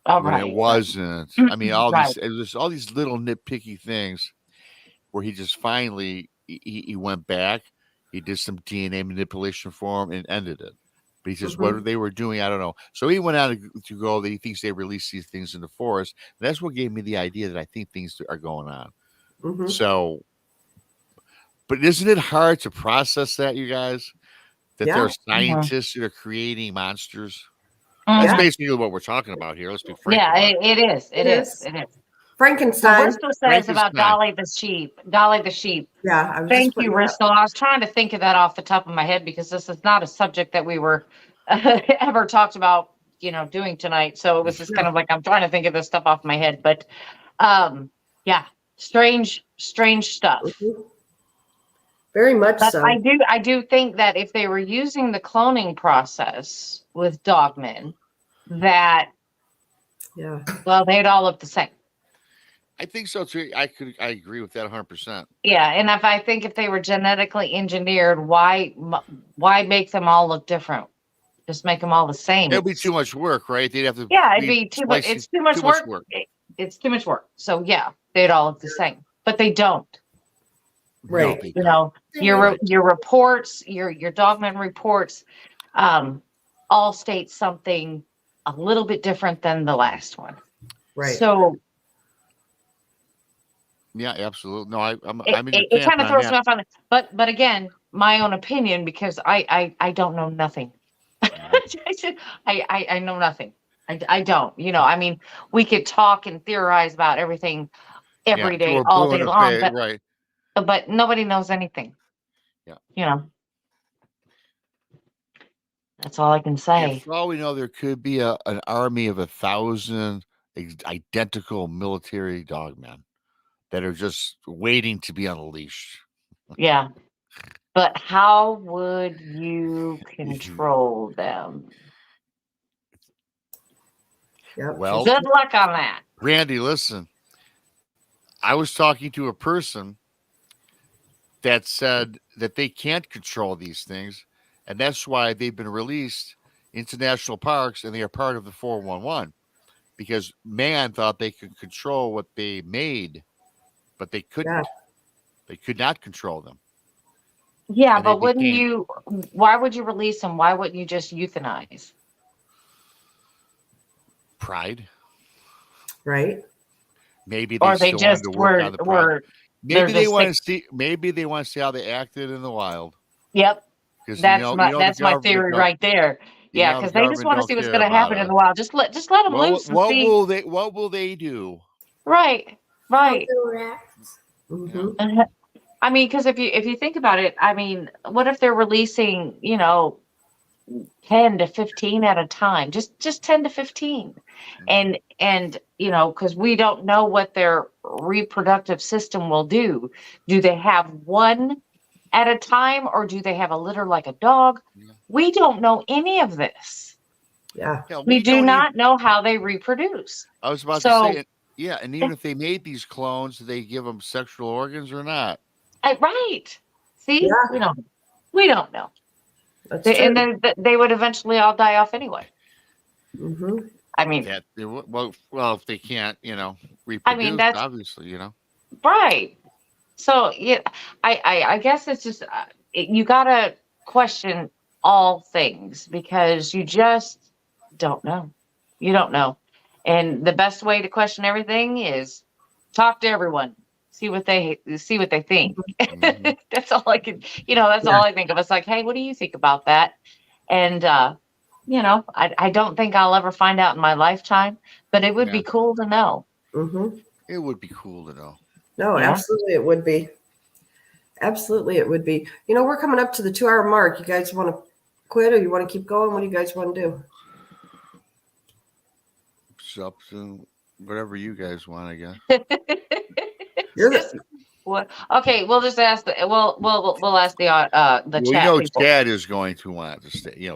Speaker 5: All
Speaker 4: when it
Speaker 5: right.
Speaker 4: wasn't. I mean,
Speaker 5: Right.
Speaker 4: it was all these little nitpicky things where he just finally he went back. He did some DNA manipulation for him and ended it. But he says
Speaker 3: Mhm.
Speaker 4: what they were doing, I don't know. So he went out to go. That he thinks they released these things in the forest. And that's what gave me the idea that I think things are going on.
Speaker 3: Mhm.
Speaker 4: So, but isn't it hard to process that, you guys? That there
Speaker 3: Yeah.
Speaker 4: are scientists that are creating monsters.
Speaker 5: Mhm.
Speaker 4: That's
Speaker 3: Yeah.
Speaker 4: basically what we're talking about here. Let's be frank
Speaker 5: Yeah,
Speaker 4: about it.
Speaker 5: it is.
Speaker 3: It
Speaker 5: It is.
Speaker 3: is.
Speaker 5: It is. So
Speaker 3: Frankenstein.
Speaker 5: Bristol says about
Speaker 4: Frankenstein.
Speaker 5: Dolly the sheep. Dolly the sheep.
Speaker 3: Yeah, I was just
Speaker 5: Thank you,
Speaker 3: putting it up.
Speaker 5: Bristol. I was trying to think of that off the top of my head because this is not a subject that we were ever talked about, doing tonight. So it was just kind of like I'm trying to think of this stuff off my head. But yeah, strange stuff.
Speaker 3: Mhm. Very much
Speaker 5: But
Speaker 3: so.
Speaker 5: I do think that if they were using the cloning process with dogmen, that
Speaker 3: Yeah.
Speaker 5: well, they'd all look the same.
Speaker 4: I think so too. I agree with that 100%.
Speaker 5: Yeah, and if they were genetically engineered, why make them all look different? Just make them all the same.
Speaker 4: It'd be too much work, right? They'd have to.
Speaker 5: Yeah, it'd be too much. It's too much work. It's too much work. So yeah, they'd all look the same, but they don't.
Speaker 3: Right.
Speaker 4: No,
Speaker 5: You know, your reports, your dogman reports, all state something a little bit different than the last one.
Speaker 3: Right.
Speaker 5: So
Speaker 4: yeah, absolutely. No, I'm in your
Speaker 5: it
Speaker 4: camp
Speaker 5: kind of
Speaker 4: on
Speaker 5: throws
Speaker 4: that.
Speaker 5: me off on it. But again, my own opinion because I don't know nothing. I know nothing. I don't. I mean, we could talk and theorize about everything every day,
Speaker 4: We're
Speaker 5: all
Speaker 4: blue
Speaker 5: day
Speaker 4: in the
Speaker 5: long,
Speaker 4: face, right?
Speaker 5: but nobody knows anything.
Speaker 4: Yeah.
Speaker 5: That's all I can say.
Speaker 4: And for all we know, there could be an army of 1,000 identical military dogmen that are just waiting to be unleashed.
Speaker 5: Yeah. But how would you control them?
Speaker 3: Yep.
Speaker 4: Well,
Speaker 5: Good luck on that.
Speaker 4: Randy, listen. I was talking to a person that said that they can't control these things, and that's why they've been released into national parks and they are part of the 411 because man thought they could control what they made, but they couldn't.
Speaker 3: Yeah.
Speaker 4: They could not control them.
Speaker 5: Yeah,
Speaker 4: And
Speaker 5: but why would you release them? Why wouldn't you just euthanize?
Speaker 4: Pride.
Speaker 3: Right.
Speaker 4: Maybe
Speaker 5: Or
Speaker 4: they
Speaker 5: they
Speaker 4: still
Speaker 5: just
Speaker 4: wanted to work on the pride.
Speaker 5: were
Speaker 4: Maybe they want to see how they acted in the wild.
Speaker 5: Yep. That's my theory right there. Yeah, because they just want to see what's going to happen in the wild. Just let them loose.
Speaker 4: What will they do?
Speaker 5: Right.
Speaker 1: How they react.
Speaker 3: Mm-hmm.
Speaker 5: I mean, because if you think about it, I mean, what if they're releasing, 10 to 15 at a time, just 10 to 15, and because we don't know what their reproductive system will do. Do they have one at a time, or do they have a litter like a dog?
Speaker 4: Yeah.
Speaker 5: We don't know any of this.
Speaker 3: Yeah.
Speaker 5: We do not know how they reproduce.
Speaker 4: I was about to say it. Yeah, and even if they made these clones, do they give them sexual organs or not?
Speaker 5: Right. See,
Speaker 3: Yeah.
Speaker 5: we don't know.
Speaker 3: That's true.
Speaker 5: And then they would eventually all die off anyway.
Speaker 3: Mm-hmm.
Speaker 5: I mean,
Speaker 4: if they can't, reproduce,
Speaker 5: I mean, that's
Speaker 4: obviously,
Speaker 5: right. So yeah, I guess it's just you gotta question all things because you just don't know. You don't know, and the best way to question everything is talk to everyone. See what they think.
Speaker 4: Mm-hmm.
Speaker 5: That's all I can, that's all I think of. It's like, hey, what do you think about that? And, I don't think I'll ever find out in my lifetime, but it would be cool to know.
Speaker 3: Mm-hmm.
Speaker 4: It would be cool to know.
Speaker 3: No, absolutely. It would be. Absolutely. It would be. We're coming up to the 2-hour mark. You guys want to quit or you want to keep going? What do you guys want to do?
Speaker 4: It's up to whatever you guys want, I guess.
Speaker 5: What? Okay, we'll just ask we'll ask the chat.
Speaker 4: We know
Speaker 5: people.
Speaker 4: Chad is going to want to stay.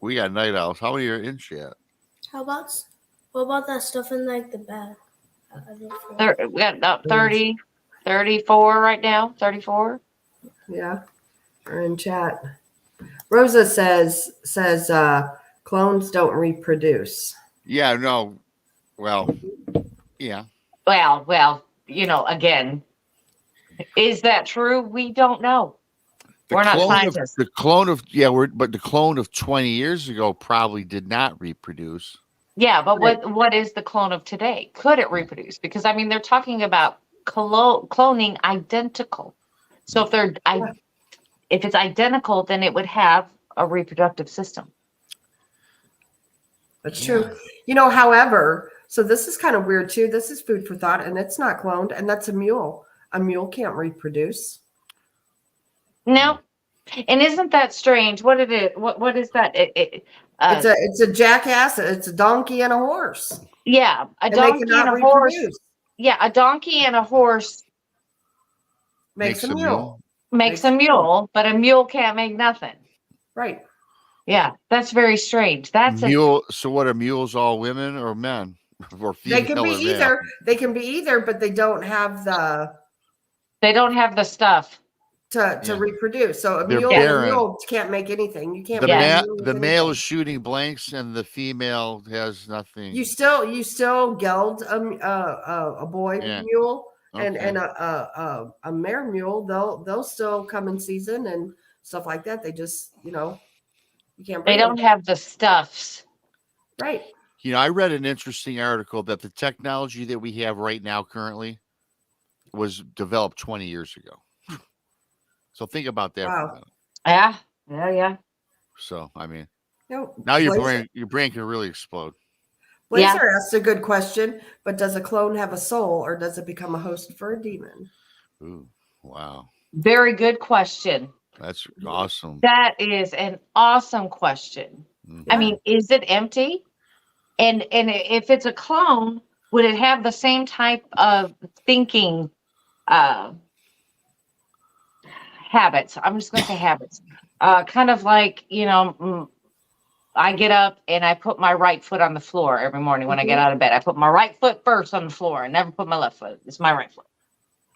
Speaker 4: We got night owls. How many are in chat?
Speaker 1: What about that stuff in like the bed?
Speaker 5: We got about 30, 34 right now. 34.
Speaker 3: Yeah, we're in chat. Rosa says clones don't reproduce.
Speaker 4: Yeah, no. Well, yeah.
Speaker 5: Well, again, is that true? We don't know. We're not scientists.
Speaker 4: The clone of 20 years ago probably did not reproduce.
Speaker 5: Yeah, but what is the clone of today? Could it reproduce? Because I mean, they're talking about cloning identical. So if it's identical, then it would have a reproductive system.
Speaker 3: That's true. However, so this is kind of weird too. This is food for thought, and it's not cloned, and that's a mule. A mule can't reproduce.
Speaker 5: No, and isn't that strange? What is that?
Speaker 3: It's a jackass. It's a donkey and a horse.
Speaker 5: Yeah, a donkey and a horse. Yeah, a donkey and a horse
Speaker 3: makes a mule.
Speaker 5: Makes a mule, but a mule can't make nothing.
Speaker 3: Right.
Speaker 5: Yeah, that's very strange. That's
Speaker 4: mule. So what are mules? All women or men? Or
Speaker 3: they can be either. They can be either, but they don't have the.
Speaker 5: They don't have the stuff
Speaker 3: to reproduce. So a mule can't make anything. You can't.
Speaker 4: The male is shooting blanks, and the female has nothing.
Speaker 3: You still geld a boy mule and a mare mule. They'll still come in season and stuff like that. They just you can't.
Speaker 5: They don't have the stuffs.
Speaker 3: Right.
Speaker 4: I read an interesting article that the technology that we have right now currently was developed 20 years ago. So think about that.
Speaker 3: Wow.
Speaker 5: Yeah.
Speaker 4: So, I mean, now your brain can really explode.
Speaker 3: Blazer asked a good question, but does a clone have a soul or does it become a host for a demon?
Speaker 4: Ooh, wow.
Speaker 5: Very good question.
Speaker 4: That's awesome.
Speaker 5: That is an awesome question. Mm-hmm. I mean, is it empty? And if it's a clone, would it have the same type of thinking habits? I'm just going to say habits. Kind of like, I get up and I put my right foot on the floor every morning when I get out of bed. I put my right foot first on the floor. I never put my left foot. It's my right foot.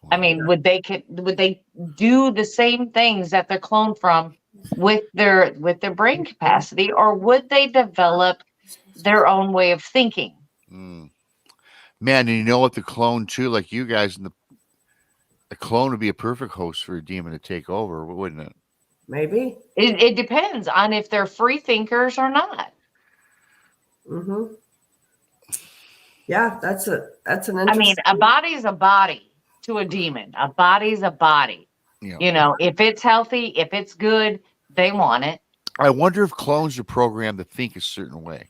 Speaker 5: I mean, would they do the same things that they're cloned from with their brain capacity, or would they develop their own way of thinking?
Speaker 4: Man, and you know what, the clone too, like you guys, the clone would be a perfect host for a demon to take over, wouldn't it?
Speaker 3: Maybe.
Speaker 5: It depends on if they're free thinkers or not.
Speaker 3: Mm-hmm. Yeah, that's an interesting.
Speaker 5: I mean, a body's a body to a demon. A body's a body. You know, if it's healthy, if it's good, they want it.
Speaker 4: I wonder if clones are programmed to think a certain way.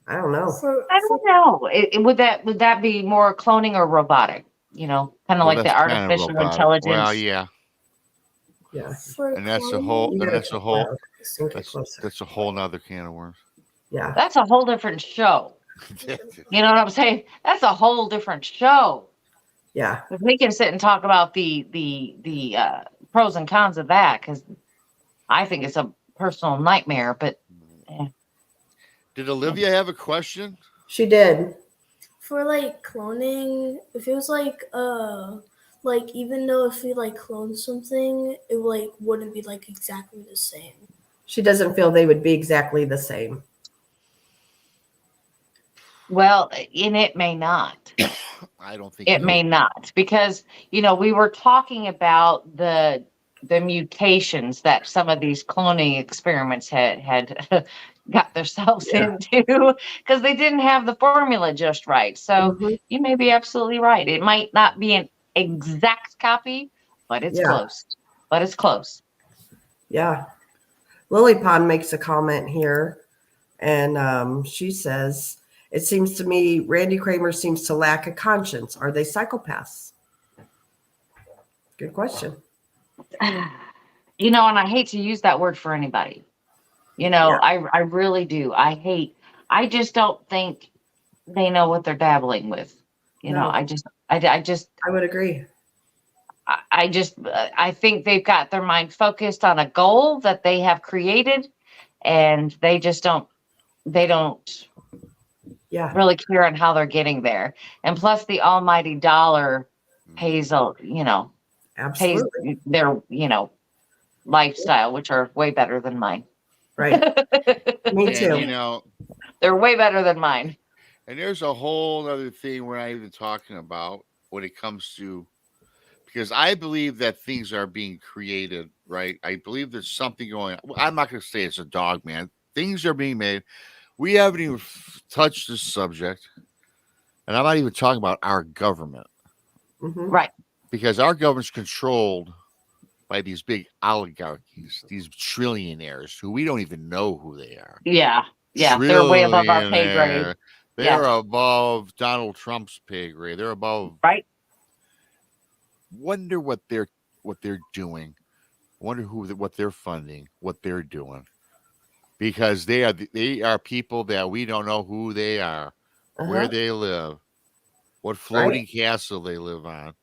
Speaker 3: I don't know.
Speaker 5: I don't know. Would that be more cloning or robotic? You know, kind of like the
Speaker 4: that's kinda
Speaker 5: artificial
Speaker 4: robotic.
Speaker 5: intelligence.
Speaker 4: Well, yeah,
Speaker 3: Yeah.
Speaker 4: and that's a whole,
Speaker 3: You
Speaker 4: and
Speaker 3: gotta
Speaker 4: that's a
Speaker 3: come
Speaker 4: whole,
Speaker 3: around. Sink it closer.
Speaker 4: that's a whole nother can of worms.
Speaker 3: Yeah.
Speaker 5: That's a whole different show. You know what I'm saying? That's a whole different show.
Speaker 3: Yeah.
Speaker 5: If we can sit and talk about the pros and cons of that, because I think it's a personal nightmare. But
Speaker 4: Did Olivia have a question?
Speaker 3: She did.
Speaker 1: For like cloning, if it was like even though if we like clone something, it like wouldn't be like exactly the same.
Speaker 3: She doesn't feel they would be exactly the same.
Speaker 5: well, and it may not.
Speaker 4: I don't think
Speaker 5: It may not, because we were talking about the mutations that some of these cloning experiments had got themselves into, because they didn't have the formula just right. So you may be absolutely right. It might not be an exact copy, but it's close. But it's close.
Speaker 3: Yeah. Lily Pond makes a comment here, and she says, it seems to me Randy Kramer seems to lack a conscience. Are they psychopaths? Good question.
Speaker 5: And I hate to use that word for anybody. I really do. I just don't think they know what they're dabbling with.
Speaker 3: No.
Speaker 5: I
Speaker 3: would agree.
Speaker 5: I think they've got their mind focused on a goal that they have created, and they don't really care on how they're getting there. And plus the almighty dollar pays
Speaker 3: Absolutely.
Speaker 5: their, lifestyle, which are way better than mine.
Speaker 3: Right. Me too.
Speaker 4: And,
Speaker 5: they're way better than mine.
Speaker 4: And there's a whole other thing we're not even talking about when it comes to, because I believe that things are being created, right? I believe there's something going on. I'm not going to say it's a dog, man. Things are being made. We haven't even touched this subject. And I'm not even talking about our government.
Speaker 5: Right.
Speaker 4: Because our government's controlled by these big oligarchies, these trillionaires who we don't even know who they are.
Speaker 5: Yeah. Yeah. They're way above our pay grade.
Speaker 4: They're above Donald Trump's pay grade. They're above.
Speaker 5: Right.
Speaker 4: Wonder what they're doing. Wonder what they're funding, what they're doing. Because they are people that we don't know who they are, where they live, what floating castle they live on,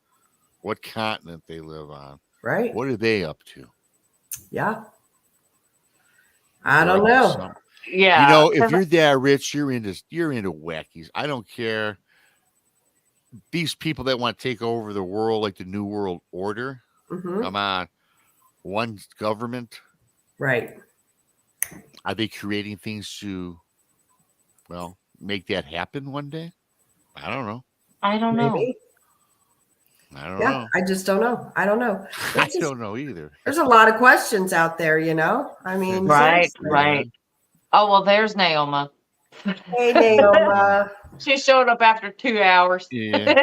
Speaker 4: what continent they live on.
Speaker 3: Right.
Speaker 4: What are they up to?
Speaker 3: Yeah. I don't know.
Speaker 5: Yeah.
Speaker 4: If you're that rich, you're into wackies. I don't care. These people that want to take over the world, like the New World Order, come on. One government.
Speaker 3: Right.
Speaker 4: Are they creating things to, make that happen one day? I don't know.
Speaker 5: I don't know.
Speaker 4: I don't know.
Speaker 3: I just don't know. I don't know.
Speaker 4: I don't know either.
Speaker 3: There's a lot of questions out there, I mean,
Speaker 5: right.
Speaker 3: seriously.
Speaker 5: Right. Oh, well, there's Naoma.
Speaker 3: Hey, Naoma.
Speaker 5: She showed up after 2 hours.
Speaker 4: Yeah.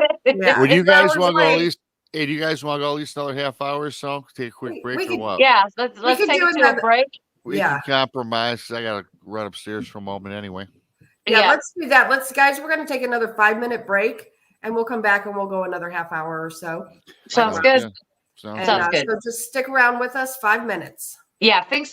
Speaker 4: Would you guys want to go at least? Hey, do you guys want to go at least another half hour or so? Take a quick break or what?
Speaker 5: Yeah, let's take it to a break.
Speaker 4: We can compromise. I gotta run upstairs for a moment anyway.
Speaker 3: Yeah, let's do that. Guys, we're gonna take another 5-minute break, and we'll come back and we'll go another half hour or so.
Speaker 5: Sounds good.
Speaker 3: Sounds good. So just stick around with us. 5 minutes.
Speaker 5: Yeah, think.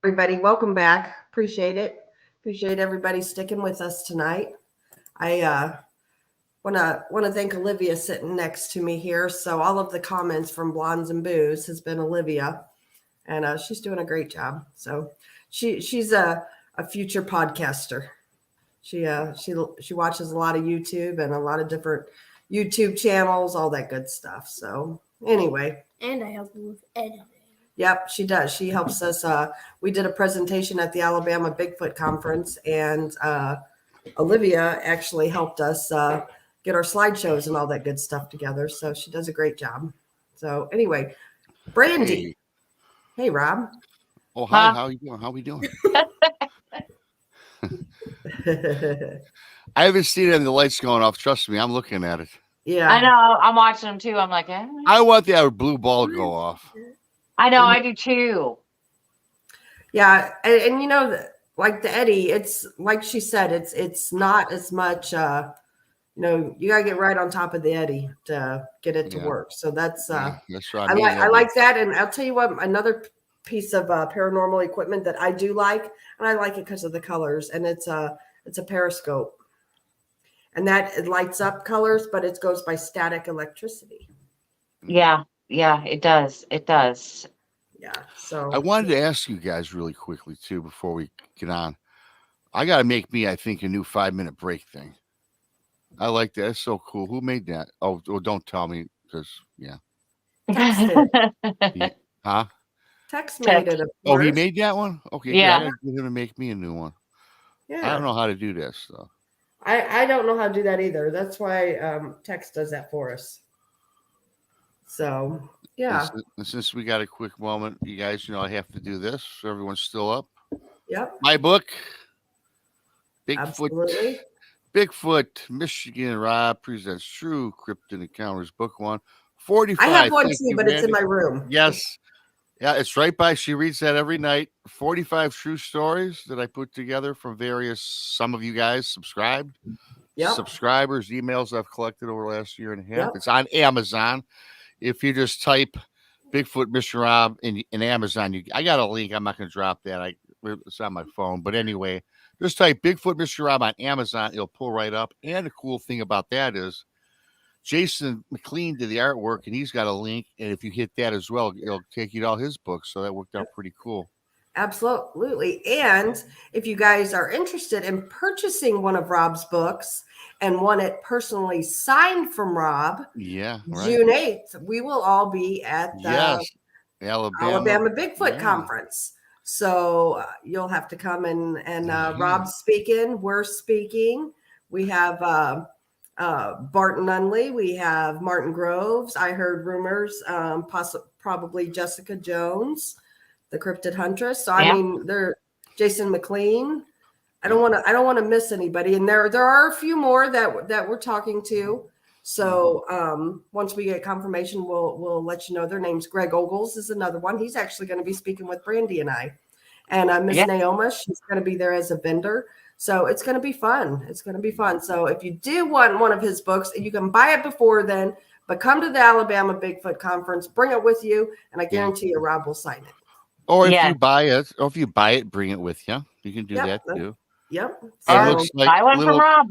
Speaker 3: Everybody, welcome back. Appreciate it. Appreciate everybody sticking with us tonight. I want to thank Olivia sitting next to me here. So all of the comments from Blondes and Booze has been Olivia, and she's doing a great job. So she's a future podcaster. She watches a lot of YouTube and a lot of different YouTube channels, all that good stuff. So anyway,
Speaker 1: And I help you with editing.
Speaker 3: Yep, she does. She helps us. We did a presentation at the Alabama Bigfoot conference, and Olivia actually helped us get our slideshows and all that good stuff together. So she does a great job. So anyway, Brandi. Hey, Rob.
Speaker 4: Oh, hi. How you doing? How we doing? I haven't seen it and the lights going off. Trust me, I'm looking at it.
Speaker 3: Yeah.
Speaker 5: I know. I'm watching them too. I'm like,
Speaker 4: I want the blue ball to go off.
Speaker 5: I know. I do too.
Speaker 3: Yeah. And you know, like the Eddie, it's like she said, it's not as much. You gotta get right on top of the Eddie to get it to work. So that's
Speaker 4: that's what
Speaker 3: I like. I like that, and I'll tell you what. Another piece of paranormal equipment that I do like, and I like it because of the colors, and it's a periscope, and that it lights up colors, but it goes by static electricity.
Speaker 5: Yeah, it does. It does.
Speaker 3: Yeah. So
Speaker 4: I wanted to ask you guys really quickly too before we get on. I got to make me, I think, a new 5-minute break thing. I like that. It's so cool. Who made that? Oh, don't tell me because
Speaker 3: Text it.
Speaker 4: Huh?
Speaker 3: Text made it.
Speaker 4: Oh, he made that one? Okay,
Speaker 5: yeah.
Speaker 4: I gotta get him to make me a new one.
Speaker 3: Yeah.
Speaker 4: I don't know how to do this though.
Speaker 3: I don't know how to do that either. That's why Text does that for us. So yeah.
Speaker 4: And since we got a quick moment, you guys, I have to do this. So everyone's still up.
Speaker 3: Yep.
Speaker 4: My book,
Speaker 3: Absolutely.
Speaker 4: Bigfoot, Michigan. Rob presents True Cryptid Encounters, Book 1. 45.
Speaker 3: I have one too, but it's in my room.
Speaker 4: Yes. Yeah, it's right by. She reads that every night. 45 true stories that I put together from some of you guys subscribed.
Speaker 3: Yep.
Speaker 4: Subscribers, emails I've collected over the last year and a half.
Speaker 3: Yep.
Speaker 4: It's on Amazon. If you just type Bigfoot Mr. Rob in Amazon, I got a link. I'm not going to drop that. It's on my phone. But anyway, just type Bigfoot Mr. Rob on Amazon. It'll pull right up. And the cool thing about that is Jason McLean did the artwork, and he's got a link. And if you hit that as well, it'll take you to all his books. So that worked out pretty cool.
Speaker 3: Absolutely. And if you guys are interested in purchasing one of Rob's books and want it personally signed from Rob,
Speaker 4: right.
Speaker 3: June 8th, we will all be at the Alabama Bigfoot conference. So you'll have to come and Rob's speaking. We're speaking. We have Barton Nunley. We have Martin Groves. I heard rumors, probably Jessica Jones, the cryptid huntress. So I mean, they're Jason McLean. I don't want to miss anybody. And there are a few more that we're talking to. So once we get confirmation, we'll let you know their names. Greg Ogles is another one. He's actually going to be speaking with Brandi and I. And Miss Naoma, she's going to be there as a vendor. So it's going to be fun. It's going to be fun. So if you do want one of his books, you can buy it before then, but come to the Alabama Bigfoot conference, bring it with you, and I guarantee you Rob will sign it.
Speaker 4: Or if you buy it, bring it with you. You can do that too.
Speaker 3: Yep.
Speaker 4: So looks like
Speaker 5: buy one from Rob.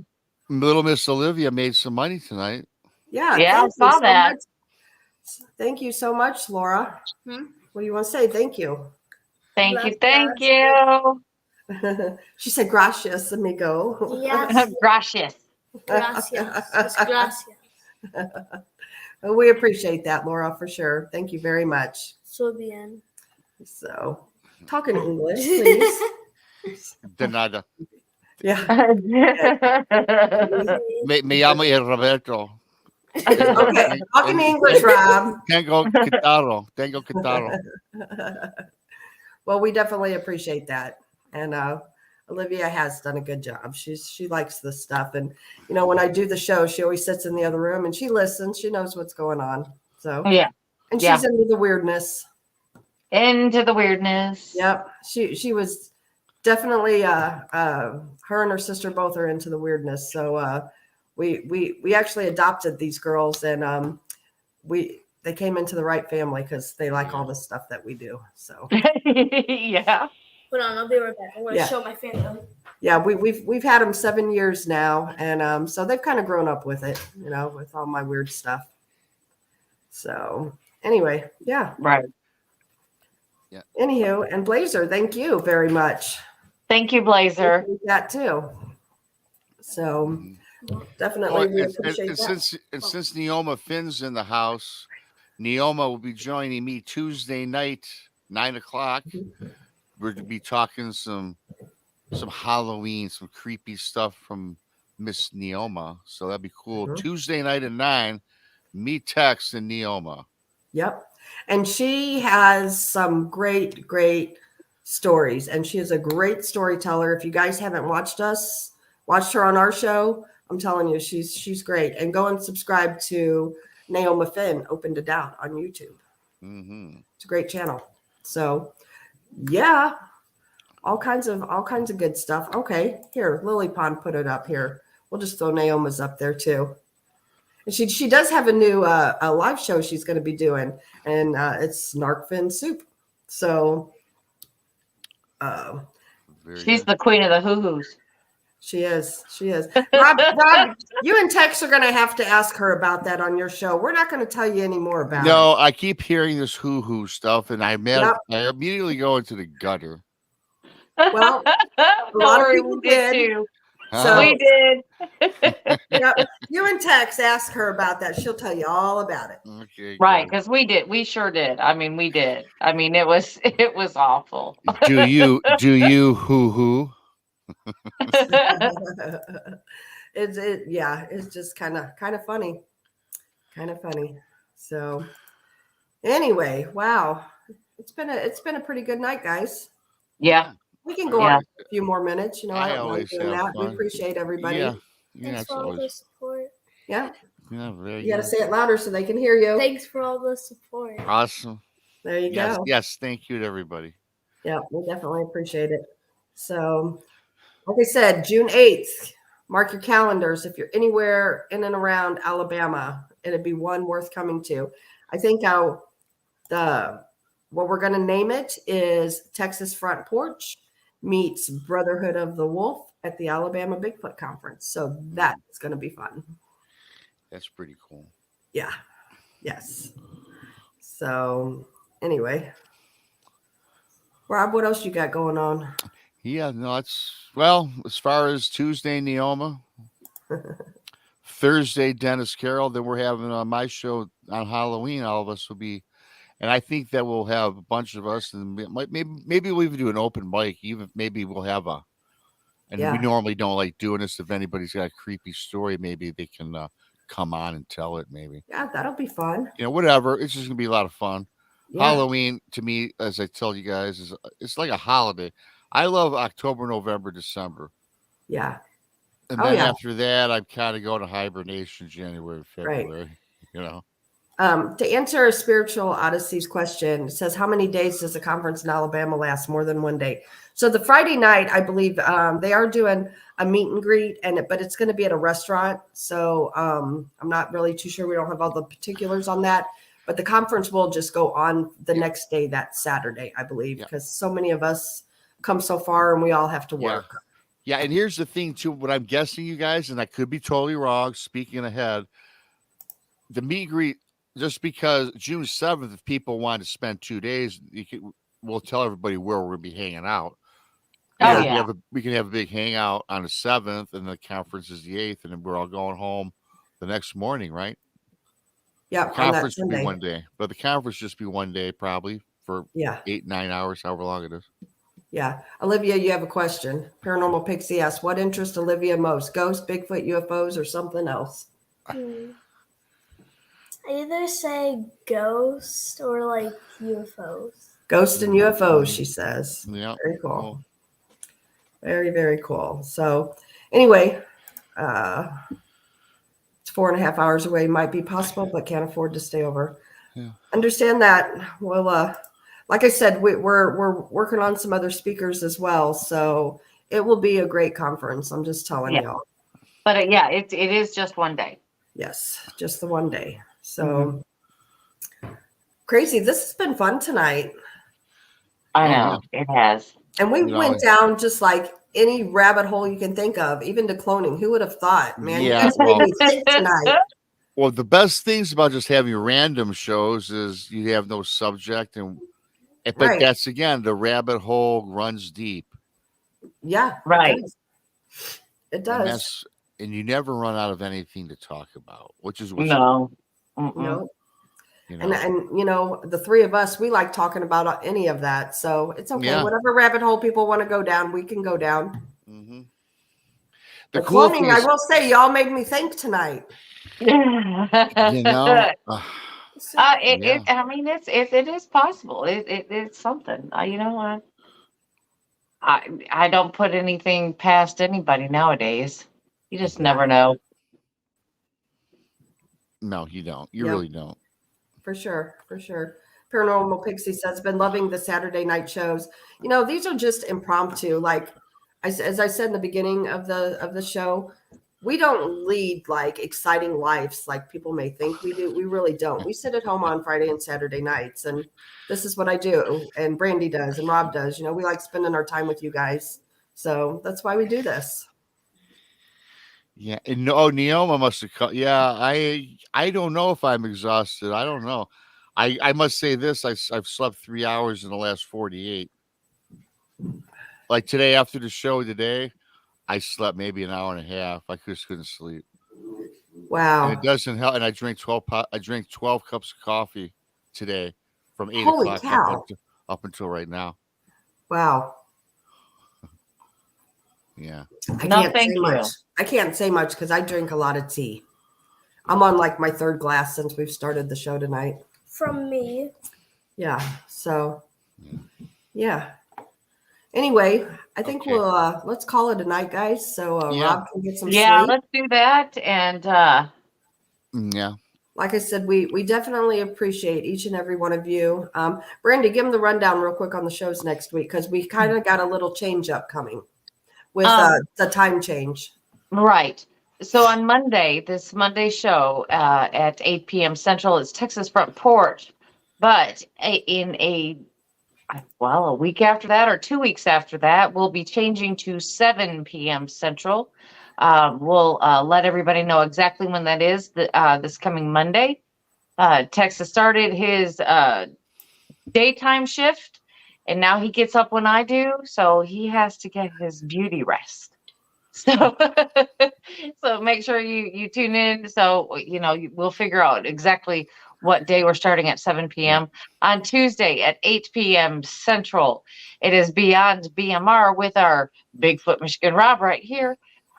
Speaker 4: Little Miss Olivia made some money tonight.
Speaker 3: Yeah.
Speaker 5: Yeah, I saw that.
Speaker 3: Thank you so much, Laura. What do you want to say? Thank you.
Speaker 5: Thank you.
Speaker 3: She said, gracias, amigo.
Speaker 1: Yes.
Speaker 5: Gracias.
Speaker 1: Gracias.
Speaker 3: Well, we appreciate that, Laura, for sure. Thank you very much.
Speaker 1: So bien.
Speaker 3: So, talking English, please.
Speaker 4: De nada.
Speaker 3: Yeah.
Speaker 4: Me llamo Roberto.
Speaker 3: Okay, talking English, Rob.
Speaker 4: Tengo guitarro.
Speaker 3: Well, we definitely appreciate that. And Olivia has done a good job. She likes this stuff. And, when I do the show, she always sits in the other room and she listens. She knows what's going on. So, and she's into the weirdness. Yep. She was definitely, her and her sister both are into the weirdness. So we actually adopted these girls and they came into the right family because they like all the stuff that we do. So
Speaker 5: yeah.
Speaker 1: Hold on, I'll be right back. I'm going to show my family.
Speaker 3: Yeah, we've had them 7 years now, and so they've kind of grown up with it, with all my weird stuff. So anyway, yeah.
Speaker 5: Right.
Speaker 3: Yeah. Anywho, and Blazer, thank you very much.
Speaker 5: Thank you, Blazer.
Speaker 3: That too. So definitely we appreciate that.
Speaker 4: Since Neoma Finn's in the house, Neoma will be joining me Tuesday night, 9:00. We're going to be talking some Halloween, some creepy stuff from Miss Neoma. So that'd be cool. Mm-hmm. Tuesday night at 9, me, Tex, and Neoma.
Speaker 3: Yep. And she has some great stories. And she is a great storyteller. If you guys haven't watched her on our show, I'm telling you, she's great. And go and subscribe to Neoma Finn, Open to Doubt on YouTube.
Speaker 4: Mm-hmm.
Speaker 3: It's a great channel. So, yeah. all kinds of good stuff. Okay, here, Lily Pond put it up here. We'll just throw Naoma's up there too. And she does have a new a live show she's going to be doing, and it's Snarkfin Soup. So
Speaker 5: She's the queen of the hoo-hoos.
Speaker 3: she is. Rob, you and Tex are going to have to ask her about that on your show. We're not going to tell you any more about it.
Speaker 4: No, I keep hearing this hoo-hoo stuff, and I immediately go into the gutter.
Speaker 3: Well, a lot of people did.
Speaker 5: Too.
Speaker 3: So
Speaker 5: We did.
Speaker 3: you and Tex ask her about that. She'll tell you all about it.
Speaker 4: Okay,
Speaker 5: Right, because we did. We sure did. I mean, we did. I mean, it was awful.
Speaker 4: Do you hoo-hoo?
Speaker 3: It's just kind of funny. Kind of funny. So anyway, wow. It's been a pretty good night, guys.
Speaker 5: Yeah.
Speaker 3: We can go on a few more minutes. I don't
Speaker 4: always
Speaker 3: mind doing
Speaker 4: have
Speaker 3: that. We
Speaker 4: fun.
Speaker 3: appreciate everybody.
Speaker 4: Yeah.
Speaker 1: Thanks for all the support.
Speaker 3: Yeah.
Speaker 4: Very
Speaker 3: You got to
Speaker 4: good.
Speaker 3: say it louder so they can hear you.
Speaker 1: Thanks for all the support.
Speaker 4: Awesome.
Speaker 3: There you
Speaker 4: Yes,
Speaker 3: go.
Speaker 4: yes. Thank you to everybody.
Speaker 3: Yeah, we definitely appreciate it. So, like I said, June 8th, mark your calendars. If you're anywhere in and around Alabama, it'd be one worth coming to. I think what we're going to name it is Texas Front Porch meets Brotherhood of the Wolf at the Alabama Bigfoot Conference. So that's going to be fun.
Speaker 4: That's pretty cool.
Speaker 3: Yeah. Yes. So anyway, Rob, what else you got going on?
Speaker 4: Yeah, no, as far as Tuesday, Neoma, Thursday, Dennis Carroll, then we're having my show on Halloween. All of us will be, and I think that we'll have a bunch of us, and maybe we'll even do an open mic. Even maybe we'll have we normally don't like doing this. If anybody's got a creepy story, maybe they can come on and tell it. Maybe.
Speaker 3: Yeah, that'll be fun.
Speaker 4: Whatever. It's just gonna be a lot of fun.
Speaker 3: Yeah.
Speaker 4: Halloween to me, as I tell you guys, it's like a holiday. I love October, November, December.
Speaker 3: Yeah.
Speaker 4: And then after that, I kind of go to hibernation January, February,
Speaker 3: To answer a Spiritual Odysseys question, it says, how many days does the conference in Alabama last? More than one day. So the Friday night, I believe they are doing a meet and greet, but it's going to be at a restaurant. So I'm not really too sure. We don't have all the particulars on that. But the conference will just go on the next day, that Saturday, I believe, because so many of us come so far and we all have to work.
Speaker 4: Yeah, and here's the thing, too, what I'm guessing, you guys, and I could be totally wrong, speaking ahead, the meet and greet, just because June 7th, if people want to spend 2 days, we'll tell everybody where we're going to be hanging out. We can have a big hangout on the 7th, and the conference is the 8th, and then we're all going home the next morning, right?
Speaker 3: Yeah,
Speaker 4: the conference will be one day, but the conference just be one day probably for 8-9 hours, however long it is.
Speaker 3: Yeah. Olivia, you have a question. Paranormal Pixie asks, what interests Olivia most? Ghosts, Bigfoot, UFOs, or something else?
Speaker 1: I either say ghost or like UFOs.
Speaker 3: Ghost and UFOs, she says.
Speaker 4: Yeah.
Speaker 3: Very cool. Very, very cool. So anyway, it's 4.5 hours away. Might be possible, but can't afford to stay over. Yeah. Understand that. Well, like I said, we're working on some other speakers as well. So it will be a great conference. I'm just telling y'all.
Speaker 5: But it is just one day.
Speaker 3: Yes, just the one day. So crazy. This has been fun tonight.
Speaker 5: I know it has.
Speaker 3: And we went down just like any rabbit hole you can think of, even to cloning. Who would have thought, man?
Speaker 4: Yeah,
Speaker 3: you guys made me think tonight.
Speaker 4: Well, the best things about just having random shows is you have no subject, but that's again, the rabbit hole runs deep.
Speaker 3: Yeah,
Speaker 5: right.
Speaker 3: It does.
Speaker 4: And you never run out of anything to talk about, which is
Speaker 3: no. And the three of us, we like talking about any of that. So it's okay. Yeah. Whatever rabbit hole people want to go down, we can go down.
Speaker 4: Mm-hmm.
Speaker 3: The cloning, I will say, y'all made me think tonight.
Speaker 5: I mean, it is possible. It's something. I don't put anything past anybody nowadays. You just never know.
Speaker 4: No, you don't. You really don't.
Speaker 3: For sure. Paranormal Pixie says, been loving the Saturday night shows. These are just impromptu. Like as I said in the beginning of the show, we don't lead like exciting lives like people may think we do. We really don't. We sit at home on Friday and Saturday nights, and this is what I do, and Brandi does, and Rob does. We like spending our time with you guys, so that's why we do this.
Speaker 4: Yeah, and Neoma must have come. Yeah, I don't know if I'm exhausted. I don't know. I must say this: I've slept 3 hours in the last 48. Like today, after the show today, I slept maybe an hour and a half. I just couldn't sleep.
Speaker 3: Wow.
Speaker 4: And it doesn't help. And I drank 12 cups of coffee today from 8
Speaker 3: Holy
Speaker 4: o'clock
Speaker 3: cow.
Speaker 4: up until right now.
Speaker 3: Wow.
Speaker 4: Yeah.
Speaker 3: I can't say much because I drink a lot of tea. I'm on like my third glass since we've started the show tonight.
Speaker 1: From me.
Speaker 3: Yeah. So, yeah. Anyway, I think we'll let's call it a night, guys. So Rob can get some sleep.
Speaker 5: Let's do that. And
Speaker 4: yeah.
Speaker 3: Like I said, we definitely appreciate each and every one of you. Brandi, give them the rundown real quick on the shows next week because we kind of got a little change up coming with the time change.
Speaker 5: Right. So on Monday, this Monday show at 8 p.m. Central is Texas Front Porch. But in a week after that or 2 weeks after that, we'll be changing to 7 p.m. Central. We'll let everybody know exactly when that is this coming Monday. Texas started his daytime shift, and now he gets up when I do, so he has to get his beauty rest. So, so make sure you tune in. So, we'll figure out exactly what day we're starting at 7 p.m. On Tuesday at 8 p.m. Central. It is Beyond BMR with our Bigfoot Michigan Rob right here.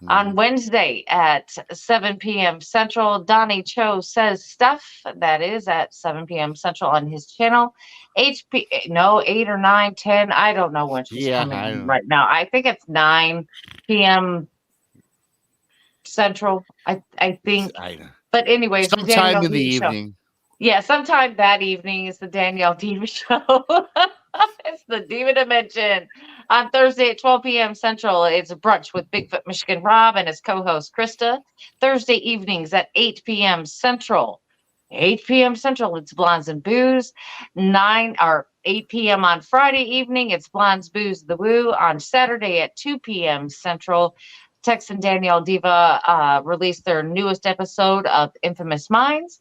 Speaker 5: On Wednesday at 7 p.m. Central, Donnie Cho Says Stuff. That is at 7 p.m. Central on his channel. 8 or 9, 10. I don't know when she's coming right now. I think it's 9 p.m. Central, I think. But anyways,
Speaker 4: sometime in the evening.
Speaker 5: Yeah, sometime that evening is the Danielle Diva Show. It's the Diva Dimension. On Thursday at 12 p.m. Central, it's a brunch with Bigfoot Michigan Rob and his co-host Krista. Thursday evenings at 8 p.m. Central. 8 p.m. Central, it's Blondes and Booze. 8 p.m. on Friday evening, it's Blondes, Booze, The Woo. On Saturday at 2 p.m. Central, Tex and Danielle Diva released their newest episode of Infamous Minds.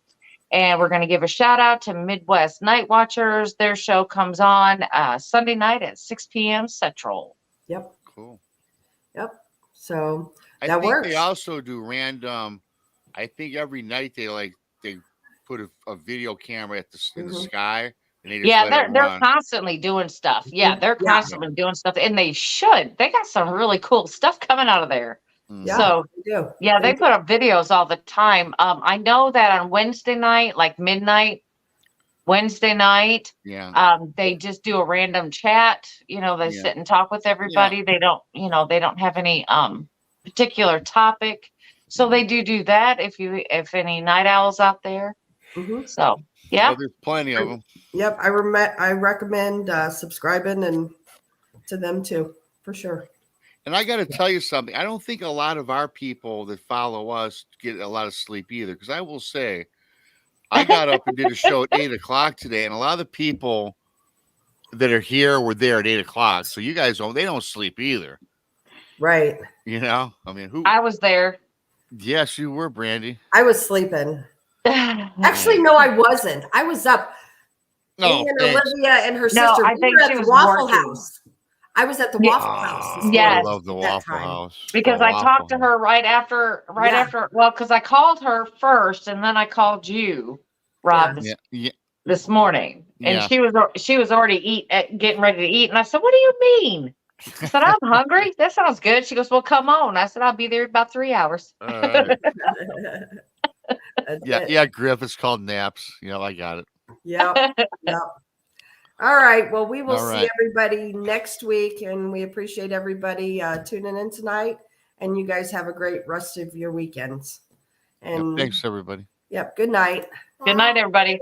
Speaker 5: And we're going to give a shout out to Midwest Night Watchers. Their show comes on Sunday night at 6 p.m. Central.
Speaker 3: Yep.
Speaker 4: Cool.
Speaker 3: Yep. So
Speaker 4: I think they also do random. I think every night they put a video camera in the sky. And they just
Speaker 5: they're constantly doing stuff. Yeah, they're constantly doing stuff, and they should. They got some really cool stuff coming out of there.
Speaker 3: Yeah,
Speaker 5: so
Speaker 3: they do.
Speaker 5: Yeah, they put up videos all the time. I know that on Wednesday night, like midnight, Wednesday night, they just do a random chat. They sit and talk with everybody. Yeah. They don't have any particular topic. So they do that if any night owls out there.
Speaker 3: Mm-hmm.
Speaker 5: So yeah,
Speaker 4: there's plenty of them.
Speaker 3: Yep, I recommend subscribing and to them too, for sure.
Speaker 4: And I got to tell you something. I don't think a lot of our people that follow us get a lot of sleep either. Because I will say, I got up and did a show at 8 o'clock today, and a lot of the people that are here were there at 8 o'clock. So you guys they don't sleep either,
Speaker 3: right?
Speaker 4: I mean, who?
Speaker 5: I was there.
Speaker 4: Yes, you were, Brandi.
Speaker 3: I was sleeping. Actually, no, I wasn't. I was up.
Speaker 4: No,
Speaker 3: and Olivia and her sister.
Speaker 5: I think she was
Speaker 3: Waffle
Speaker 5: working.
Speaker 3: House. I was at the Waffle House.
Speaker 5: Yes.
Speaker 4: I love the Waffle House.
Speaker 5: Because I talked to her right after, because I called her first and then I called you, Rob, this morning. And she was already getting ready to eat. And I said, "What do you mean?" I said, "I'm hungry. That sounds good." She goes, "Well, come on." I said, "I'll be there in about 3 hours."
Speaker 4: Griff, it's called naps. I got it.
Speaker 3: Yep. All right. Well, we will see everybody next week, and we appreciate everybody tuning in tonight. And you guys have a great rest of your weekends. And
Speaker 4: thanks, everybody.
Speaker 3: Yep. Good night.
Speaker 5: Good night, everybody.